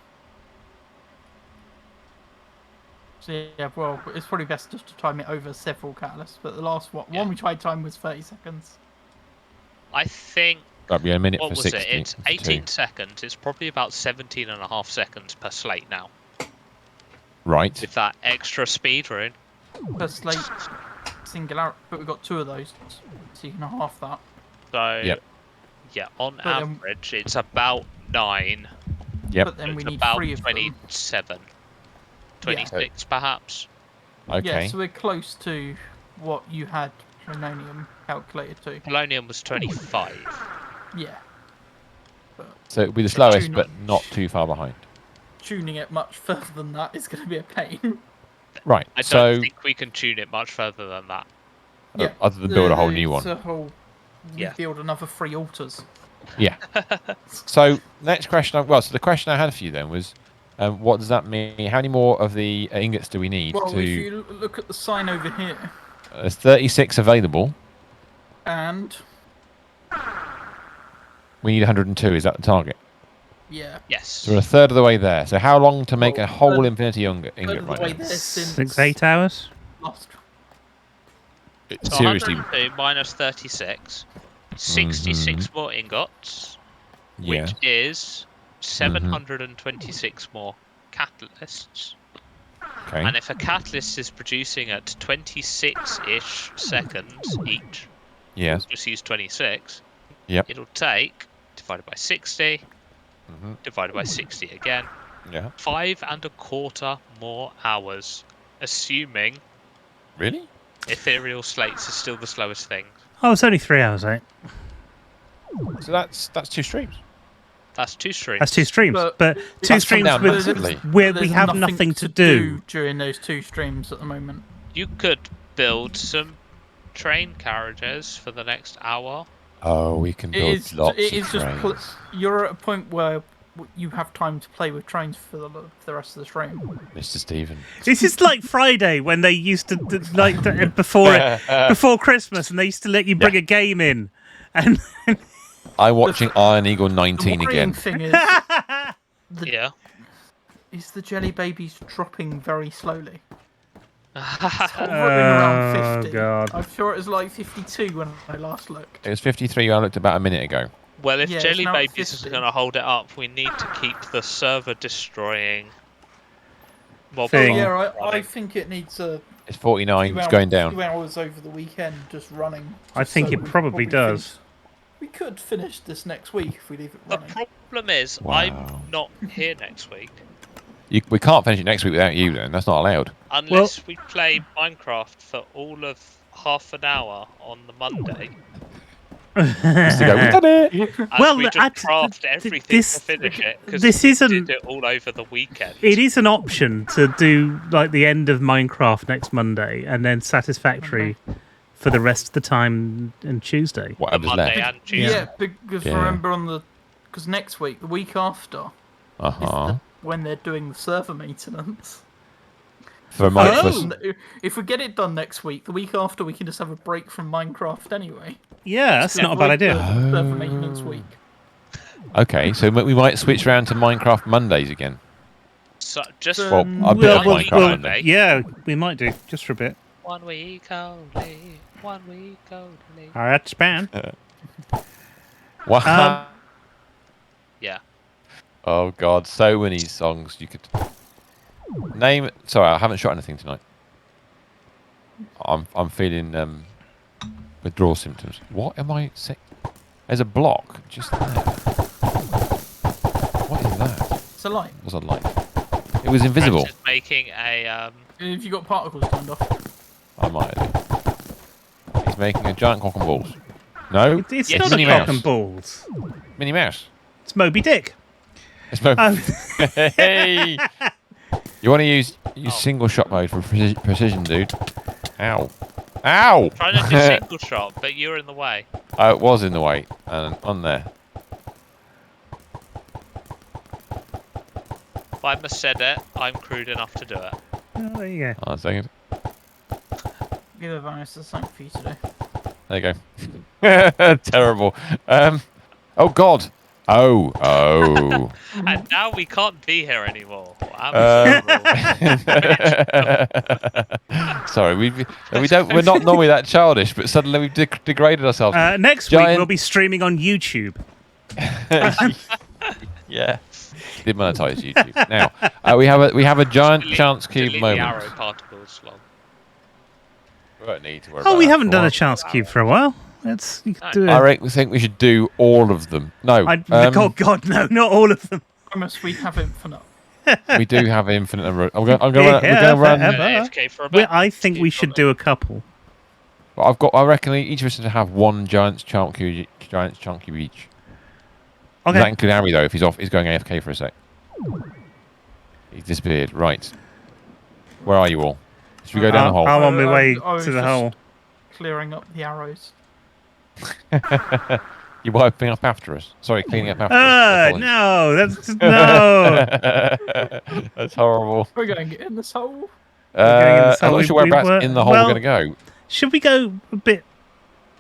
So yeah, well, it's probably best just to time it over several catalysts. But the last one we tried time was 30 seconds. I think. That'd be a minute What for was 60. it? It's 18 seconds. It's probably about 17.5 seconds per slate now. Right. With that extra speed rune. Per slate, singularity. But we've got 2 of those, so you can half that. So, yeah, on average, it's about 9. Yep. But then we need about 3 of 27. 26, perhaps. Okay. Yeah, so we're close to what you had polonium calculated to. Polonium was 25. Yeah. But So it'll be the slowest, but not too far behind. tuning it much further than that is going to be a pain. Right. I don't think we can tune it much further than that. Yeah. Other than build a whole new one. Build another 3 altars. Yeah. So next question. So the question I had for you then was, what does that mean? How many more of the ingots do we need? Well, if you look at the sign over here. There's 36 available. And we need 102. Is that the target? Yeah. Yes. So we're a third of the way there. So how long to make a whole infinity ingot right now? 6-8 hours. So Seriously. 102 minus 36. 66 more ingots. Which is 726 more catalysts. Okay. And if a catalyst is producing at 26-ish seconds each, yeah, just use 26. Yep. It'll take divided by 60, divided by 60 again. Yeah. 5.25 more hours, assuming. Really? Ethereal slates are still the slowest thing. Oh, it's only 3 hours, right? So that's 2 streams. That's 2 streams. That's 2 streams, but 2 streams where we have nothing to do during those 2 streams at the moment. You could build some train carriages for the next hour. Oh, we can build lots of trains. You're at a point where you have time to play with trains for the rest of the stream. Mr. Stephen. This is like Friday when they used to before Christmas, and they used to let you bring a game in, and I'm watching Iron Eagle 19 again. Thing is, is the jelly babies dropping very slowly? It's around 50. God. I'm sure it was like 52 when I last looked. It was 53 when I looked about a minute ago. Well, if Jelly Babies is going to hold it up, we need to keep the server destroying mob thing. Yeah, I think it needs a... It's 49, it's going down. 2 hours over the weekend just running. I think it probably does. We could finish this next week if we leave it running. The problem is, I'm not here next week. We can't finish it next week without you then, that's not allowed. Unless we play Minecraft for all of half an hour on the Monday. We've done it! Well, we just craft everything to finish it, because we did it all over the weekend. It is an option to do like the end of Minecraft next Monday and then Satisfactory for the rest of the time and Tuesday. Whatever's Monday left. and Tuesday. Yeah, because remember because next week, the week after, is when they're doing the server maintenance. For Minecraft. If we get it done next week, the week after we can just have a break from Minecraft anyway. Yeah, that's not a bad idea. Server maintenance week. Okay, so we might switch around to Minecraft Mondays again. So just a bit of Minecraft Monday. Yeah, we might do, just for a bit. 1 week only, 1 week only. Alright, span. Wow. Yeah. Oh god, so many songs you could name. Sorry, I haven't shot anything tonight. I'm feeling withdrawal symptoms. What am I saying? There's a block just there. What is that? It's a light. It was a light. It was invisible. Just making a Have you got particles turned off? I might have. He's making a giant cock and balls. No, It's not a cock and balls. Minnie Mouse. It's Moby Dick. It's Moby. Hey. You want to use single shot mode for precision, dude? Ow. Ow! Trying to do single shot, but you're in the way. Oh, it was in the way. And on there. If I must said it, I'm crude enough to do it. Oh, there you go. Hold on a second. Give a bonus. There's something for you to do. There you go. Terrible. Oh, God. Oh. And now we can't be here anymore. Sorry, we're not normally that childish, but suddenly we've degraded ourselves. Next week we'll be streaming on YouTube. Yeah. Did monetize YouTube. Now we have a giant chance cube delete moment. the arrow particles, Slog. We don't need to worry Oh, about we that haven't for a done while. a chance cube for a while. Let's do it. I think we should do all of them. No. Oh God, no, not all of them. Promise we have infinite. We do have infinite number. I'm going to run. AFK for a bit. I think we should do a couple. I reckon each of us should have one giant chunk cube each. Okay. Does that include Harry though? If he's off, he's going AFK for a sec. He's disappeared. Right. Where are you all? Should we go down the hole? I'm on my way I was to the just hole. Clearing up the arrows. You're wiping up after us. Sorry, cleaning up after us. No, that's no. That's horrible. We're going to get in this hole. I'm not sure whereabouts in the hole we're going to go. Should we go a bit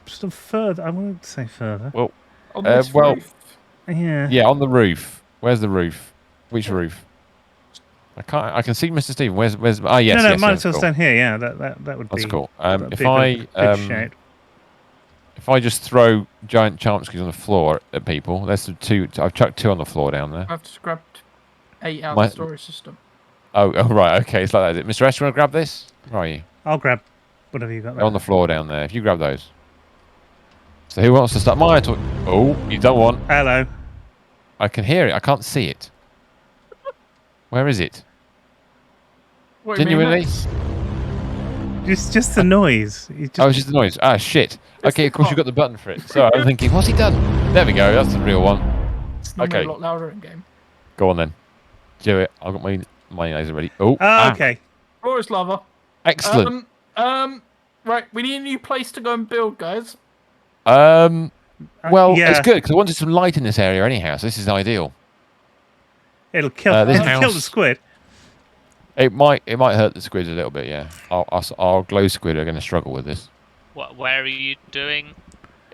sort of further? I want to say further. Well, On this roof. Yeah. Yeah, on the roof. Where's the roof? Which roof? I can't. I can see Mr. Stephen. Where's? Oh yes. No, yes, might yes, as well cool. stand here. Yeah, that would be. That's cool. That'd be a good shout. If I just throw giant chance cubes on the floor at people, there's some two. I've chucked 2 on the floor down there. I've just grabbed 8 out of the storage system. Oh, right. Okay, it's like that. Is it? Mr. S, you want to grab this? Where are you? I'll grab whatever you got They're on the floor down there. If you grab those. So who wants to start my talk? Oh, you've done one. Hello. I can hear it. I can't see it. Where is it? What do you mean, Genuinely? Just the noise. Oh, it's just the noise. Ah, shit. Okay, of course you've got the button for it. So I'm thinking, what's he done? There we go. That's the real one. It's normally Okay. a lot louder in game. Go on then. Do it. I've got my laser ready. Oh, okay. Floor is lava. Excellent. Right, we need a new place to go and build, guys. Well, yeah. it's good because I wanted some light in this area anyhow, so this is ideal. It'll kill. this It'll kill the house- squid. It might hurt the squids a little bit, yeah. Our glow squid are going to struggle with this. Where are you doing?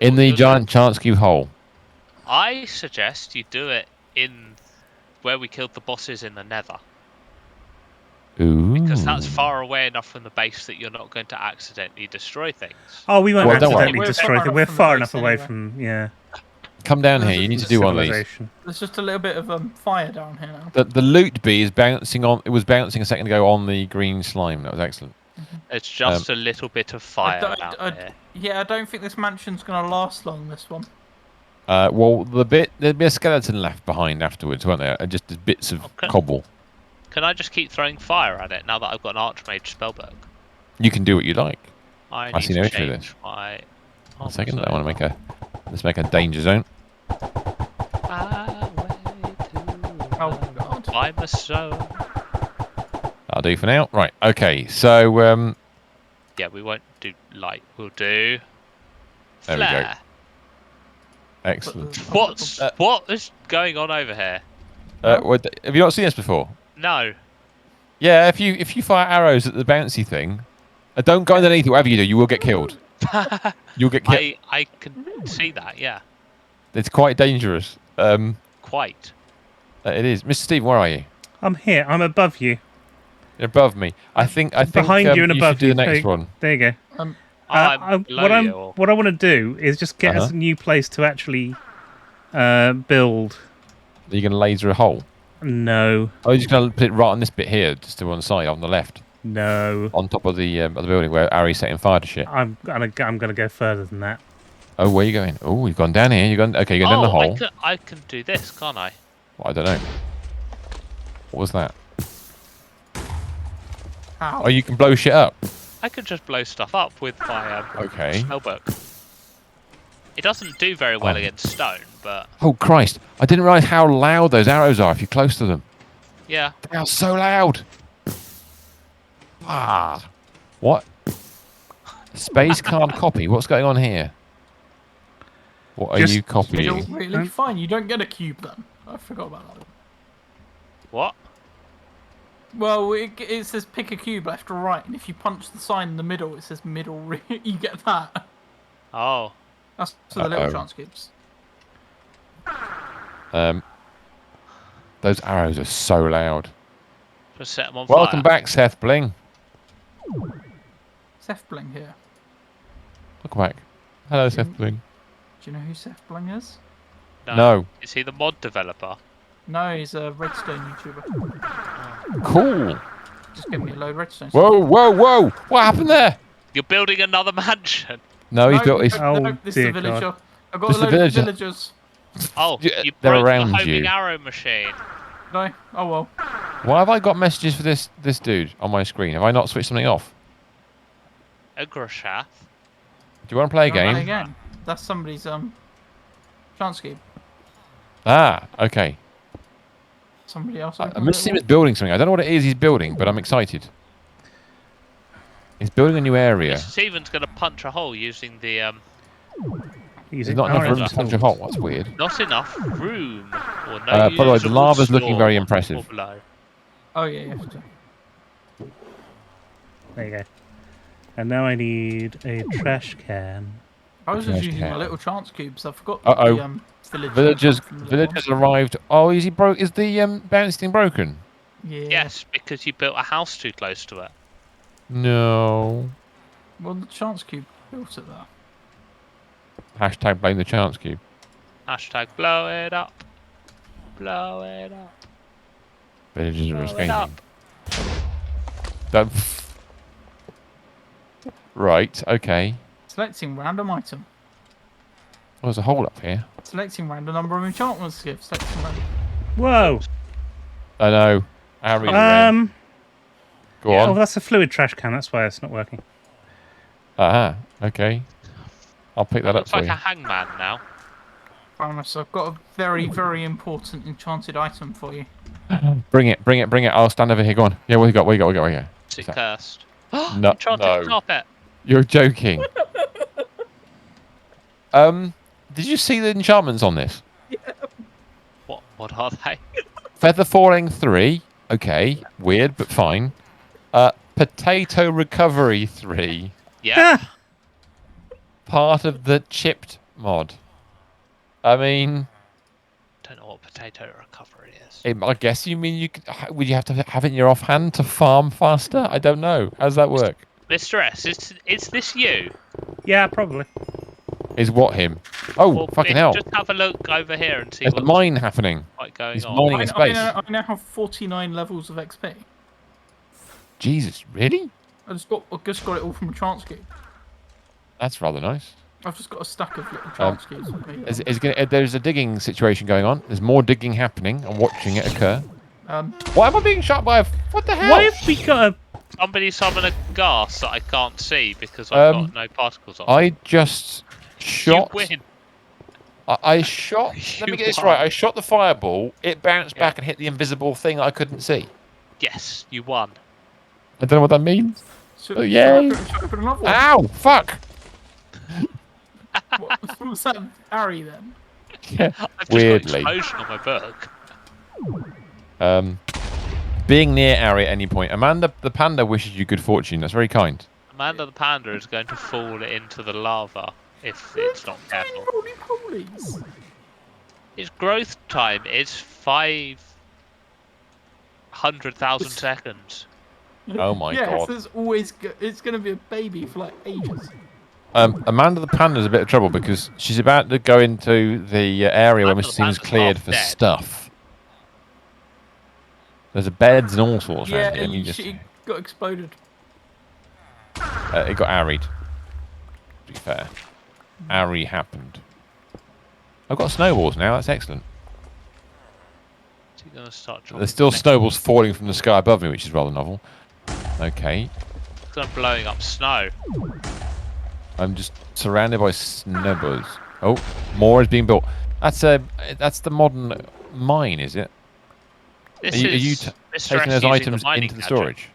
In the giant chance cube hole. I suggest you do it in where we killed the bosses in the Nether. Ooh. Because that's far away enough from the base that you're not going to accidentally destroy things. Oh, we won't Well, don't worry. accidentally destroy them. We're far enough away from. Yeah. Come down here. You need to do one of these. Civilization. There's just a little bit of fire down here now. The loot bee is bouncing on. It was bouncing a second ago on the green slime. That was excellent. It's just a little bit of fire out there. Yeah, I don't think this mansion's going to last long, this one. Well, there'd be a skeleton left behind afterwards, won't there? And just bits of cobble. Can I just keep throwing fire at it now that I've got an Archmage spellbook? You can do what you like. I see need no to issue with change my... One second, I want to make a. Let's make a danger zone. Oh, God. I'm a soul. I'll do for now. Right. Okay. So Yeah, we won't do light. We'll do... There we go. flare. Excellent. What is going on over here? Have you not seen this before? No. Yeah. If you fire arrows at the bouncy thing, don't go underneath it. Whatever you do, you will get killed. You'll get killed. I can see that, yeah. It's quite dangerous. Quite. It is. Mr. Steve, where are you? I'm here. I'm above you. You're above me. I think Behind you and above should do you. the next one. There you go. I'm below what I want to do is just get us a new place to actually build. Are you going to laser a hole? No. Oh, you're just going to put it right on this bit here, just to one side, on the left, No. on top of the building where Ari's setting fire to shit. I'm gonna go further than that. Oh, where are you going? Oh, you've gone down here. You're going down the hole. I can do this, can't I? Well, I don't know. What was that? How? Oh, you can blow shit up. I can just blow stuff up with my Okay. spellbook. It doesn't do very well against stone, but Oh, Christ. I didn't realise how loud those arrows are if you're close to them. yeah. They are so loud. Ah. What? Space card copy. What's going on here? What are Just you copying? Really? Fine, you don't get a cube then. I forgot about that one. What? Well, it says pick a cube left or right, and if you punch the sign in the middle, it says middle. You get that. Oh. That's for the little chance cubes. Those arrows are so loud. Just set them on fire. Welcome back, Seth Bling. Seth Bling here. Welcome back. Hello, Seth Bling. Do you know who Seth Bling is? No. Is he the mod developer? No, he's a Redstone YouTuber. Cool. Just give me a load of Redstone. Whoa, whoa, whoa! What happened there? You're building another mansion. No, he's built his. Oh, no, this is dear the villager. God. I've got Just a the load of villager. villagers. Oh, Yeah, you they're broke the around homing you. arrow machine. No? Oh well. Why have I got messages for this dude on my screen? Have I not switched something off? Agrashath. Do you want to play a Play game? again. That's somebody's chance cube. Ah, okay. Somebody else. I'm just seeing him building something. I don't know what it is he's building, but I'm excited. He's building a new area. Steven's going to punch a hole using the There's Using not enough room orange to punch a tools. hole. That's weird. not enough room. Or no By the way, the usable lava's looking store very on the impressive. floor below. Oh yeah, you have to. There you go. And now I need a trash can. I was just Trash using can. my little chance cubes. I forgot Uh-oh. the villagers. Villagers arrived. Oh, is he broke? Is the bounce thing broken? Yeah. Yes, because you built a house too close to it. No. Well, the chance cube built it there. Hashtag blame the chance cube. Hashtag blow it up. Blow it up. Villagers are Blow it escaping. up. Don't. Right. Okay. Selecting random item. Well, there's a hole up here. Selecting random number of enchantment skips. Selecting random. Whoa! I know. Harry's around. Go Oh, on. that's a fluid trash can. That's why it's not working. Ah. Okay. I'll pick that up Looks for like you. a hangman now. Bonus. I've got a very, very important enchanted item for you. Bring it. Bring it. Bring it. I'll stand over here. Go on. Yeah. What you got? What you got? What you got? What you got? Is it So- cursed? No. Enchanted No. carpet. You're joking. Did you see the enchantments on this? What are they? Feather falling 3. Okay. Weird, but fine. Potato recovery 3. Yeah. Part of the chipped mod. I mean, Don't know what potato recovery is. I guess you mean would you have to have it in your offhand to farm faster? I don't know. How does that work? Mr. S, is this you? Yeah, probably. Is what him? Oh, Well, fucking hell. Just have a look over here and see There's a what's mine happening. going He's on. mining a space. I now have 49 levels of XP. Jesus, really? I just got it all from a chance cube. That's rather nice. I've just got a stack of little chance cubes. There's a digging situation going on. There's more digging happening. I'm watching it occur. Um, Why am I being shot by a... What the hell? Why have we got a... Somebody summon a gas that I can't see because I've got no particles on. I just shot... You win. I shot... Let me You get this won. right. I shot the fireball. It bounced Yeah. back and hit the invisible thing I couldn't see. Yes, you won. I don't know what that means. so, Oh, yay. Should I put another one? Ow! Fuck! What was that Harry then? Yeah. I've just Weirdly. got explosion on my book. Being near Ari at any point. Amanda the panda wishes you good fortune. That's very kind. Amanda the panda is going to fall into the lava if it's not careful. Roly polies. Its growth time is 500,000 seconds. Oh my Yes, god. there's always it's going to be a baby for like ages. Amanda the panda's a bit of trouble because she's about to go into the area where Amanda Mr. the Stevens panda's cleared half for dead. stuff. There's beds and all sorts Yeah, around here. and You just, she got exploded. it got Aried. To be fair. Ari happened. I've got snowballs now. That's excellent. Is he going to start dropping There's still next- snowballs falling from the sky above me, which is rather novel. Okay. It's going to blowing up snow. I'm just surrounded by snowballs. Oh, more is being built. That's the modern mine, is it? This Are you is t- Mr. taking S those using items the mining into the gadget. storage?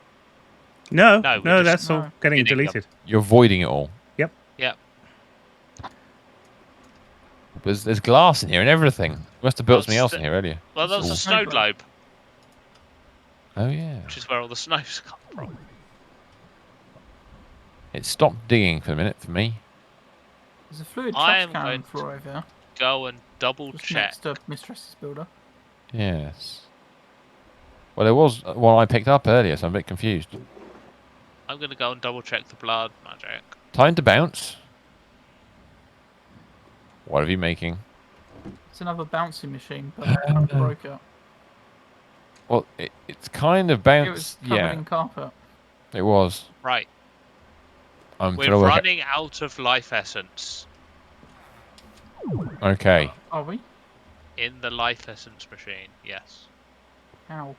No, No, no, we're that's all No. getting Getting them. deleted. You're voiding it all. Yep. Yeah. There's glass in here and everything. You must have built something else in here earlier. Well, that was It's a all snow snow globe. globe, Oh yeah. which is where all the snow's come from. It stopped digging for a minute for me. There's a fluid I trash am can going floor over here, Go and double just check. next to Mistress's builder. Yes. Well, there was one I picked up earlier, so I'm a bit confused. I'm going to go and double check the blood magic. Time to bounce. What are you making? It's another bouncy machine, but I kind of broke it. Well, it's kind of It bounced. was covered Yeah, in carpet. it was. Right. I'm We're trying to work running out of life essence Okay. Are we? in the life essence machine. Yes. How?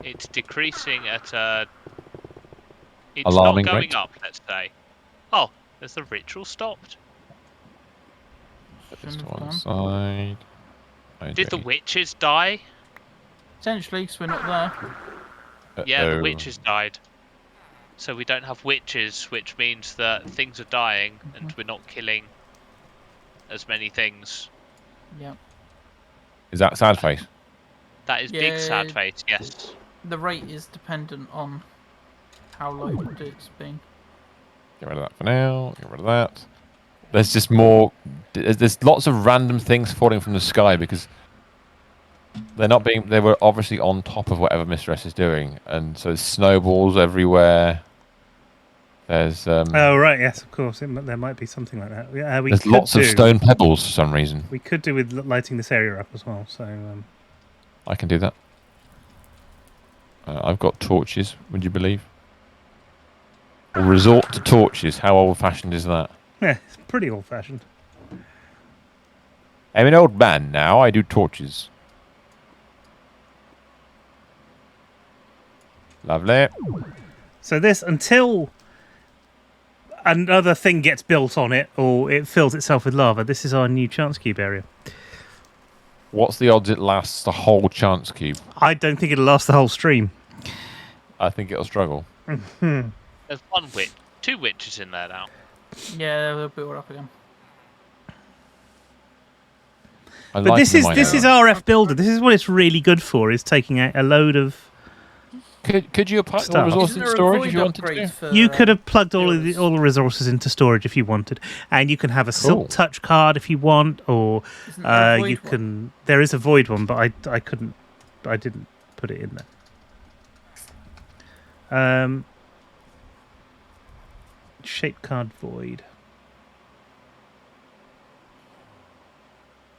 It's decreasing at a... It's Alarming not going rate. up, let's say. Oh, has the ritual stopped? Put this Shouldn't to have one done. side. Did the Hydrate. witches die? Essentially, because we're not there. Yeah, the Uh-oh. witches died. So we don't have witches, which means that things are dying and we're not killing as many things. Yeah. Is that sad face? That is big sad face, yes. The rate is dependent on how loaded it's been. Get rid of that for now. Get rid of that. There's just more. There's lots of random things falling from the sky because they're not being. They were obviously on top of whatever Mistress is doing, and so there's snowballs everywhere. There's Oh right, yes, of course. There might be something like that. Yeah, there's lots of stone pebbles for some reason. We could do with lighting this area up as well. So I can do that. I've got torches. Would you believe? Or resort to torches. How old-fashioned is that? yeah, it's pretty old-fashioned. I'm an old man now. I do torches. Lovely. So this, until another thing gets built on it or it fills itself with lava, this is our new chance cube area. What's the odds it lasts the whole chance cube? I don't think it'll last the whole stream. I think it'll struggle. There's two witches in there now. Yeah, they'll build up again. But this is RF Builder. This is what it's really good for, is taking out a load of... Could you apply all resources in storage if you wanted to? You could have plugged all the resources into storage if you wanted, and you can have a Silk Touch card if you want, or you can. One? There is a void one, but I couldn't. I didn't put it in there. Shape card void.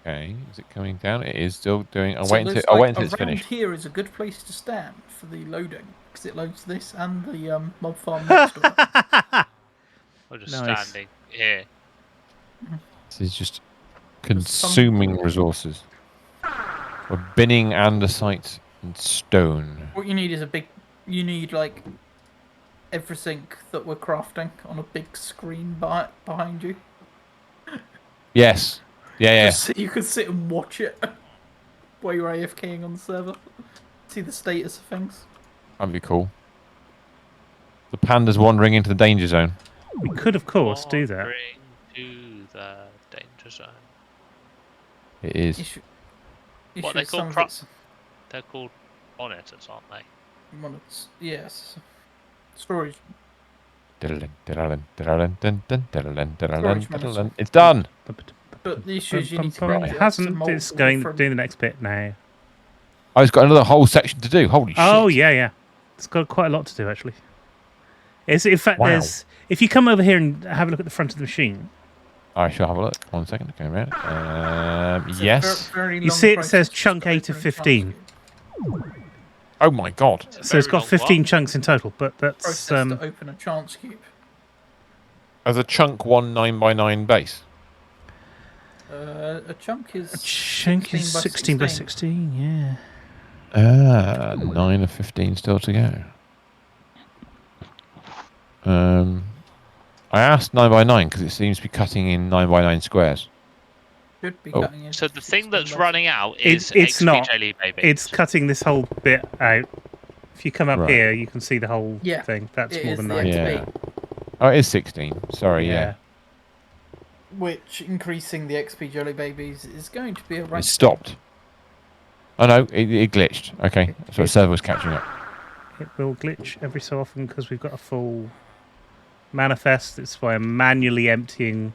Okay, is it coming down? It is still doing. I'll So wait until it's finished. Here is a good place to stand for the loading because it loads this and the mob farm next to it. We're just standing here. This is just consuming resources. We're binning andesite and stone. What you need is you need like everything that we're crafting on a big screen behind you. Yes. Yeah. You could sit and watch it while you're AFKing on the server. See the status of things. That'd be cool. The panda's wandering into the danger zone. We could, of course, do that. To the danger zone. It is. What they call they're called monitors, aren't they? Monitors, yes. Storage. It's done. But the issue is you need to it hasn't. It's doing the next bit now. Oh, it's got another whole section to do. Holy shit! Oh yeah. It's got quite a lot to do actually. In fact, there's. If you come over here and have a look at the front of the machine. I shall have a look. 1 second. Go around. Yes. You see, it says chunk 8 of 15. Oh my god! So it's got 15 chunks in total, but that's process to open a chance cube. As a chunk 1 9x9 base. A chunk is 16 by 16, yeah. 9 of 15 still to go. I asked 9x9 because it seems to be cutting in 9x9 squares. Should be cutting in. So the thing that's running out is it's XP not. Jelly Baby. It's cutting this whole bit out If you come up Right. here, you can see the whole Yeah, thing. That's it more is than the 90. XP. Yeah. Oh, it is 16. Sorry, yeah. Which increasing the XP jelly babies is going to be a right It stopped. Oh no, it glitched. Okay, so the It- server was catching up. It will glitch every so often because we've got a full manifest. That's why I'm manually emptying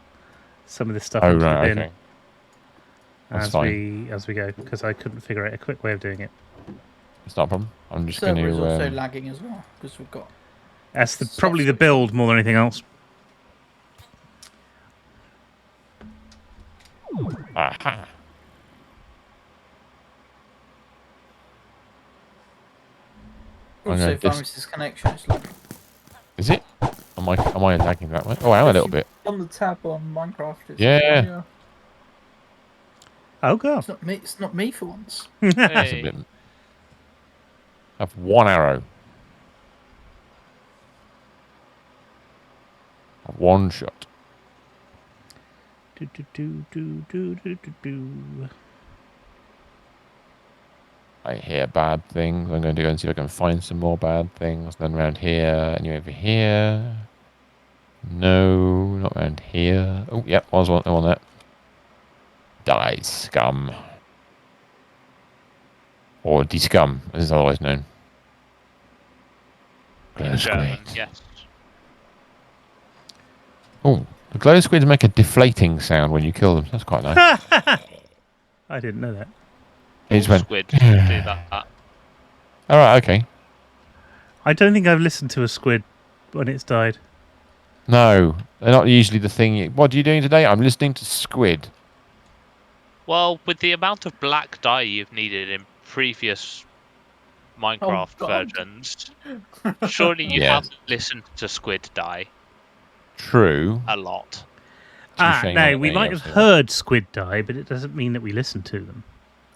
some of this stuff Oh into the right, bin okay. That's as fine. we go because I couldn't figure out a quick way of doing it. It's not a problem. I'm just The going server is also to. lagging as well because we've got. That's probably the build more than anything else. Aha. Also, Virus's connection is lagging. Is it? Am I lagging that way? Oh, I am a little bit. On the tab on Minecraft. It's Yeah. Oh god. It's not me. It's not me for once. That's a bit. I have one arrow. One shot. Do, do, do, do, do, do, do, do. I hear bad things. I'm going to go and see if I can find some more bad things. Then around here, and you over here. No, not around here. Oh, yep, was one on that. Die, scum. Or de-scum, as it's otherwise known. Glow German, squid. yes. Oh, the glow squids make a deflating sound when you kill them. That's quite nice. I didn't know that. It just went. Squid do that. All right, okay. I don't think I've listened to a squid when it's died. No, they're not usually the thing. What are you doing today? I'm listening to squid. Well, with the amount of black dye you've needed in previous Minecraft versions, surely you have listened to squid die True. a lot. No, we might have heard squid die, but it doesn't mean that we listened to them.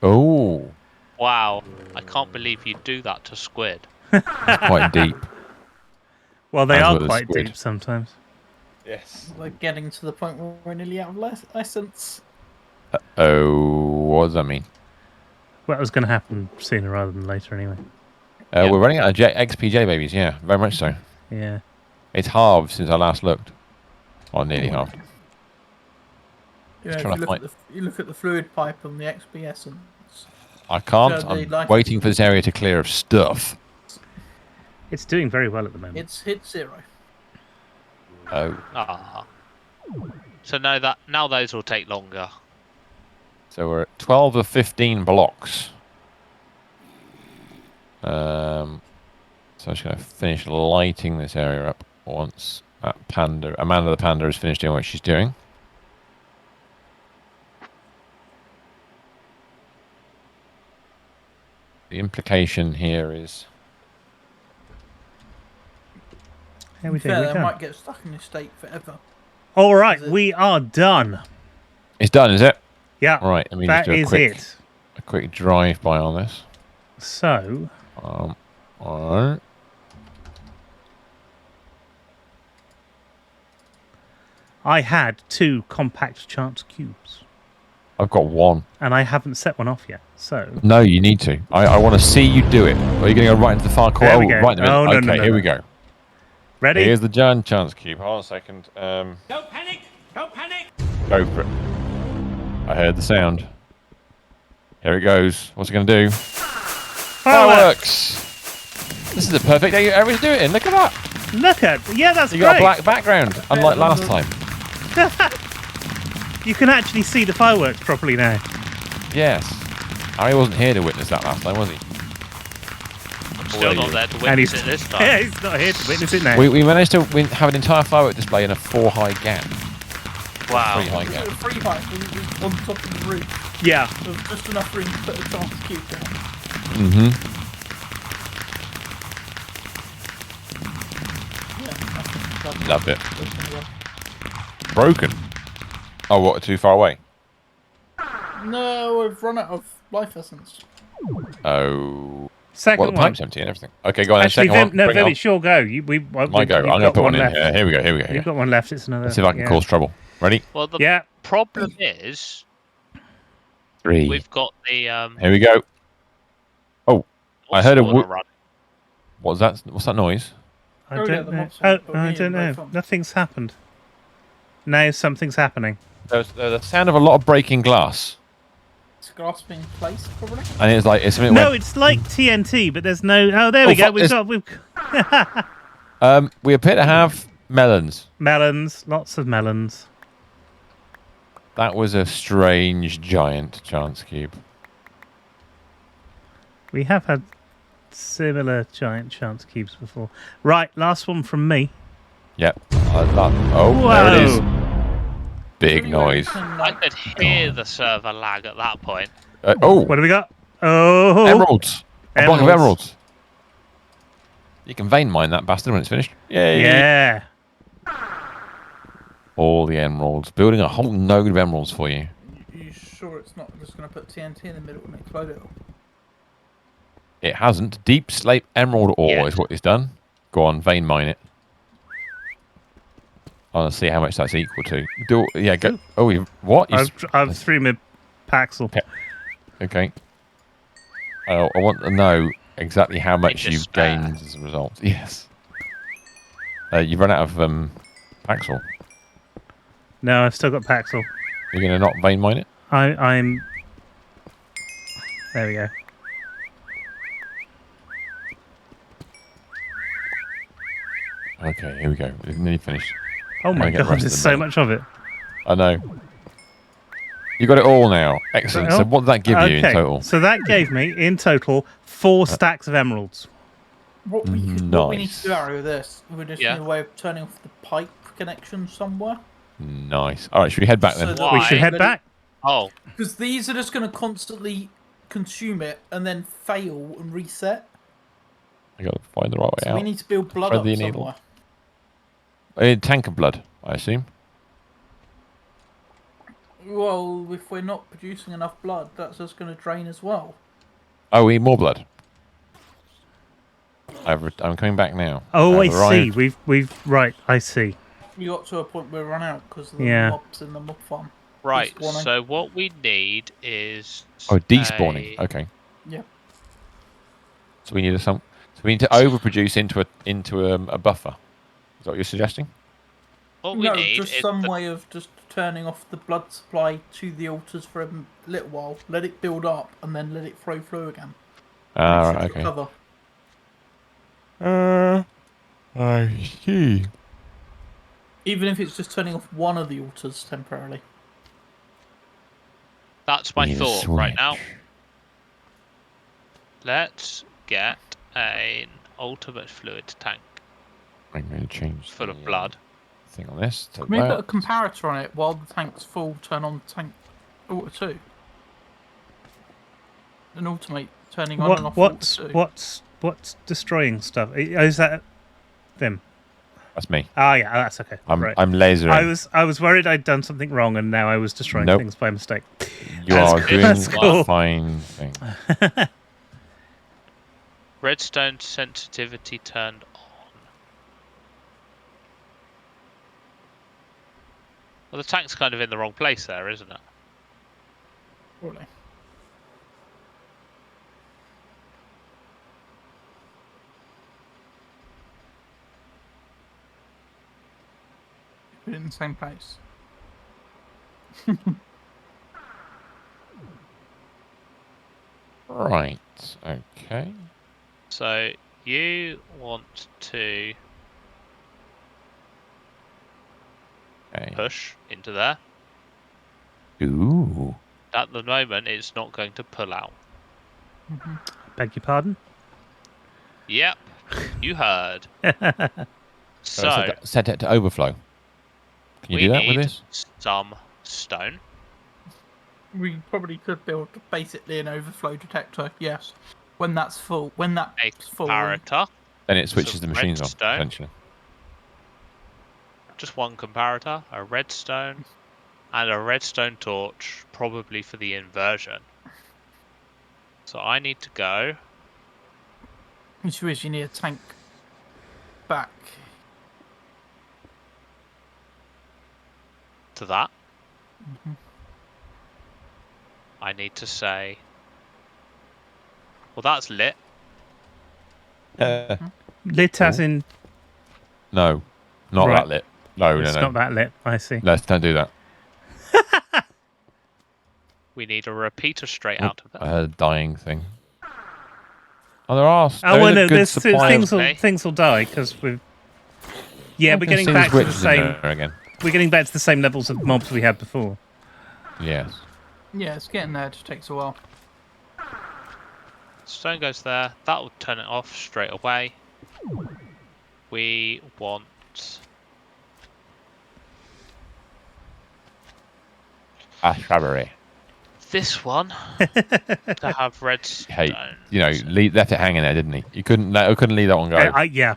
Oh. Wow, I can't believe you do that to squid. That's quite deep. Well, they As are well as quite squid. deep sometimes. Yes. We're getting to the point where we're nearly out of essence. Oh, what does that mean? Well, it was going to happen sooner rather than later anyway. We're running out of XPJ babies, yeah, very much so. Yeah. It's halved since I last looked. Or nearly halved. You know, if you look at the fluid pipe on the XP essence. I can't. I'm waiting for this area to clear of stuff. It's doing very well at the moment. It's hit 0. Oh. Ah. So now those will take longer. So we're at 12 of 15 blocks. So I'm just going to finish lighting this area up once Amanda the Panda has finished doing what she's doing. The implication here is... How we Fair, doing? they might get stuck in this state forever. All right, we are done. It's done, is it? Yeah. Right, let me that just do is a quick drive-by on this. So... all right. I had 2 compact chance cubes. I've got 1. And I haven't set one off yet, so... No, you need to. I want to see you do it. Or are you going to go right into the far corner? There we go. Right in the middle. Oh, no, okay, no, no, here no. we go. Ready? Here's the giant chance cube. Hold on a second. Don't panic! Don't panic! Go for it. I heard the sound. Here it goes. What's it going to do? Fireworks! This is the perfect area to do it in. Look at that. Look at... Yeah, that's You great. got a black background, unlike last time. You can actually see the fireworks properly now. Yes. Harry wasn't here to witness that last time, was he? I'm still not there to And witness he's, it this time. yeah, he's not here to witness it now. We managed to have an entire firework display in a 4-high gap. Wow. 3-high gap. A free height on top of the roof. Yeah. There was just enough room to put a chance cube down. Mm-hmm. Yeah, Love it. Broken. Oh, what? Too far away? No, we've run out of life essence. Oh. Second Well, the one. pipe's empty and everything. Okay, go on. Actually, second one. no, Bring it Vim, on. it's your go. My go. I'm going to put one in left. here. Here we go. Here we go. You've got one left. It's another. Let's see if I can cause trouble. Ready? Well, the problem is 3. we've got the Here we go. Oh, I heard a run. What's that? What's that noise? I Oh, yeah, don't the know. mobs aren't Oh, put I me don't in know. both of 'em. Nothing's happened. Now something's happening. There's the sound of a lot of breaking glass, It's glass being placed, probably. and it's like it's something. No, Went, it's like TNT, but there's no. Oh, there we go. fuck this. We've We appear to have melons. melons. Lots of melons. That was a strange giant chance cube. We have had similar giant chance cubes before. Right, last one from me. Yep. Oh, Whoa. there it is. Big Anyway, we noise. can, I like, could hear the server lag at that point. Oh, What do we got? Oh, emeralds. A block of Emeralds. emeralds. You can vein mine that bastard when it's finished. Yay. Yeah. All the emeralds. Building a whole node of emeralds for you. you sure it's not just going to put TNT in the middle and explode it? It hasn't. Deep slate emerald ore Yeah. is what it's done. Go on, vein mine it. I want to see how much that's equal to. Yeah, go. Oh, what? I've threw my Paxel. Okay. I want to know exactly how much Just you've gained as a result. Yes. You've run out of Paxel. No, I've still got Paxel. You're going to not vein mine it? I'm. There we go. Okay, here we go. We've nearly finished. Oh my get the god, rest there's of so them. much of it. I know. You got it all now. Excellent. So what did that give you in total? So that gave me, in total, 4 stacks of emeralds. What we need to do, Harry, with this, we just need a way of turning off the pipe connection somewhere. Nice. All right, should we head back then? So We should head back. Oh, Because these are just going to constantly consume it and then fail and reset. I got to find the right way So out. we need to build blood Thread up the somewhere. needle. A tank of blood, I assume. Well, if we're not producing enough blood, that's just going to drain as well. Oh, we need more blood. I'm coming back now. Oh, I've I see. arrived. We've right. I see. You got to a point where we run out because of the Yeah. mobs in the mob farm. right. Despawning. So what we need is. Oh, despawning. Okay. Yeah. So we need So we need to overproduce into a buffer. Is that what you're suggesting? What we No, need just is some way of just turning off the blood supply to the altars for a little while, let it build up, and then let it flow through again. Ah, It should right, okay. recover. I see. Even if it's just turning off one of the altars temporarily. That's my Need a thought right now. switch. Let's get an ultimate fluid tank I'm going to change full the, of blood. thing on this. To Can we put a that. comparator on it while the tank's full, turn on tank auto 2? An automate turning on and off auto 2. What's destroying stuff? Is that them? That's me. Ah, yeah, that's okay. I'm right. lasering. I was worried I'd done something wrong, and now I was destroying Nope. things by mistake. You That's are cool. doing That's a cool. fine thing. Redstone sensitivity turned on. Well, the tank's kind of in the wrong place there, isn't it? Probably. Put it in the same place. Right. Okay. So you want to Okay. push into there. Ooh. At the moment, it's not going to pull out. Beg your pardon? Yep, you heard. So So set it to overflow. Can you we do that need with this? some stone. We probably could build basically an overflow detector, yes. When that's full. When A that's full. comparator. Then it switches some the machines on, redstone. essentially. Just one comparator, a redstone, and a redstone torch, probably for the inversion. So I need to go. Issue is you need a tank back. To that. I need to say, well, that's lit. Lit as in... No, not Right. that lit. No, It's no. not that lit, I see. Let's don't do that. We need a repeater straight out of it. A dying thing. Oh, there are. Oh, well, no, good there's supply of- things will die because we've... Yeah, I we're can getting see back there's to the witches in same... there again. We're getting back to the same levels of mobs we had before. Yes. Yeah, it's getting there. It just takes a while. Stone goes there. That will turn it off straight away. We want A shrubbery. this one to have redstone. Hey, left it hanging there, didn't he? You couldn't leave that one go. Yeah.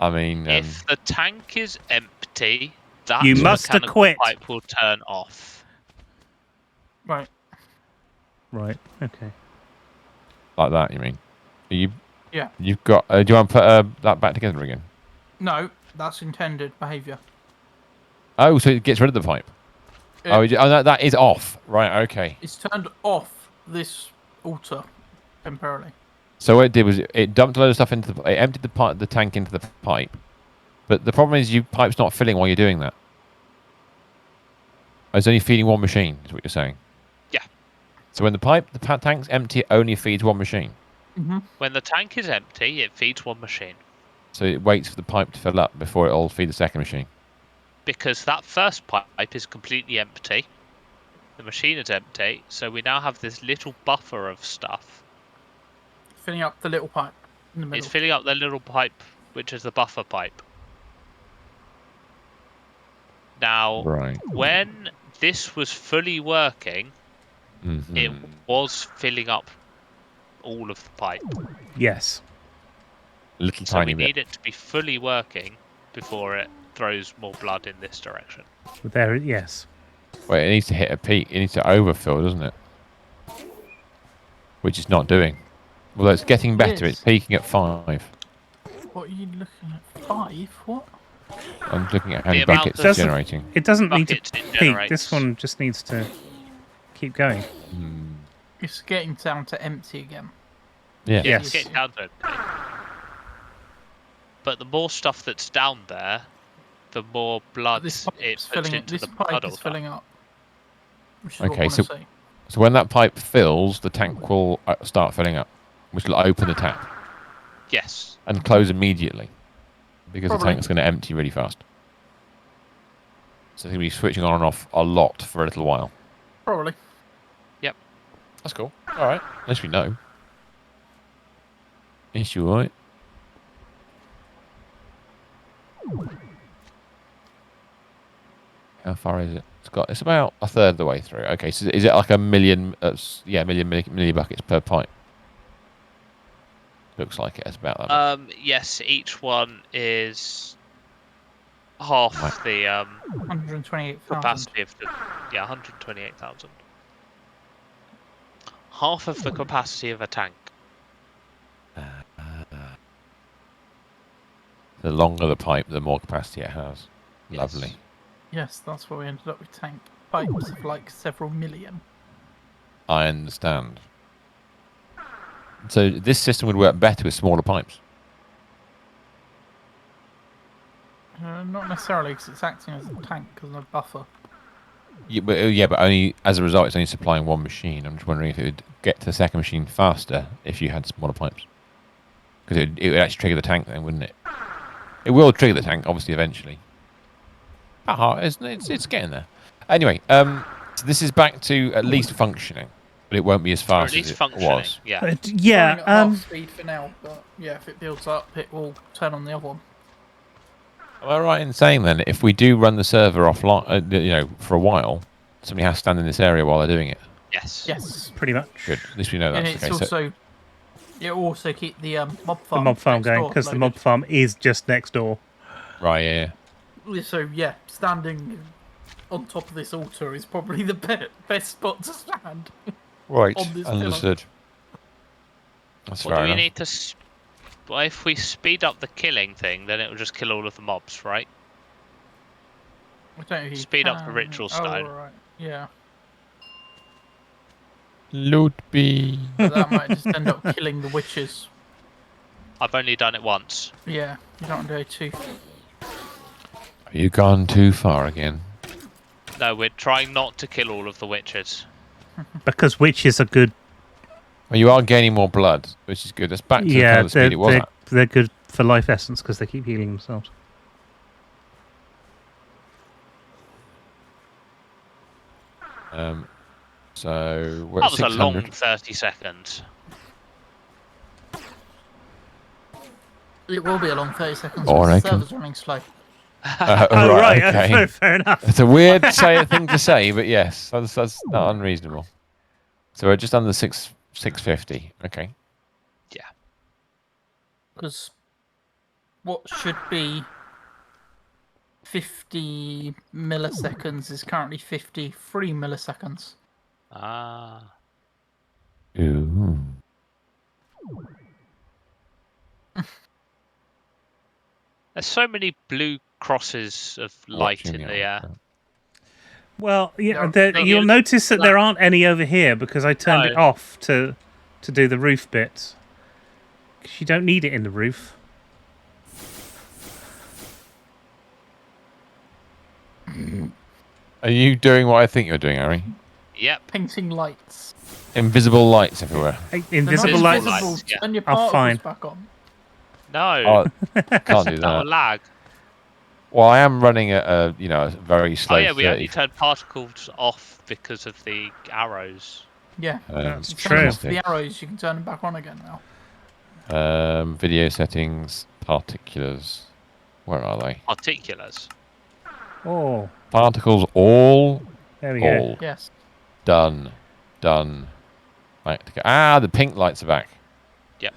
I mean, If the tank is empty, that You must mechanical acquit. pipe will turn off. Right. Right, okay. like that, you mean? Yeah. You've got. Do you want to put that back together again? No, that's intended behaviour. Oh, so it gets rid of the pipe. That is off. Right. Okay. It's turned off this altar temporarily. So what it did was it dumped a load of stuff into it emptied the tank into the pipe, but the problem is your pipe's not filling while you're doing that. It's only feeding one machine, is what you're saying. Yeah. So when the tank's empty, it only feeds one machine. Mm-hmm. When the tank is empty, it feeds one machine. So it waits for the pipe to fill up before it'll feed the second machine. Because that first pipe is completely empty. The machine is empty, so we now have this little buffer of stuff. Filling up the little pipe in the middle. It's filling up the little pipe, which is the buffer pipe. Now, Right. when this was fully working, it was filling up all of the pipe. Yes. Little So tiny we bit. need it to be fully working before it throws more blood in this direction. There, yes. Wait, it needs to hit a peak. It needs to overfill, doesn't it? Which it's not doing. Although it's getting better. Yes. It's peaking at 5. What are you looking at? 5? What? I'm looking at how The many amount buckets of- it's generating. It doesn't need to Buckets it peak. generates. This one just needs to keep going. It's getting down to empty again. Yeah. Yes. It's getting down to empty. But the more stuff that's down there, the more blood This it pipe's puts filling. into This the pipe puddle. is filling up. Which is Okay, what I want so- to see. So when that pipe fills, the tank will start filling up, which will open the tap Yes. and close immediately because Probably. the tank's going to empty really fast. So it's going to be switching on and off a lot for a little while. Probably. That's cool. All right. At least we know. Is you all right? How far is it? It's about a third of the way through. Okay, so is it like a million? Million millibuckets per pipe. Looks like it. It's about that. Yes, each one is half Right. the 128,000. capacity of the 128,000. Half of the capacity of a tank. The longer the pipe, the more capacity it has. Yes. Lovely. Yes, that's where we ended up with tank pipes of like several million. I understand. So this system would work better with smaller pipes. Not necessarily, because it's acting as a tank as a buffer. Yeah, but only as a result, it's only supplying one machine. I'm just wondering if it would get to the second machine faster if you had smaller pipes. Because it would actually trigger the tank then, wouldn't it? It will trigger the tank, obviously, eventually. It's getting there. Anyway, so this is back to at least functioning, but it won't be as Or fast at least as it functioning. was. Yeah. Running at Yeah. half speed for now, but yeah, if it builds up, it will turn on the other one. Am I right in saying then, if we do run the server offline, for a while, somebody has to stand in this area while they're doing it? Yes. Yes, Pretty much. Good. At least we know and that's it's the case. also it will also keep the mob The farm. mob farm next going door because the loaded. mob farm is just next door. Right, yeah. So yeah, standing on top of this altar is probably the best spot to stand. Right, On this pillar. understood. That's Well, fair do we enough. need to? Well, if we speed up the killing thing, then it will just kill all of the mobs, right? I don't know if you Speed up the can- ritual stone. Oh, right. Yeah, Loot bee. but that might just end up killing the witches. I've only done it once. Yeah, you don't go too. Have you gone too far again? No, we're trying not to kill all of the witches. Because witches are good. Well, you are gaining more blood, which is good. That's back to the kind of the speed it was at. They're good for life essence because they keep healing themselves. So we're That at was a long 600. 30 seconds. It will be a long 30 seconds. Oh, I The reckon. server's running slow. Oh, right. Okay. Fair enough. It's a weird thing to say, but yes, that's not unreasonable. So we're just under 650. Okay. Yeah. Because what should be 50 milliseconds is currently 53 milliseconds. Ah. Ooh. There's so many blue crosses of light Watching in the the air. answer. Well, yeah, Yeah, you'll notice that there aren't any over here because I turned it No. off to do the roof bits. Because you don't need it in the roof. Are you doing what I think you're doing, Harry? Yep. Painting lights. Invisible lights everywhere. Hey, They're not invisible Invisible lights. lights, yeah. Turn your Oh, particles fine. back on. No. Oh, can't do That will that. lag. Well, I am running at a a very slow. Oh yeah, we 30. only turned particles off because of the arrows. Yeah. That's If you turn them true. off the arrows, you can turn them back on again now. Video settings, particulars. Where are they? Particulars. Oh, Particles all there we go. all Yes. done. Back to go. Ah, the pink lights are back. Yep.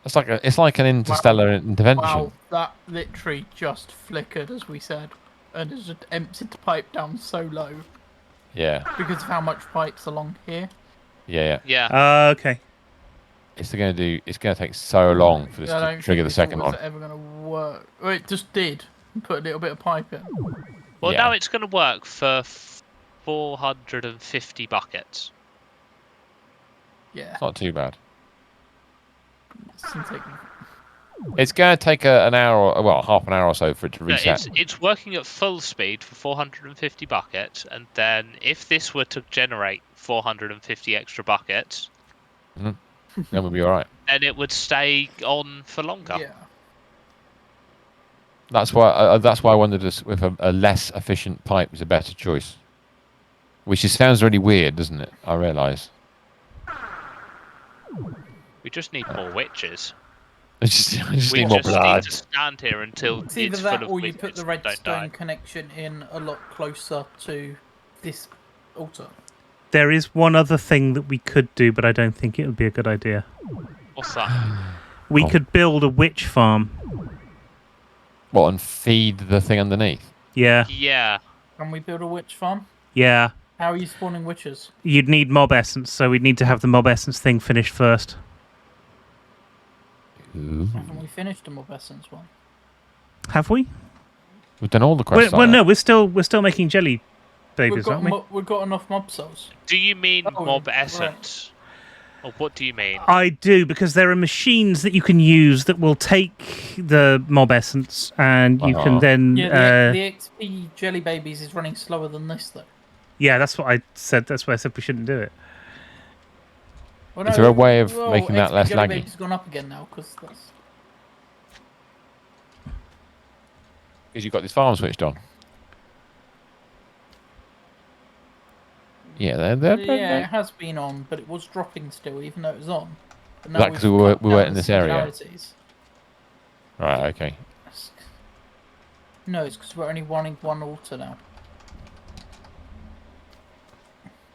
It's like an interstellar intervention. Wow, that literally just flickered, as we said, and has just emptied the pipe down so low Yeah. because of how much pipe's along here. Yeah. Yeah. Okay. It's gonna take so long for this I to don't trigger think the second it's one. ever going to work. Well, it just did. Put a little bit of pipe in. Well, Yeah. now it's going to work for 450 buckets. Yeah. It's not too bad. It's gonna take- It's gonna take an hour, half an hour or so for it to No, reset. it's working at full speed for 450 buckets, and then if this were to generate 450 extra buckets, Then we'll be all right. then it would stay on for longer. Yeah. That's why I wondered if a less efficient pipe is a better choice. Which sounds really weird, doesn't it? I realise. We just need more witches. I just We need more just blood. need to stand here until It's either it's that full of or you witches put the that don't die. redstone connection in a lot closer to this altar. There is one other thing that we could do, but I don't think it would be a good idea. What's that? We Oh. could build a witch farm. What, and feed the thing underneath? Yeah, Yeah. Can we build a witch farm? yeah. How are you spawning witches? You'd need mob essence, so we'd need to have the mob essence thing finished first. Ooh. Haven't we finished the mob essence one? Have we? We've done all the quests. Well, no, we're still making jelly babies, aren't we? We've got enough mob cells. Do you mean Oh, mob right. essence? Or what do you mean? I do, because there are machines that you can use that will take the mob essence, and you can then. Yeah, the XP jelly babies is running slower than this though. Yeah, that's what I said. That's why I said we shouldn't do it. Well, Is there a way of making that XP less jelly laggy? babies gone up again now because that's. Because you've got this farm switched on. Yeah, Yeah, it has been on, but it was dropping still, even though it was on. But now Is that 'cause we cut weren't down in the this area? singularities. Right, okay. No, it's because we're only running one altar now.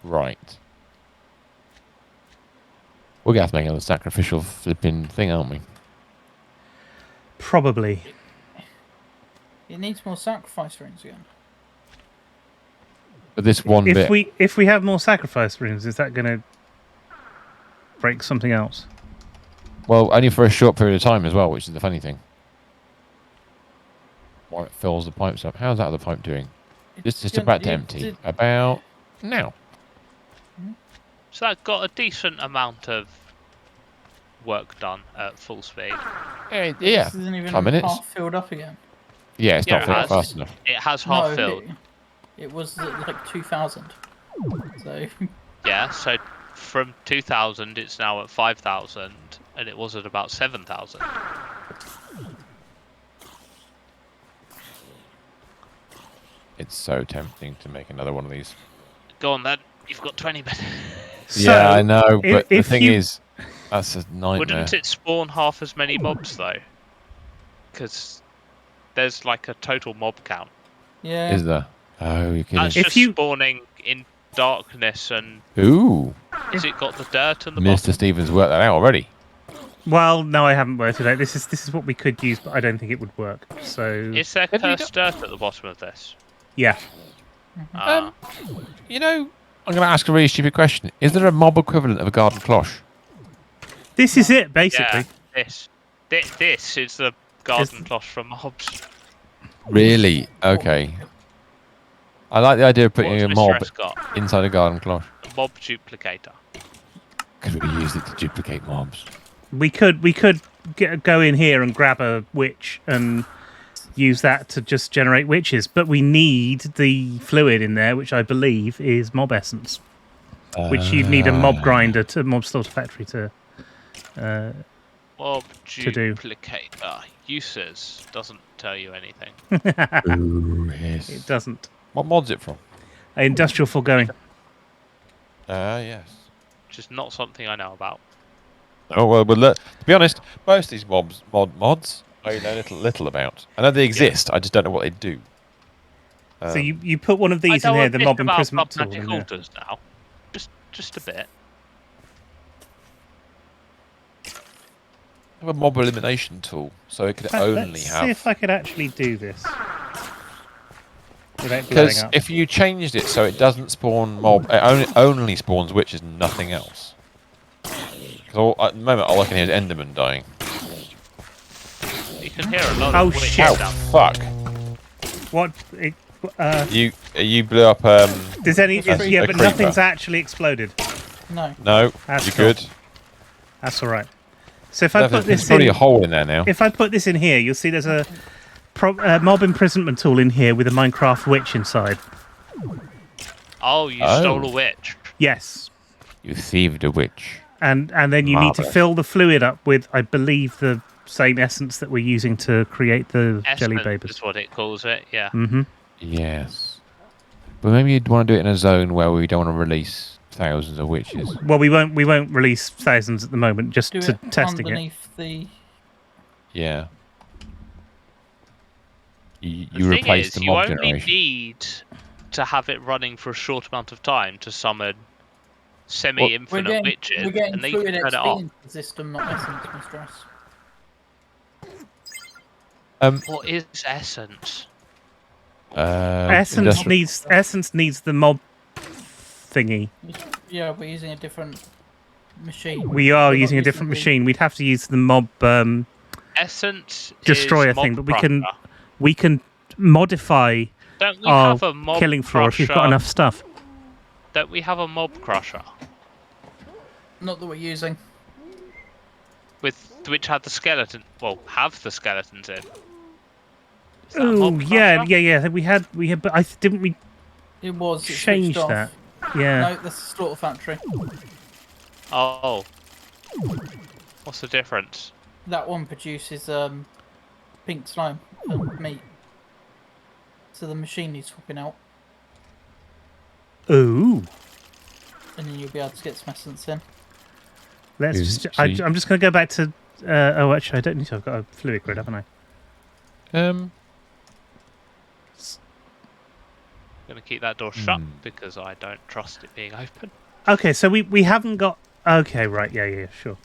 Right. We're going to have to make another sacrificial flipping thing, aren't we? Probably. It needs more sacrifice rings again. But this one bit. If we have more sacrifice rooms, is that going to break something else? Well, only for a short period of time as well, which is the funny thing. While it fills the pipes up. How's that other pipe doing? Just about to empty. About now. So that got a decent amount of work done at full speed. Yeah, This isn't even 5 minutes. half filled up again. Yeah, it's Yeah, not filled fast enough. It has half No, filled. It was at like 2,000. So Yeah, so from 2,000 it's now at 5,000, and it was at about 7,000. It's so tempting to make another one of these. Go on then, you've got 20 minutes. Yeah, I know, but the if thing you- is, that's a nightmare. Wouldn't it spawn half as many mobs though? Because there's like a total mob count. yeah. Is there? Oh, you're kidding. That's If just you- spawning in darkness, and Ooh, has it got the dirt on the Mr. bottom? Stevens worked that out already. Well, no, I haven't worked it out. This is what we could use, but I don't think it would work. So Is there Have you cursed dirt at the bottom of this? yeah, You know, I'm going to ask a really stupid question. Is there a mob equivalent of a garden cloche? this is it basically. Yeah, this is the garden cloth from mobs. Really? Okay. I like the idea of putting What's a Mr. mob S got? inside a garden cloche. A mob duplicator. Could we use it to duplicate mobs? We could go in here and grab a witch and use that to just generate witches, but we need the fluid in there, which I believe is mob essence, which you'd need a mob grinder to mob slaughter factory to. Mob To do. duplicator. Uses doesn't tell you anything. Ooh, yes. It doesn't. What mod's it from? Industrial foregoing. Yes. Which is not something I know about. Oh well, look, to be honest, most of these mods I know little about. I know they exist. I just don't know what they do. So you put one of these I in know here, a the bit mob about imprisonment Blood tool. Magic In there. Altars now. Just a bit. I have a mob elimination tool, so it could only Let's have. see if I could actually do this. Without blowing Because up. if you changed it so it doesn't spawn mob, it only spawns witches, nothing else. Because at the moment all I can hear is Enderman dying. You can hear a lot Oh, of witch shit. Oh sound. fuck! What? You blew up. Does any? That's Yeah, a but creeper. nothing's actually exploded. No. No, That's you're cool. good. That's all right. So if I put There's this probably in, a hole in there now. if I put this in here, you'll see there's a mob imprisonment tool in here with a Minecraft witch inside. Oh, you Oh. stole a witch. Yes, You thieved a witch. and then you need to Marvellous. fill the fluid up with, I believe, the same essence that we're using to create the jelly Essence babies. is what it calls it, yeah. Mm-hmm. Yes. But maybe you'd want to do it in a zone where we don't want to release thousands of witches. Well, we won't release thousands at the moment, just Do to it testing it. underneath the. Yeah. You The thing replace is, the you mob only generation. need to have it running for a short amount of time to summon semi-infinite We're witches, getting and then you fluid can turn it XP off. into the system, not essence, Mr. S. What is essence? Essence needs the mob thingy. Yeah, we're using a different machine. We are We're not using a different the- machine. We'd have to use the mob Essence destroyer is thing, mob but crusher. we can modify Don't we our have a mob killing floor if you've got crusher? enough stuff. Don't we have a mob crusher Not that we're using. which had the skeleton? Well, have the skeletons in. Is that a Oh mob yeah, crusher? yeah. We had, but I didn't we It was. It change switched that? off. Yeah. No, that's the slaughter factory. Oh. What's the difference? That one produces pink slime and meat. So the machine needs swapping out, Ooh. and then you'll be able to get some essence in. Let's Is- just. so you- I'm just going to go back to. Oh, actually, I don't need to. I've got a fluid grid, haven't I? I'm going to keep that door shut Hmm. because I don't trust it being open. Okay, so we haven't got. Okay, right. Yeah, sure.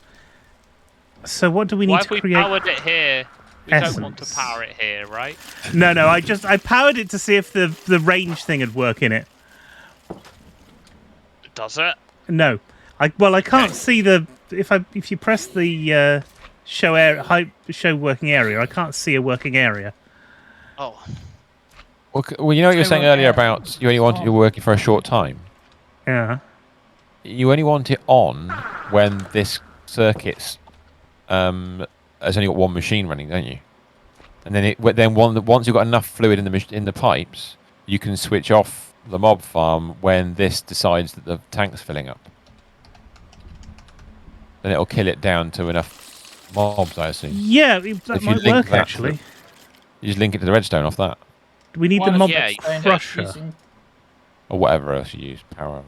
So what do we need Why to have we create? powered it here? We don't want to Essence. power it here, right? No, I powered it to see if the range thing would work in it. Does it? No, I can't see the if you press the show working area, I can't see a working area. Oh, Well, you know what you were So, saying earlier yeah. about you only wanted it working for a short time. Yeah. You only want it on when this circuit's has only got one machine running, don't you? And then once you've got enough fluid in the pipes, you can switch off the mob farm when this decides that the tank's filling up. Then it'll kill it down to enough mobs, I assume. Yeah, that might work actually. You just link it to the redstone off that. We need the mob crusher. Or whatever else you use. Power.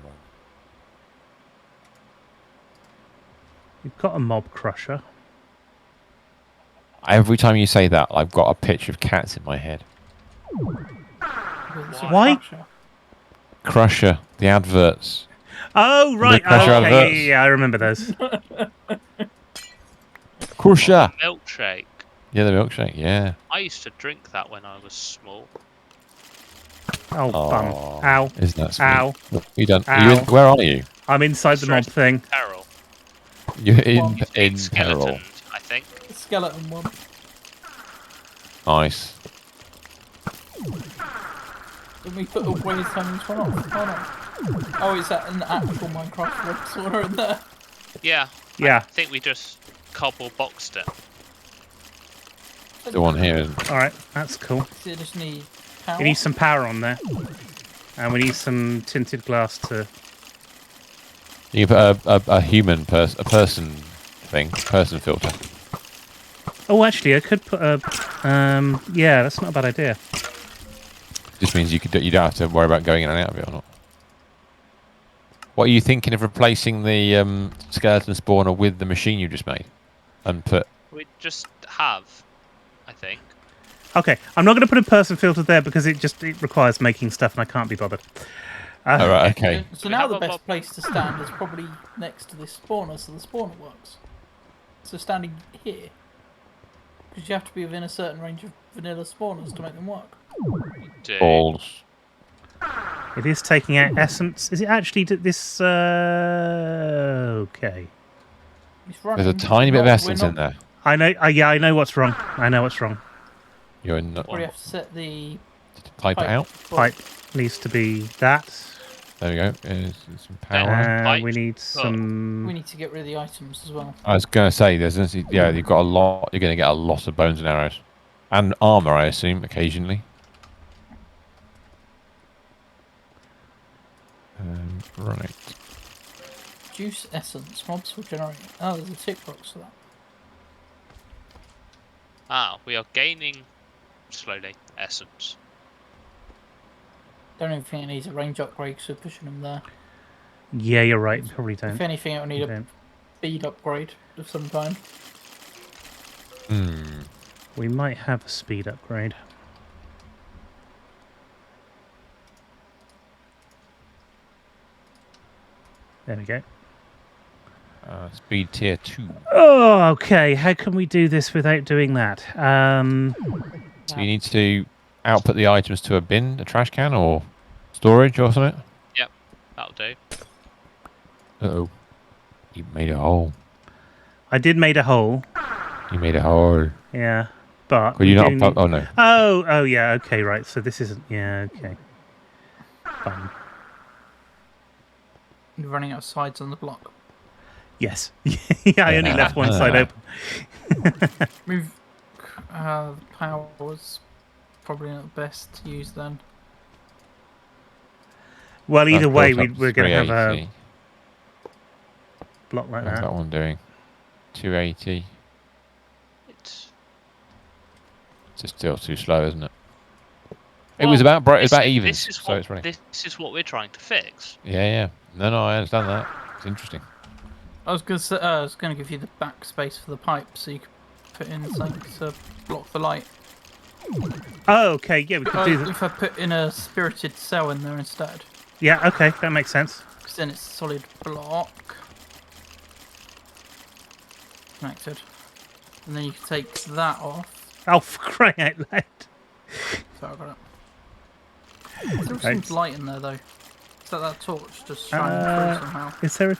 You've got a mob crusher. Every time you say that, I've got a picture of cats in my head. Why? Crusher, the adverts. Oh, right. Okay, yeah, I remember those. Crusher. Milkshake. Yeah, the milkshake, yeah. I used to drink that when I was small. Oh, bum. Ow. Isn't that sweet? Ow. What have you done? Ow. Where are you? I'm inside the mob thing. Peril. You're in peril. I think. The skeleton one. Nice. Did we put a weird summons one on? Oh no. Oh, is that an actual Minecraft web sorter in there? Yeah. Yeah. I think we just cobble boxed it. The one here, isn't it? Alright, that's cool. So you just need power. We need some power on there. And we need some tinted glass to... You can put a person filter. Oh, actually, I could put a... yeah, that's not a bad idea. Just means you don't have to worry about going in and out of it or not. What are you thinking of replacing the skeleton spawner with the machine you just made? And put... We just have, I think. Okay, I'm not going to put a person filter there because it requires making stuff and I can't be bothered. Alright, okay. So now the best place to stand is probably next to this spawner, so the spawner works. So standing here, because you have to be within a certain range of vanilla spawners to make them work. Balls. It is taking out essence. Is it actually this? Okay. There's a tiny bit of essence in there. I know. Yeah, I know what's wrong. I know what's wrong. You're in. Probably have to set the pipe out. Pipe needs to be that. There we go. Some power. We need some. We need to get rid of the items as well. I was going to say, you've got a lot. You're going to get a lot of bones and arrows, and armor, I assume, occasionally. Right. Juice essence. Mobs will generate. Oh, there's a tick box for that. We are gaining slowly essence. Don't even think it needs a range upgrade because we're pushing them there. Yeah, you're right. Probably don't. If anything, it'll need a speed upgrade of some kind. We might have a speed upgrade. There we go. Speed tier 2. Oh, okay. How can we do this without doing that? So you need to output the items to a bin, a trash can, or storage or something? Yep, that'll do. Uh-oh. You made a hole. I did made a hole. You made a hole. Yeah, but... Well, you're not... Oh, no. Oh, yeah, okay, right. So this isn't... Yeah, okay. Fine. You're running out of sides on the block. Yes. Yeah, I only left one side open. Move. The power was probably not the best to use then. Well, either way, we're going to have a block like How's that one doing? 280. It's just still too slow, isn't it? It was about even. This is what we're trying to fix. Yeah. No, I understand that. It's interesting. I was going to give you the backspace for the pipe so you could put in something to block the light. Oh, okay. Yeah, we could do that. If I put in a spirited cell in there instead. Yeah, okay. That makes sense. Because then it's a solid block. Connected. And then you can take that off. Oh, for crying out loud. So I got it. There seems light in there though. Is that torch just shining through somehow? Is there a...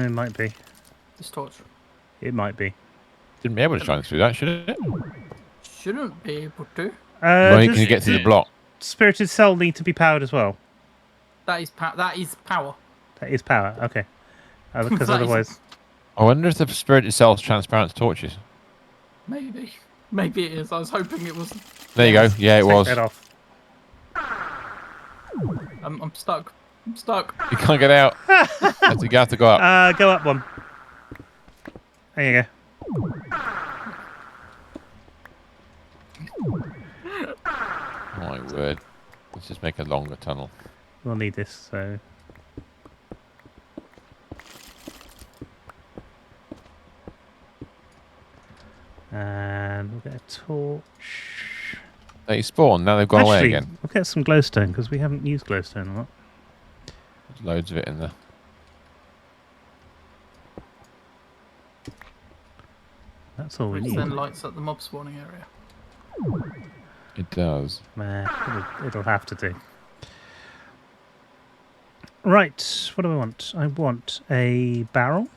it might be. This torch. It might be. Shouldn't be able to shine through that, should it? Shouldn't be able to. Well, you can get through the block. Spirited cell need to be powered as well. That is power. That is power. Okay. Because otherwise, I wonder if the spirit itself is transparent to torches. Maybe. Maybe it is. I was hoping it wasn't. There you go. Yeah, it Take was. that off. I'm stuck. I'm stuck. You can't get out. You have to go up. Go up one. There you go. Oh my word. Let's just make a longer tunnel. We'll need this, so... And we'll get a torch. They spawn. Now they've gone away Actually, again. we'll get some glowstone, because we haven't used glowstone a lot. There's loads of it in there. That's all we Which need. then lights up the mob spawning area. It does. It'll have to do. Right, what do I want? I want a barrel.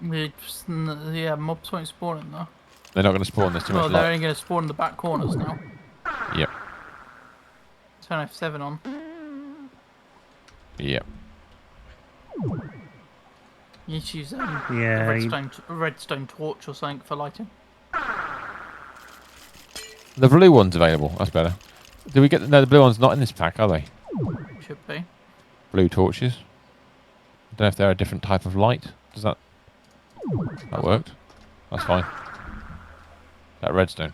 Yeah, mobs won't spawn in there. They're not going to spawn. There's too Well, much they're light. only going to spawn in the back corners now. Yep. Turn F7 on. Yep. You need to use Yeah, a redstone torch or something for lighting. The blue one's available. That's better. Did we get... No, the blue one's not in this pack, are they? Should be. Blue torches. I don't know if they're a different type of light. Does that... That worked. That's fine. That redstone.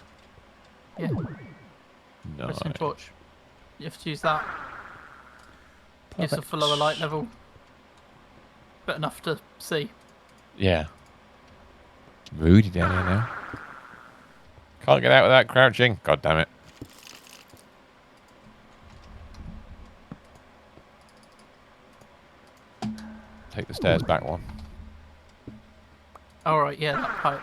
Yeah, No. redstone torch. You have to use that. Gives it for lower light level. But enough to see. Yeah. Moody down here now. Can't get out without crouching. God damn it. Take the stairs back one. Alright, yeah, that pipe.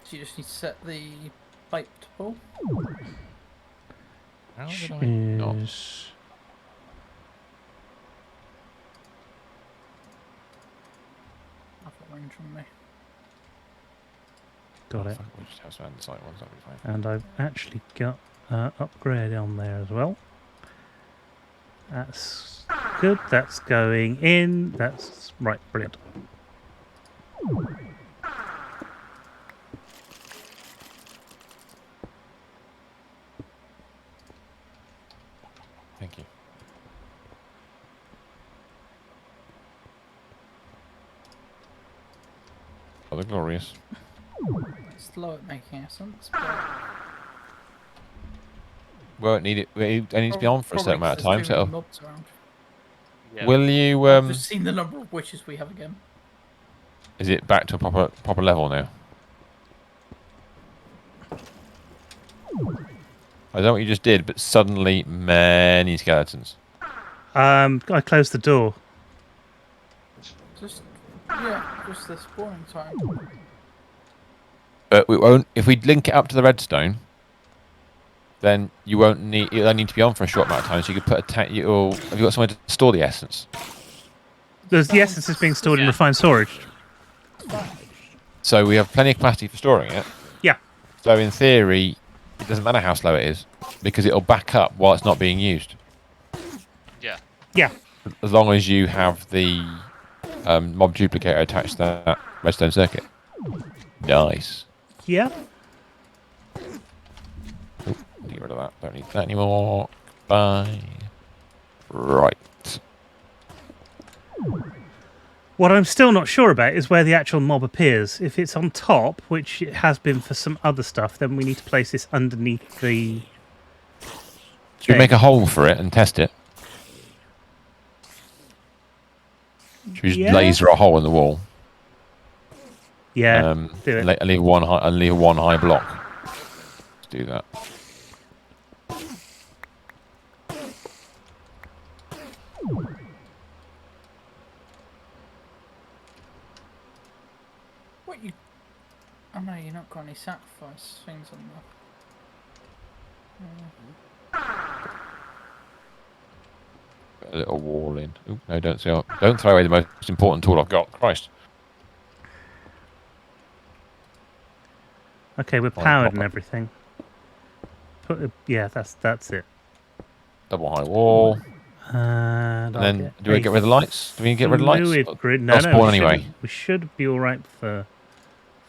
So you just need to set the pipe to pull. How did I not? Is... I've got range from me. Got it. Fuck, we'll just have some site ones. That'll be fine. And I've actually got upgrade on there as well. That's good. That's going in. That's right. Brilliant. Thank you. Oh, the glorious. It's slow at making essence, but Won't need it. It needs to be on for a certain amount of time. So, mobs around. Yeah. will you? I've just seen the number of wishes we have again. Is it back to a proper level now? I don't know what you just did, but suddenly many skeletons. I closed the door. Just the spawning time. But we won't. If we link it up to the redstone, then you won't need. It'll only need to be on for a short amount of time. So you could put a tank. Have you got somewhere to store the essence? The essence is being stored in Yeah. refined storage. So we have plenty of capacity for storing it. Yeah. So in theory, it doesn't matter how slow it is because it'll back up while it's not being used. Yeah. Yeah. As long as you have the mob duplicator attached to that redstone circuit. Nice. Yeah. Get rid of that. Don't need that anymore. Bye. Right. What I'm still not sure about is where the actual mob appears. If it's on top, which it has been for some other stuff, then we need to place this underneath the... Should we make a hole for it and test it? Should we just Yeah. laser a hole in the wall? Yeah, do it. And leave one high block. Let's do that. What you? Oh no, you're not got any sacrifice things on there. Put a little wall in. Ooh, no, don't throw away the most important tool I've got. Christ. Okay, we're powered and everything. Yeah, that's it. Double high wall. And then, do we get rid of the lights? Do we get rid of lights? Fluid grid. No, They'll spawn we anyway. We should be all right for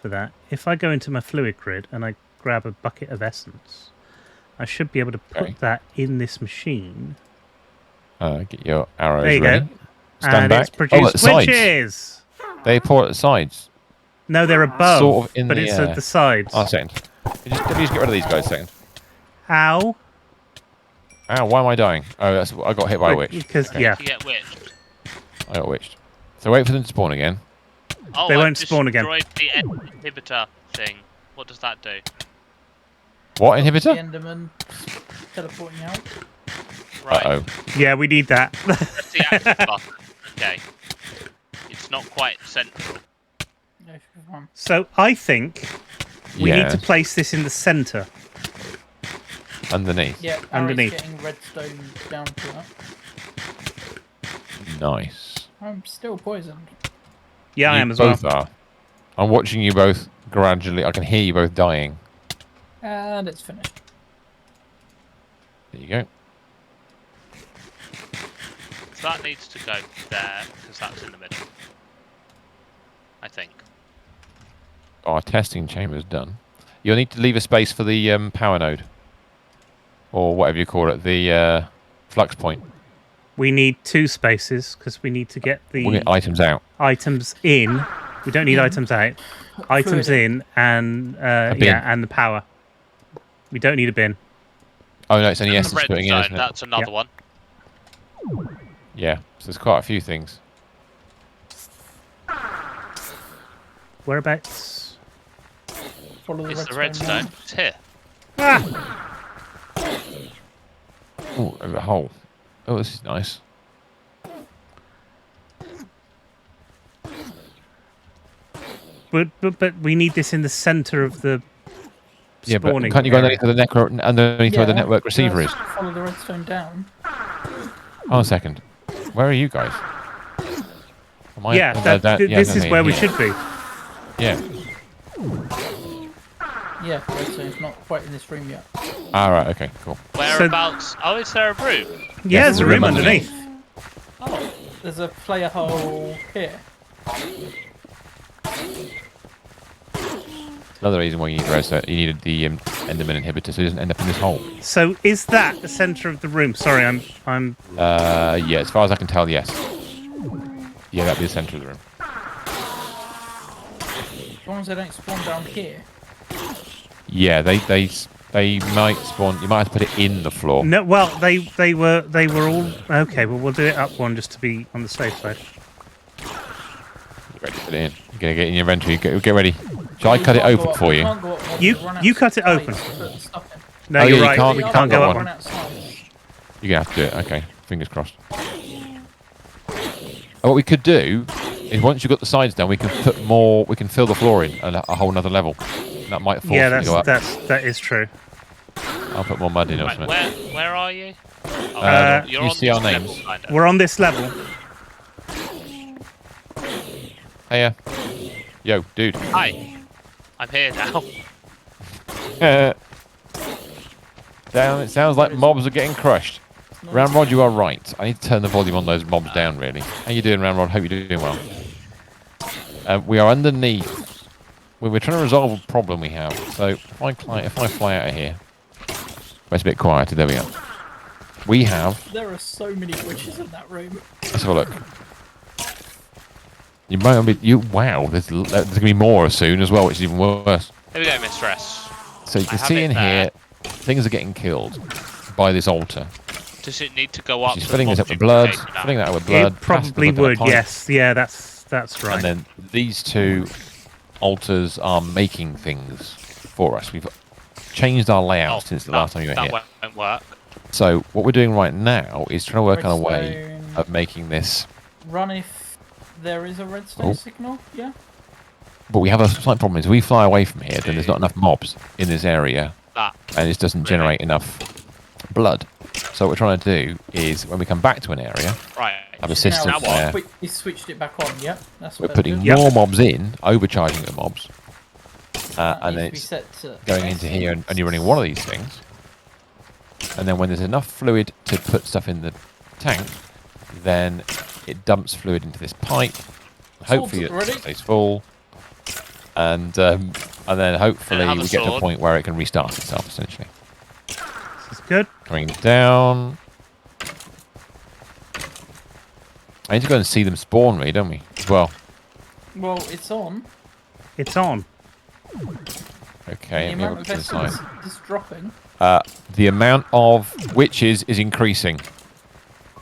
that. If I go into my fluid grid and I grab a bucket of essence, I should be able to put that in this machine. Get your arrows there you ready. Go. Stand and back. It's produced witches. They pour at the sides. No, they're above. Sort of in but it's at the sides. Oh, a second. Let me just get rid of these guys a second. Ow. Ow, why am I dying? Oh, I got hit by a witch. Because, okay. yeah. You get witched. I got witched. So wait for them to spawn again. Oh, they won't spawn again. The inhibitor thing. What does that do? What inhibitor? The Enderman teleporting out. Right. Uh-oh. Yeah, we need that. That's the action button. Okay. It's not quite central. So I think we need to place this in the centre. Underneath. Yeah, underneath. Getting redstone down to that. Nice. I'm still poisoned. Yeah, I am as both well. Are. I'm watching you both gradually. I can hear you both dying. And it's finished. There you go. So that needs to go there, because that's in the middle. I think. Our testing chamber is done. You'll need to leave a space for the power node. Or whatever you call it, the flux point. We need 2 spaces, because we need to get the... We'll get items out. Items in. We don't need items out. Items in, and and the power. We don't need a bin. Oh no, it's only And essence the putting in, redstone, isn't it? that's another one. Yeah, so there's quite a few things. Whereabouts? Follow It's the redstone. It's here. Ah! Oh, over a hole. Oh, this is nice. But we need this in the centre of the Yeah, but spawning can't you go area. underneath where the network receiver is? Follow the redstone down. Oh, a second. Where are you guys? Am I, this is where we should be. Yeah. Yeah, redstone's not quite in this room yet. Ah, right, okay, cool. Whereabouts? Oh, is there a room? Yeah, there's a room underneath. Oh, there's a player hole here. Another reason why you need redstone, you needed the Enderman inhibitor so he doesn't end up in this hole. So is that the centre of the room? Sorry, I'm. Yeah, as far as I can tell, yes. Yeah, that'd be the centre of the room. As long as they don't spawn down here. Yeah, they might spawn. You might have to put it in the floor. No, well, they were all okay. Well, we'll do it up one just to be on the safe side. Get ready to put it in. You're gonna get in your inventory. Get ready. Shall I cut it open for you? You cut it open. No, Oh, you're yeah, right. We can't go up one. You're gonna have to do it. Okay, fingers crossed. What we could do is once you've got the sides done, we can put more. We can fill the floor in a whole nother level. That might force Yeah, you to go up. that is true. I'll put more mud in or Right, something. where are you? You on see our this names. level, kind of. We're on this level. Hey, yo, dude. Hi. I'm here now. Down. It sounds like mobs are getting crushed. Ramrod, you are right. I need to turn the volume on those mobs down, really. How you doing, Ramrod? Hope you're doing well. We are underneath. We're trying to resolve a problem we have. So if I fly out of here, it's a bit quieter. There we are. We have. There are so many witches in that room. Let's have a look. You might be. Wow, there's gonna be more soon as well, which is even worse. Here we go, Mr. S. So you can see in here, things are getting killed by this altar. Does it need to go up? She's filling this up with blood, filling that up with blood. It probably would. Yes. Yeah, that's right. And then these two altars are making things for us. We've changed our layout since the last time you were here. That won't work. So what we're doing right now is trying to work on a way of making this. Run if there is a redstone signal. Yeah. But we have a slight problem. Is we fly away from here, then there's not enough mobs in this area, and it doesn't generate enough blood. So what we're trying to do is, when we come back to an area, have a system where we switched it back on. Yep, that's we're putting more mobs in, overcharging the mobs, and then it's going into here, and you're running one of these things. And then when there's enough fluid to put stuff in the tank, then it dumps fluid into this pipe. Hopefully it stays full. And then hopefully we get to a point where it can restart itself, essentially. This is good. Bring it down. I need to go and see them spawn, really, don't we? As well. Well, it's on. It's on. Okay, The amount of vessels is dropping. The amount of witches is increasing.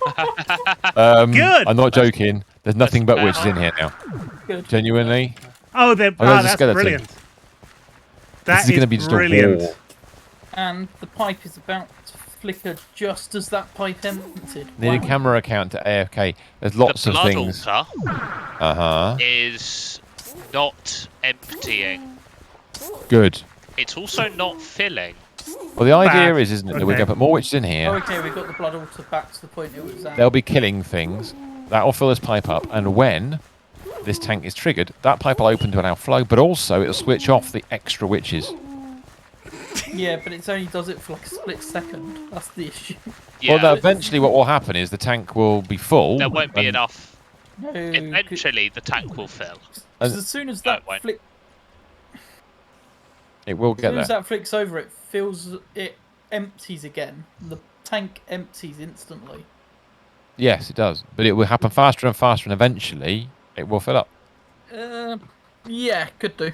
Good! I'm not joking. There's nothing but witches in here now. Good. Genuinely. Oh, that's brilliant. This is going to be just a wall. And the pipe is about to flicker just as that pipe emptied. Need a camera account to AFK. There's lots of things. The blood altar is not emptying. Good. It's also not filling. Well, the idea is, isn't it, that we're going to put more witches in here. Oh, okay, we've got the blood altar back to the point it was at. They'll be killing things. That will fill this pipe up. And when this tank is triggered, that pipe will open to allow flow, but also it'll switch off the extra witches. Yeah, but it only does it for like a split second. That's the issue. Yeah. Well, eventually what will happen is the tank will be full. There won't be enough. No, Eventually, the tank will fill. Because as soon as that it will get there. As soon as that flicks over, it empties again. The tank empties instantly. Yes, it does. But it will happen faster and faster, and eventually it will fill up. Yeah, could do.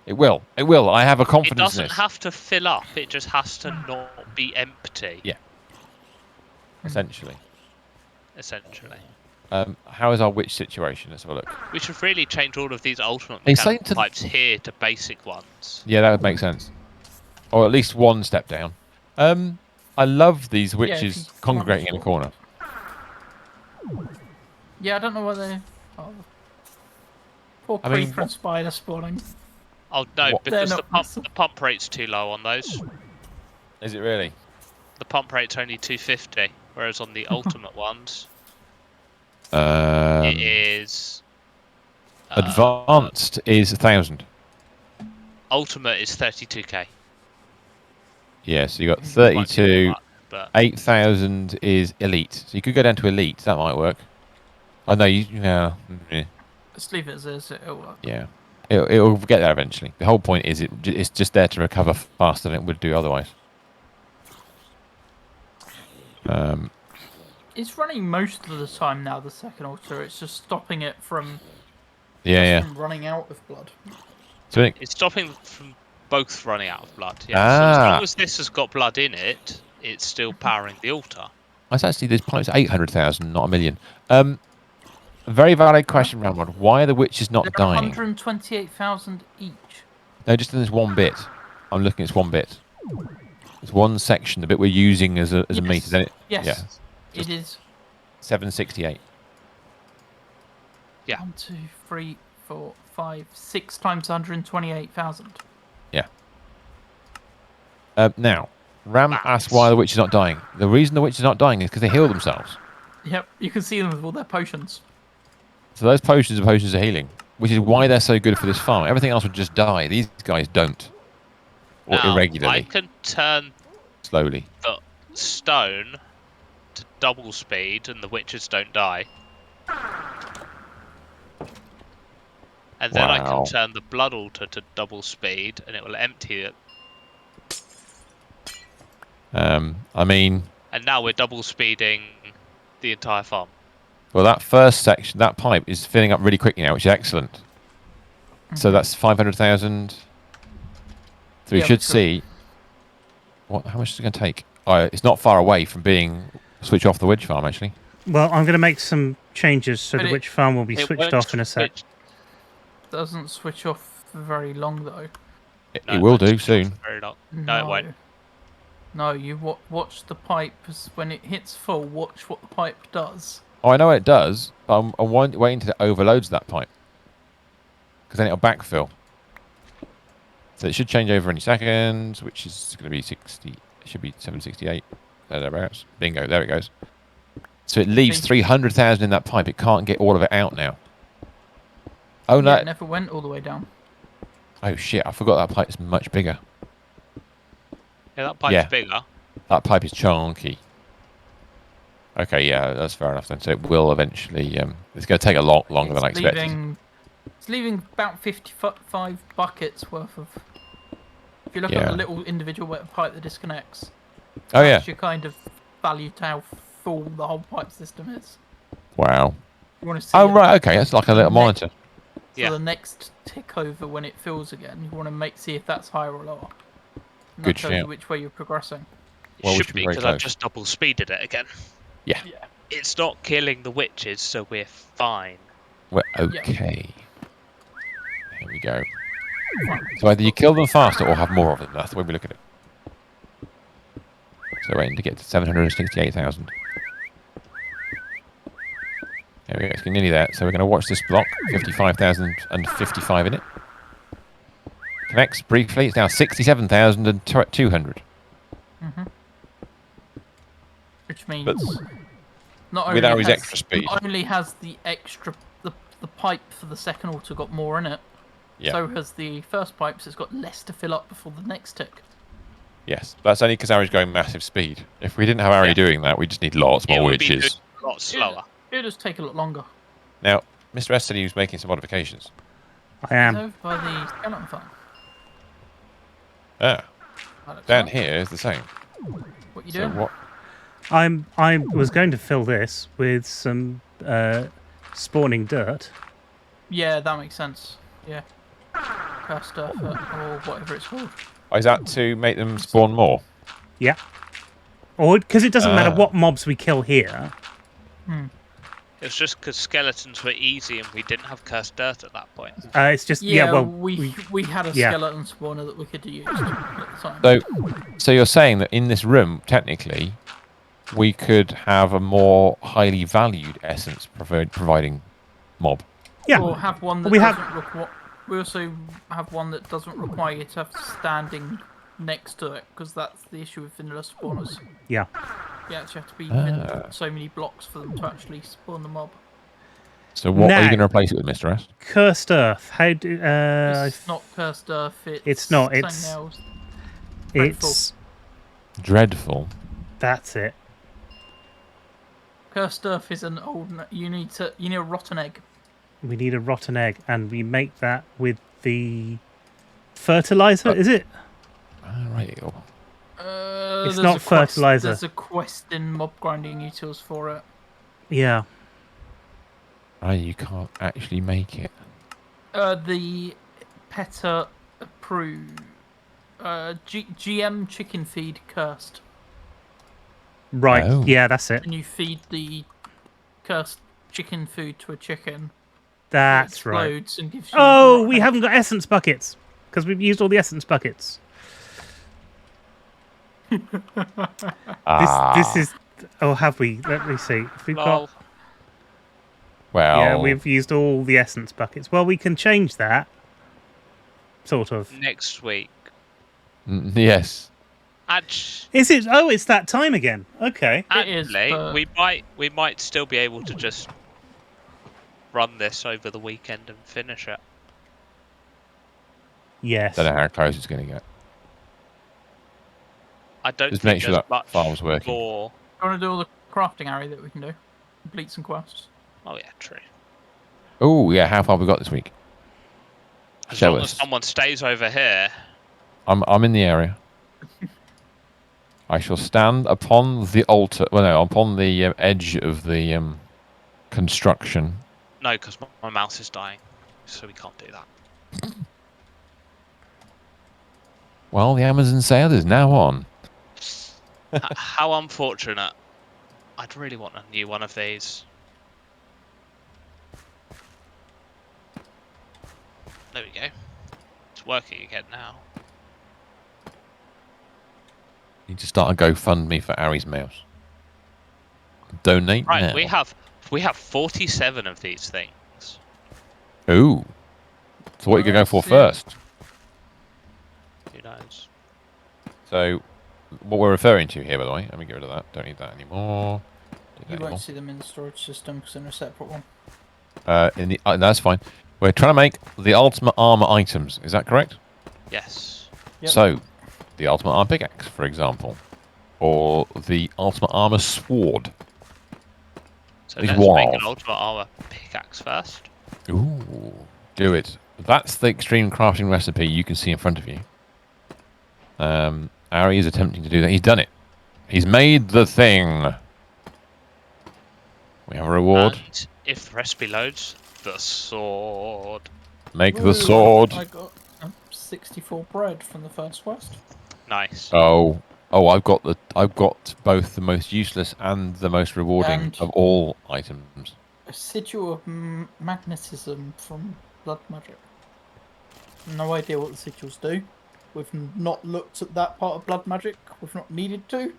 It will. It will. I have a confidence It doesn't have to fill up. It just has to not be empty. Yeah. Essentially. How is our witch situation? Let's have a look. We should really change all of these ultimate mechanical pipes here to basic ones. Yeah, that would make sense. Or at least one step down. I love these witches congregating in a corner. Yeah, I don't know why they... Oh, poor creeper and spider spawning. Oh no, because the pump rate's too low on those. Is it really? The pump rate's only 250, whereas on the ultimate ones, it is... Advanced is 1,000. Ultimate is 32k. Yeah, so you got 32. 8,000 is elite. So you could go down to elite. That might work. Oh no, yeah. Let's leave it as is. It'll work. Yeah, it'll get there eventually. The whole point is it's just there to recover faster than it would do otherwise. It's running most of the time now. The second altar, it's just stopping it from. From running out of blood. So it's stopping from both running out of blood. Yeah. So as long as this has got blood in it, it's still powering the altar. That's actually this pipe's 800,000, not a million. A very valid question, Ramrod. Why are the witches not dying? 128,000 each. No, just in this one bit. I'm looking at this one bit. It's one section, the bit we're using as a meter. Then Yes. It is. 768. Yeah. 1, 2, 3, 4, 5, 6 times 128,000. Yeah. Now, Ram asked why the witch is not dying. The reason the witch is not dying is because they heal themselves. Yep, you can see them with all their potions. So those potions are potions of healing, which is why they're so good for this farm. Everything else would just die. These guys don't. Or irregularly. I can turn slowly the stone to double speed and the witches don't die. And then I can turn the blood altar to double speed and it will empty it. I mean... And now we're double speeding the entire farm. Well, that first section, that pipe, is filling up really quickly now, which is excellent. Mm-hmm. So that's 500,000. So we should see... How much is it going to take? Oh, it's not far away from being... Switch off the witch farm, actually. Well, I'm going to make some changes so the witch farm will be switched off in a sec. Doesn't switch off for very long, though. It will do soon. Very long. No, it won't. No, you watch the pipe when it hits full. Watch what the pipe does. Oh, I know what it does, but I'm waiting until it overloads that pipe, because then it'll backfill. So it should change over any second, which is going to be 60. It should be 768. Thereabouts. Bingo. There it goes. So it leaves 300,000 in that pipe. It can't get all of it out now. Oh no! It never went all the way down. Oh shit! I forgot that pipe is much bigger. Yeah, that pipe's bigger. That pipe is chunky. Okay, yeah, that's fair enough then. So it will eventually. It's going to take a lot longer than I expected. It's leaving about 55 buckets worth of. If you look at the little individual wet pipe that disconnects, that's your kind of value to how full the whole pipe system is. Wow. You want to see right, okay, that's like a little monitor. So the next tick over when it fills again, you want to see if that's higher or lower. And Good that tells you which way you're progressing. It should be, because I've just double speeded it again. Yeah. It's not killing the witches, so we're fine. We're okay. Here we go. So either you kill them faster or have more of them. That's the way we look at it. So we're aiming to get to 768,000. There we go, it's nearly there. So we're going to watch this block, 55,055 in it. Connects briefly, it's now 67,200. Which means not only with Ari's has, extra speed. Not only has the extra the pipe for the second auto got more in it, so has the first pipe, so it's got less to fill up before the next tick. Yes, that's only because Ari's going massive speed. If we didn't have Ari doing that, we just need lots more witches. A lot slower. It'll just take a lot longer. Now, Mr. S said he was making some modifications. I am. Over by the skeleton farm. Ah. Down here is the same. What you doing? What? I was going to fill this with some spawning dirt. Yeah, that makes sense. Yeah. Cursed earth or whatever it's called. Oh, is that to make them spawn more? Yeah. Or because it doesn't matter what mobs we kill here. It's just because skeletons were easy and we didn't have cursed dirt at that point. It's just we had a skeleton spawner that we could use at the time. So you're saying that in this room, technically, we could have a more highly valued essence providing mob. Yeah. Or have one that we also have one that doesn't require you to have standing next to it, because that's the issue with vanilla spawners. Yeah. You actually have to be within so many blocks for them to actually spawn the mob. So what are you going to replace it with, Mr. S? Cursed Earth. How do? It's not cursed earth. It's not. It's dreadful. That's it. Cursed earth is an old. You need a rotten egg. We need a rotten egg, and we make that with the fertilizer. Is it? Right. It's not fertilizer. There's a quest in mob grinding utils for it. Yeah. You can't actually make it. The PETA approved GM chicken feed cursed. Right. Oh. Yeah, that's it. And you feed the cursed chicken food to a chicken. That's right. And gives you we haven't got essence buckets because we've used all the essence buckets. This is. Oh, have we? Let me see. If we've got. Well. Yeah, we've used all the essence buckets. Well, we can change that. Sort of. Next week. Yes. Is it? Oh, it's that time again. Okay. Actually, we might still be able to just run this over the weekend and finish it. Yes. Don't know how close it's going to get. I don't just think make sure there's that much file's working. You want to do all the crafting area that we can do? Complete some quests. Oh yeah, true. Oh yeah, how far have we got this week? As long as someone stays over here. I'm in the area. I shall stand upon the altar. Well, no, upon the edge of the construction. No, because my mouse is dying, so we can't do that. Well, the Amazon sale is now on. How unfortunate. I'd really want a new one of these. There we go. It's working again now. Need to start a GoFundMe for Ari's mouse. Donate now. We have 47 of these things. Ooh. So what are you going to go for first? Who knows? So, what we're referring to here, by the way, let me get rid of that. Don't need that anymore. You won't see them in the storage system because they're in a separate one. That's fine. We're trying to make the ultimate armor items. Is that correct? Yes. Yep. So, the ultimate armor pickaxe, for example, or the ultimate armor sword. So These let's make walls. an ultimate armor pickaxe first. Ooh, do it. That's the extreme crafting recipe you can see in front of you. Ari is attempting to do that. He's done it. He's made the thing. We have a reward. And if the recipe loads, the sword. Make Ooh, the sword. I got 64 bread from the first quest. Nice. Oh, I've got both the most useless and the most rewarding And- of all items. A sigil of magnetism from blood magic. No idea what the sigils do. We've not looked at that part of blood magic. We've not needed to.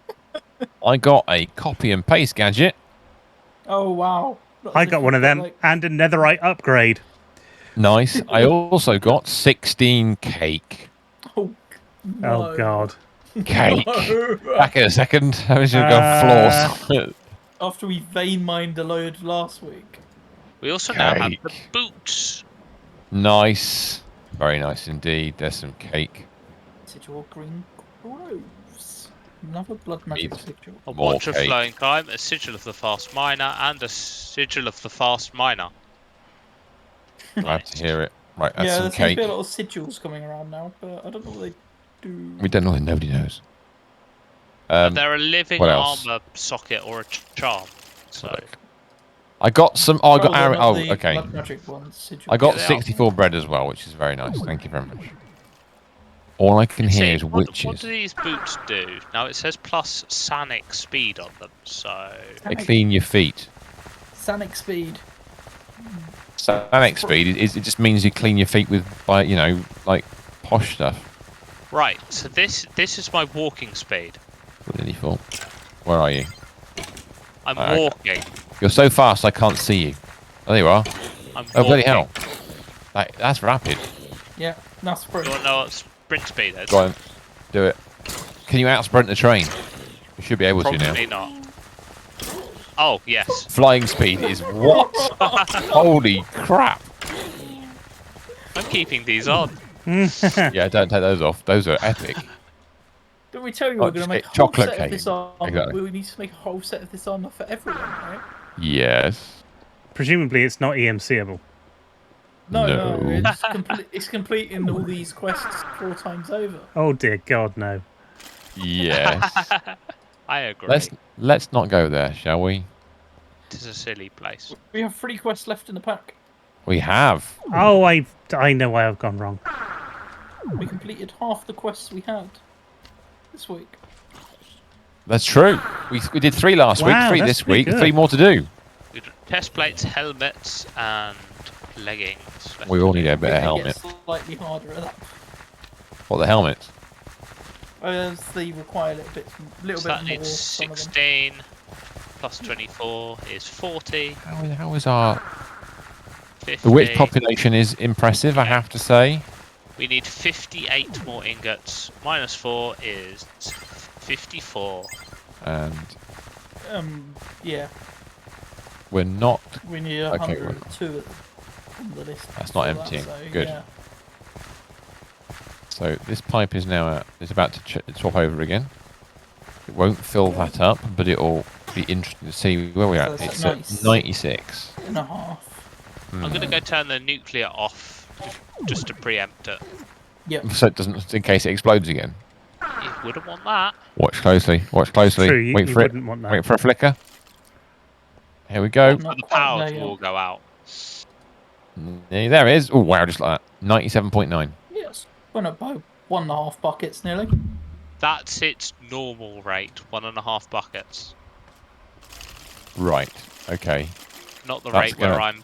I got a copy and paste gadget. Oh wow! Not I as if got one you've of them like- and a netherite upgrade. Nice. I also got 16 cake. Oh, no. Oh god. Cake. No. Back in a second. I was going to go floors. After we vein mined a load last week. We also now have the Cake. boots. Nice. Very nice indeed. There's some cake. Sigil of green groves. Another blood magic Meat. sigil. A More watch of cake. flowing time, a sigil of the fast miner, and a sigil of the fast miner. Glad to hear it. Right, that's Yeah, some there seems to cake. be a lot of sigils coming around now, but I don't know what they do. We don't know. Nobody knows. They're a living what else? armor socket or a charm. So I got some. Oh, I got they're Aaron. not Oh, the okay. blood magic ones, sigils. I got Yeah, they are. 64 bread as well, which is very nice. Thank you very much. All I can hear see, is what witches. do these boots do? Now it says plus sanic speed on them, so They clean your feet. Sanic speed. Sanic speed is it just means you clean your feet with like posh stuff. right. So this is my walking speed. What any fault? Where are you? I'm Okay. walking. You're so fast I can't see you. Oh, there you are. I'm Oh bloody walking. hell! That's rapid. Yeah, that's You pretty. want to know what sprint speed is? Go on, do it. Can you outsprint the train? You should be able to Probably now. not. Oh yes. Flying speed is what? Holy crap! I'm keeping these on. Yeah, don't take those off. Those are epic. Didn't we tell you Oh, we're going just to make a get whole chocolate set cake. of this armor? Exactly. We need to make a whole set of this armor for everyone, right? Yes. Presumably it's not EMCable. No, No. it's completing all these quests 4 times over. Oh dear god, no. Yes. I agree. Let's not go there, shall we? It is a silly place. We have 3 quests left in the pack. We have. Oh, I know why I've gone wrong. We completed half the quests we had this week. That's true. We did 3 last week, Wow, 3 that's this pretty week, good. 3 more to do. We did chest plates, helmets, and leggings. We all need a We're better gonna helmet. get slightly harder at that. What, the helmet? As they require a little bit So that more. needs Some of them. 16 plus 24 is 40. How is our... 50. The witch population is impressive, I have to say. We need 58 more ingots. Minus 4 is 54. And Yeah, we're not... we need Okay, 102 on the list. That's not for emptying. so, Good. Yeah. So this pipe is now is about to swap over again. It won't fill that up, but it'll be interesting to see where we're at. So It's that's at 96. And a half. I'm going to go turn the nuclear off just to preempt it. Yep. So it doesn't, in case it explodes again. You wouldn't want that. Watch closely. Watch closely. True, you Wait for it. wouldn't want that. Wait for a flicker. Here we go. Not But the quite power there yet. will go out. There it is. Oh wow, just like that. 97.9. Yes. Went up by 1.5 buckets nearly. That's its normal rate, 1.5 buckets. Right. Okay. Not the That's rate where gonna- I'm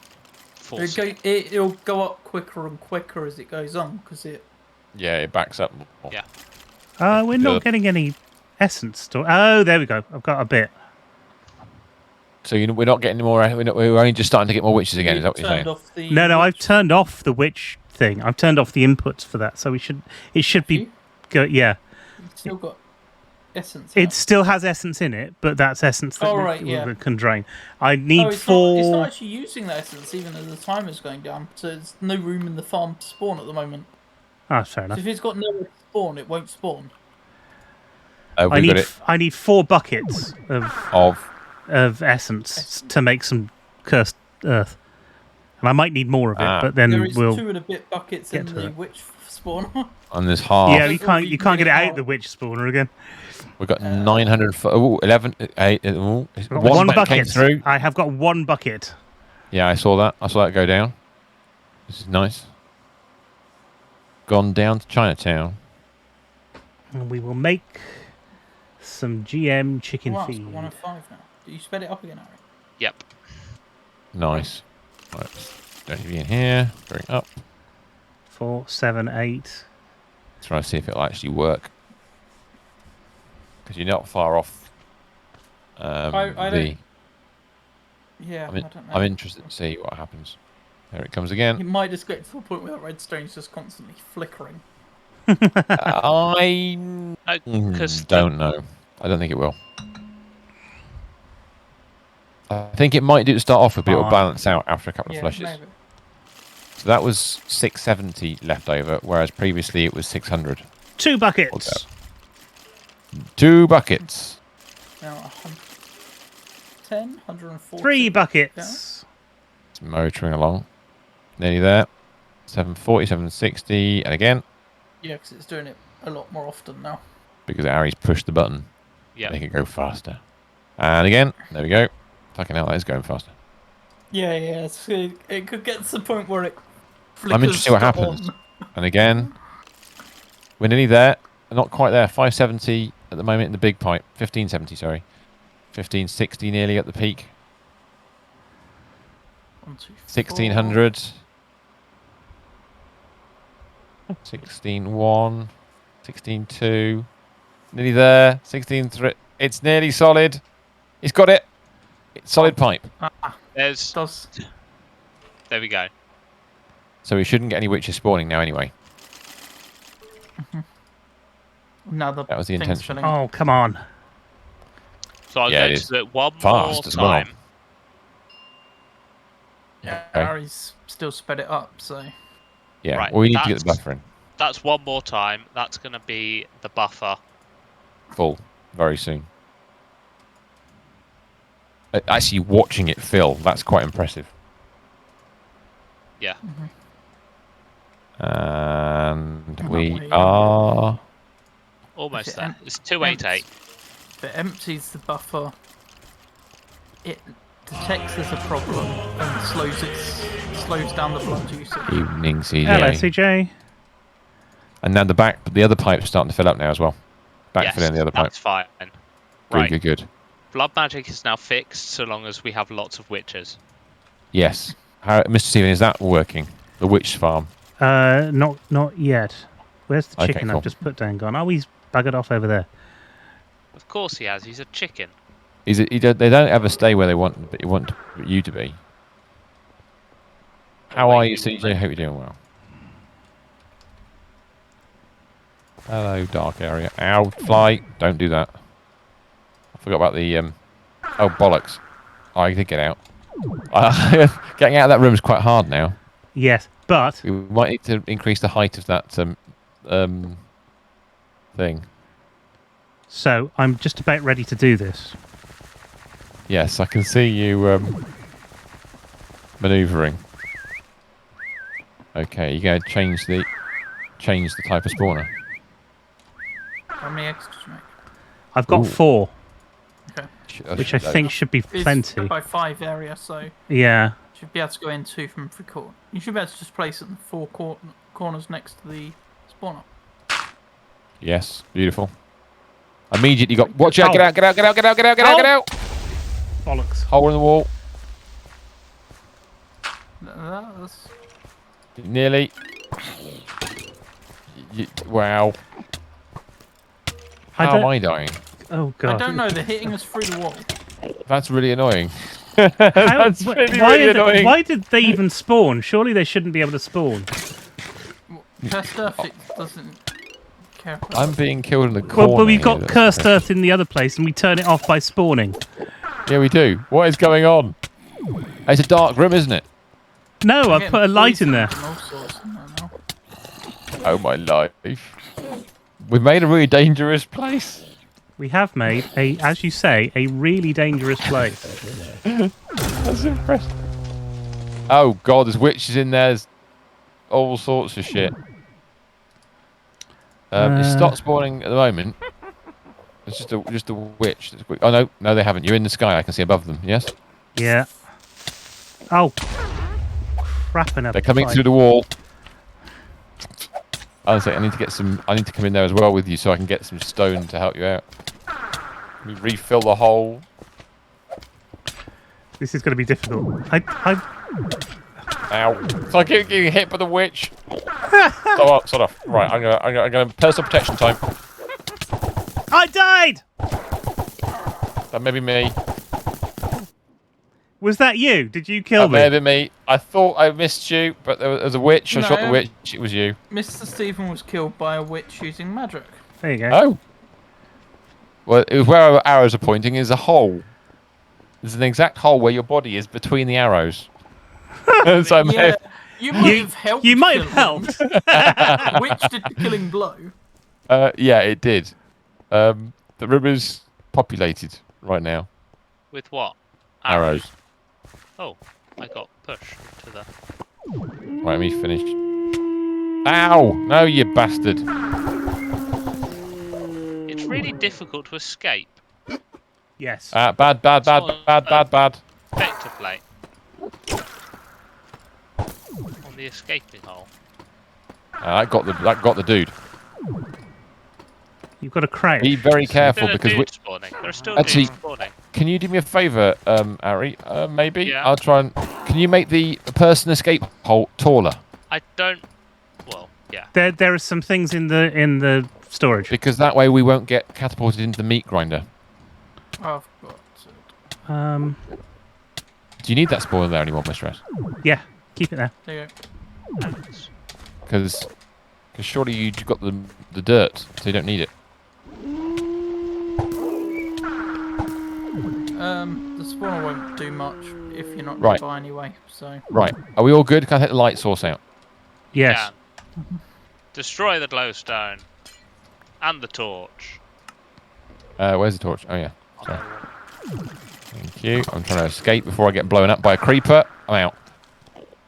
forcing. It'll go up quicker and quicker as it goes on because it. Yeah, it backs up more. Yeah. We're not Good. getting any essence store. Oh, there we go. I've got a bit. So we're not getting any more. We're only just starting to get more witches again. Is that what you're turned saying? off the No, I've witch. turned off the witch thing. I've turned off the inputs for that, so it should be You? good. Yeah. Still got. essence. In It still has essence in it, but that's essence that can drain. I need it's 4. It's not actually using that essence, even though the timer's going down. So there's no room in the farm to spawn at the moment. Oh, fair enough. So if it's got nowhere to spawn, it won't spawn. I need 4 buckets of essence to make some cursed earth, and I might need more of it. But then there is we'll 2 and a bit buckets in the witch spawner. And there's half. Yeah, you can't get it out the witch spawner again. We've got 900. 11. 8. One bucket came through. I have got 1 bucket. Yeah, I saw that. I saw that go down. This is nice. Gone down to Chinatown. And we will make some GM chicken Wow, feed. 105 now. Do you sped it up again, Harry? Yep. Nice. Right. Don't be in here. Bring up. 4, 7, 8. Try to see if it'll actually work. Because you're not far off. I don't. Yeah, I don't know. I'm interested to see what happens. There it comes again. It might just get to the point where that redstone's just constantly flickering. I don't know. I don't think it will. I think it might do to start off with, but it'll balance out after a couple of flushes. Maybe. So that was 670 left over, whereas previously it was 600. 2 buckets. 2 buckets. Now 110, 140. 3 buckets. It's motoring along. Nearly there. 740, 760, and again. Yeah, because it's doing it a lot more often now. Because Ari's pushed the button. Yeah. Make it go faster. And again. There we go. Fucking hell, that is going faster. Yeah, it could get to the point where it flickers. I'm interested to see what happens. And again, we're nearly there. Not quite there. 570 at the moment in the big pipe. 1570, sorry. 1560 nearly at the peak. 1600. 16.1. 16.2. Nearly there. 16.3. It's nearly solid. He's got it. It's solid pipe. There we go. So we shouldn't get any witches spawning now anyway. Now that was the intention. Oh, come on. So I'll go to it one fast more time. Well. Yeah, okay. Harry's still sped it up, so... Yeah, right, well, we need to get the buffer in. That's one more time. That's going to be the buffer. Full, very soon. Actually, watching it fill, that's quite impressive. Yeah. And we are... Almost there. It's 288. If it empties the buffer, it detects there's a problem and slows down the blood usage. Evening, CJ. Hello, CJ. And now the other pipe's starting to fill up now as well. Backfilling the other pipe. That's fine. Right. Good. Blood magic is now fixed so long as we have lots of witches. Yes. Mr. Steven, is that working? The witch farm? Not yet. Where's the chicken cool. I've just put down gone? Oh, he's buggered off over there. Of course he has. He's a chicken. They don't ever stay where they want you to be. How are you, CJ? Hope you're doing well. Hello, dark area. Ow, fly. Don't do that. I forgot about the... Oh, bollocks. Oh, I did get out. Getting out of that room is quite hard now. Yes, but... We might need to increase the height of that thing. So, I'm just about ready to do this. Yes, I can see you manoeuvring. Okay, you're going to change the type of spawner. How many eggs did you make? I've got 4. Okay. Which I think should be plenty. It's by 5 area, so... Yeah. Should be able to go in 2 from 3 corners. You should be able to just place it in the 4 corners next to the spawner. Yes, beautiful. Immediately got... Watch out, get out! Bollocks. Hole in the wall. That's... Nearly. Wow. How am I dying? Oh, God. I don't know, they're hitting us through the wall. That's really annoying. That's really annoying. Why did they even spawn? Surely they shouldn't be able to spawn. Her stuff, it doesn't Careful. I'm being killed in the corner. Well, but we've here, got that's cursed okay. earth in the other place, and we turn it off by spawning. Yeah, we do. What is going on? It's a dark room, isn't it? No, I'm I getting put a light in poisoned there. and all sorts in there now. Oh my life. We've made a really dangerous place. We have made a, as you say, a really dangerous place. That's impressive. Oh god, there's witches in there. There's all sorts of shit. It's stopped spawning at the moment. It's just a witch. Oh no, they haven't. You're in the sky. I can see above them. Yes. Yeah. Oh, crap! They're coming through the wall. I was like, I need to get some. I need to come in there as well with you so I can get some stone to help you out. We refill the hole. This is going to be difficult. Ow! So I keep getting hit by the witch. Sort of. Right, I'm gonna personal protection time. I died. That may be me. Was that you? Did you kill That may have me? been me. I thought I missed you, but there was a witch. I shot the witch. It was you. Mr. Stephen was killed by a witch using magic. There you go. Oh. Well, it was where our arrows are pointing is a hole. There's an exact hole where your body is between the arrows. So I may Yeah, have- you might have helped. You might have kill him. helped. The witch did the killing blow. yeah, it did. The river's populated right now. With what? Arrows. Oh, I got pushed to the. Right, me finished. Ow! No, you bastard. It's really difficult to escape. Yes. Bad. Vector plate. On the escaping hole. That got the dude. You've got to crouch. Be very careful There are because dudes spawning. There are still Actually- dudes spawning. Can you do me a favour, Ari? Maybe Yeah. I'll try and. Can you make the person escape hole taller? I don't. Well, yeah. There are some things in the storage. Because that way we won't get catapulted into the meat grinder. I've got it. Do you need that spoiler there anymore, Mr. S? Yeah, keep it there. There you go. Because surely you've got the dirt, so you don't need it. The spawner won't do much if you're not Right. nearby anyway. So Right. Are we all good? Can I take the light source out? Yes. Can. Destroy the glowstone. And the torch. Where's the torch? Oh yeah. Sorry. Thank you. I'm trying to escape before I get blown up by a creeper. I'm out.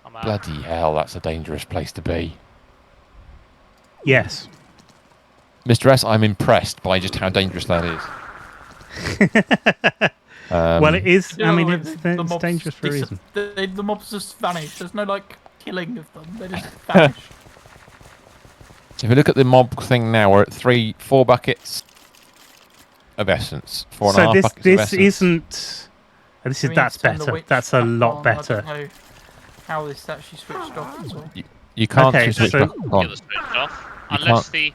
I'm out. Bloody hell, that's a dangerous place to be. Yes. Mr. S, I'm impressed by just how dangerous that is. Well, it is. You I know, mean, like, it's mobs dangerous for a reason. The mobs just vanish. There's no like killing of them. They just vanish. So if you look at the mob thing now, we're at 4 buckets of essence. 4.5 So buckets of this essence. isn't. This is We that's need to turn the better. witch That's a back lot on. I better. don't know how this actually switched off at all. You can't Okay, switch so- back Get on. the switch off. You Unless can't. the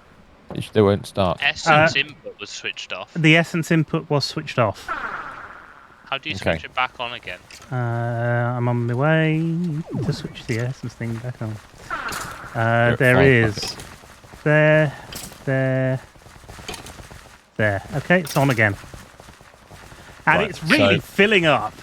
It still won't start. essence input was switched off. The essence input was switched off. How do you Okay. switch it back on again? I'm on my way to switch the essence thing back on. You're at There 5 is. buckets. There. Okay, it's on again. And Right, it's really so- filling up.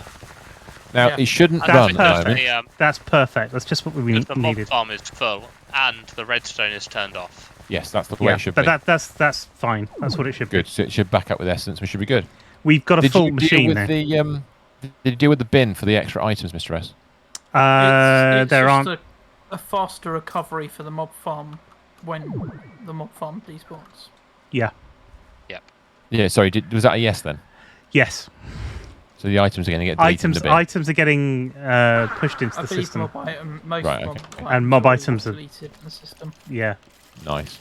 Now, Yeah. it shouldn't That's run at the perfect. moment. That's perfect. That's just what we Because the mob needed. farm is full and the redstone is turned off. Yes, that's the way Yeah, it should but be. that's fine. That's what it should Good. be. So it should back up with essence. We should be good. We've got a Did full you deal machine with now. the Did you deal with the bin for the extra items, Mr. S? It's There just aren't. a faster recovery for the mob farm when the mob farm despawns. Yeah. Yep. Yeah. Sorry. Was that a yes then? Yes. So the items are going to get deleted in the bin. Items are getting pushed into I the believe system. most Right, mob okay. items And mob are all items are- deleted in the system. Yeah. Nice.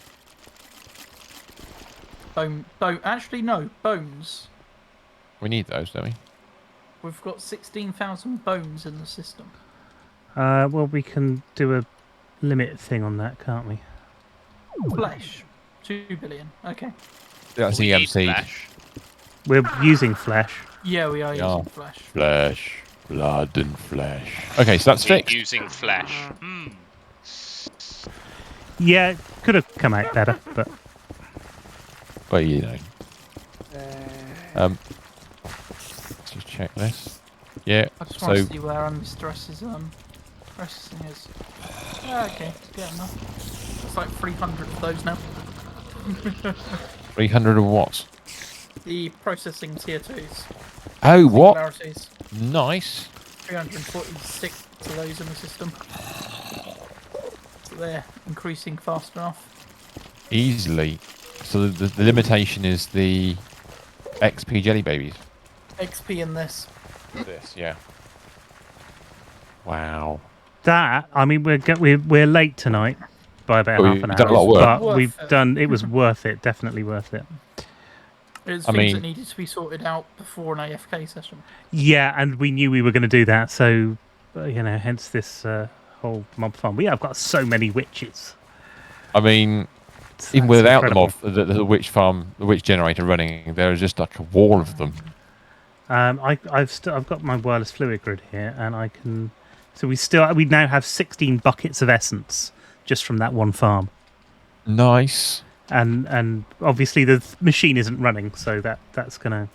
Actually, no, bones. We need those, don't we? We've got 16,000 bones in the system. Well, we can do a limit thing on that, can't we? Flesh, 2 billion. Okay. That's We the need seed. flesh. We're using flesh. Yeah, we are Yeah. using flesh. Flesh, blood, and flesh. Okay, so that's We're fixed. using flesh. Yeah, it could have come out better, but Well, you know. Let's just check this. Yeah. I just want So to see where Mr. S's processing is. Yeah, okay, it's good enough. It's like 300 of those now. 300 of what? The processing tier 2s. Oh, what? Singularities. Nice. 346 of those in the system. So they're increasing fast enough. Easily. So the limitation is the XP jelly babies. XP in this. This, yeah. Wow. That, I mean, we're late tonight by about But half we've an hour. done a lot of work. But we've done. It was worth it. Definitely worth it. There's I things mean- that needed to be sorted out before an AFK session. Yeah, and we knew we were going to do that, so hence this whole mob farm. I've got so many witches. I mean, That's even without incredible. the witch farm, the witch generator running, there is just like a wall of them. I've got my wireless fluid grid here, and I can. So we now have 16 buckets of essence just from that one farm, Nice. and obviously the machine isn't running, so that's gonna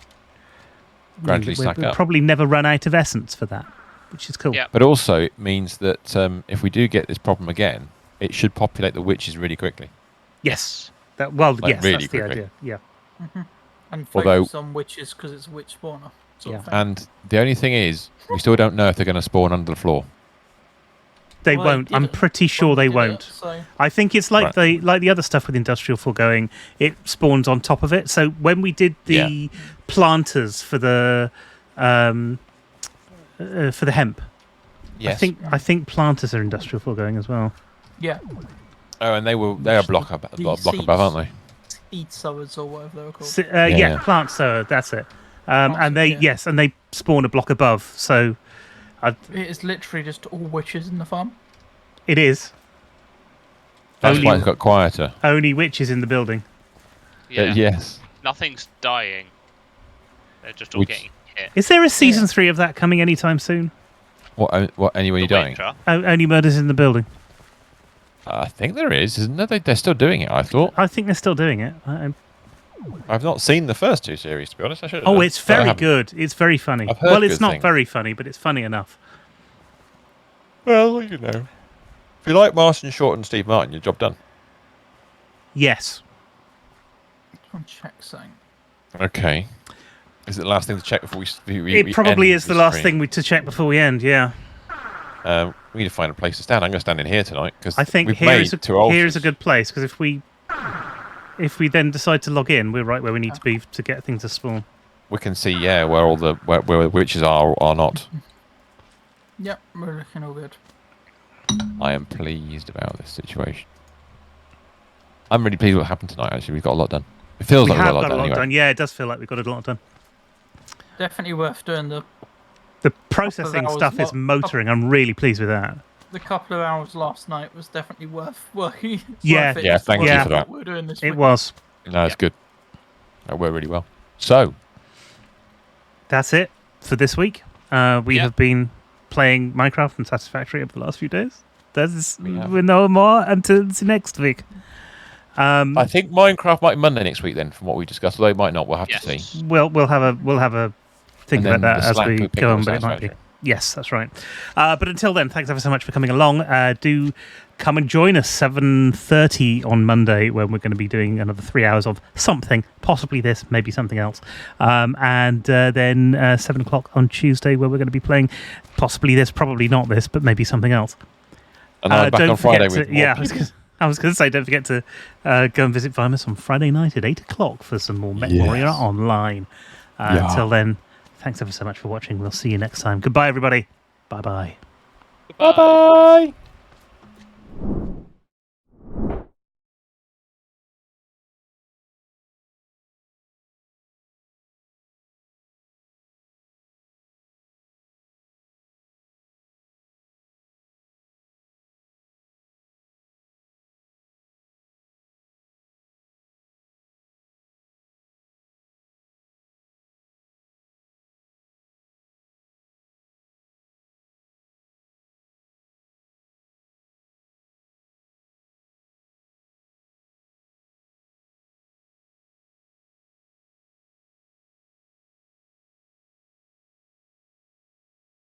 Gradually stack we'll up. probably never run out of essence for that, which is cool. Yeah. But also it means that if we do get this problem again, it should populate the witches really quickly. Yes. Yes, Like, really that's the quickly. idea. Yeah. And Although- focus on witches because it's a witch spawner. Sort of thing. And the only thing is, we still don't know if they're going to spawn under the floor. They Well, won't. I'm didn't pretty sure when we they did won't. it, so I think it's like Right. the other stuff with industrial foregoing. It spawns on top of it. So when we did the planters for the hemp, Yes. I think planters are industrial foregoing as well. yeah, Oh, and they are block above, aren't they? seed sowers or whatever they were called. So, Yeah. plant sower. That's it. And they yeah. and they spawn a block above. So It is literally just all witches in the farm. it is That's Only- why it's got quieter. only witches in the building. Yeah. Yes. Nothing's dying. They're just all Which- getting hit. Is there a season 3 of that coming anytime soon? What? Anyway, The you're dying? Winter. Only murders in the building. I think there is, isn't there? They're still doing it. I thought. I think they're still doing it. I've not seen the first two series, to be honest. I should. Oh, it's very good. It's very funny. I've heard Well, it's good not things. very funny, but it's funny enough. Well, you know, if you like Martin Short and Steve Martin, your job done. Yes. I'll check something. Okay. Is it the last thing to check before we It probably end is the last stream? thing to check before we end, yeah. We need to find a place to stand. I'm going to stand in here tonight because I think we've here made is two altars. here is a good place, because if we then decide to log in, we're right where we need to be to get things to spawn. We can see, yeah, where all the where witches are or are not. Yep, we're looking all good. I am pleased about this situation. I'm really pleased with what happened tonight. Actually, we've got a lot done. It feels We like we've have got a lot got a done. lot Anyway. done. Yeah, it does feel like we've got a lot done. Definitely worth doing the Processing hours stuff is lot- motoring. I'm really pleased with that. couple of hours last night was definitely worth working. Yeah. worth it Yeah, just to thank work you out for that. what we're doing this It week. was. No, it's good. That worked really well. So, That's it for this week. We Yeah. have been playing Minecraft and Satisfactory over the last few days. We have. We're no more until next week. I think Minecraft might be Monday next week. Then, from what we discussed, although it might not, we'll have to see. Yes. We'll have a think And about then that the as Slack we will pick go up on, but it might be. Satisfactory. Yes, that's right. But until then, thanks ever so much for coming along. Do come and join us 7:30 on Monday, when we're going to be doing another 3 hours of something, possibly this, maybe something else. And then 7 o'clock on Tuesday, where we're going to be playing possibly this, probably not this, but maybe something else. And I'm back don't on Friday forget with to, more. yeah, I was going to say, don't forget to go and visit Vimus on Friday night at 8 o'clock for some more Mech Yes. Warrior Online. Yeah. Until then, thanks ever so much for watching. We'll see you next time. Goodbye, everybody. Bye-bye. Bye bye.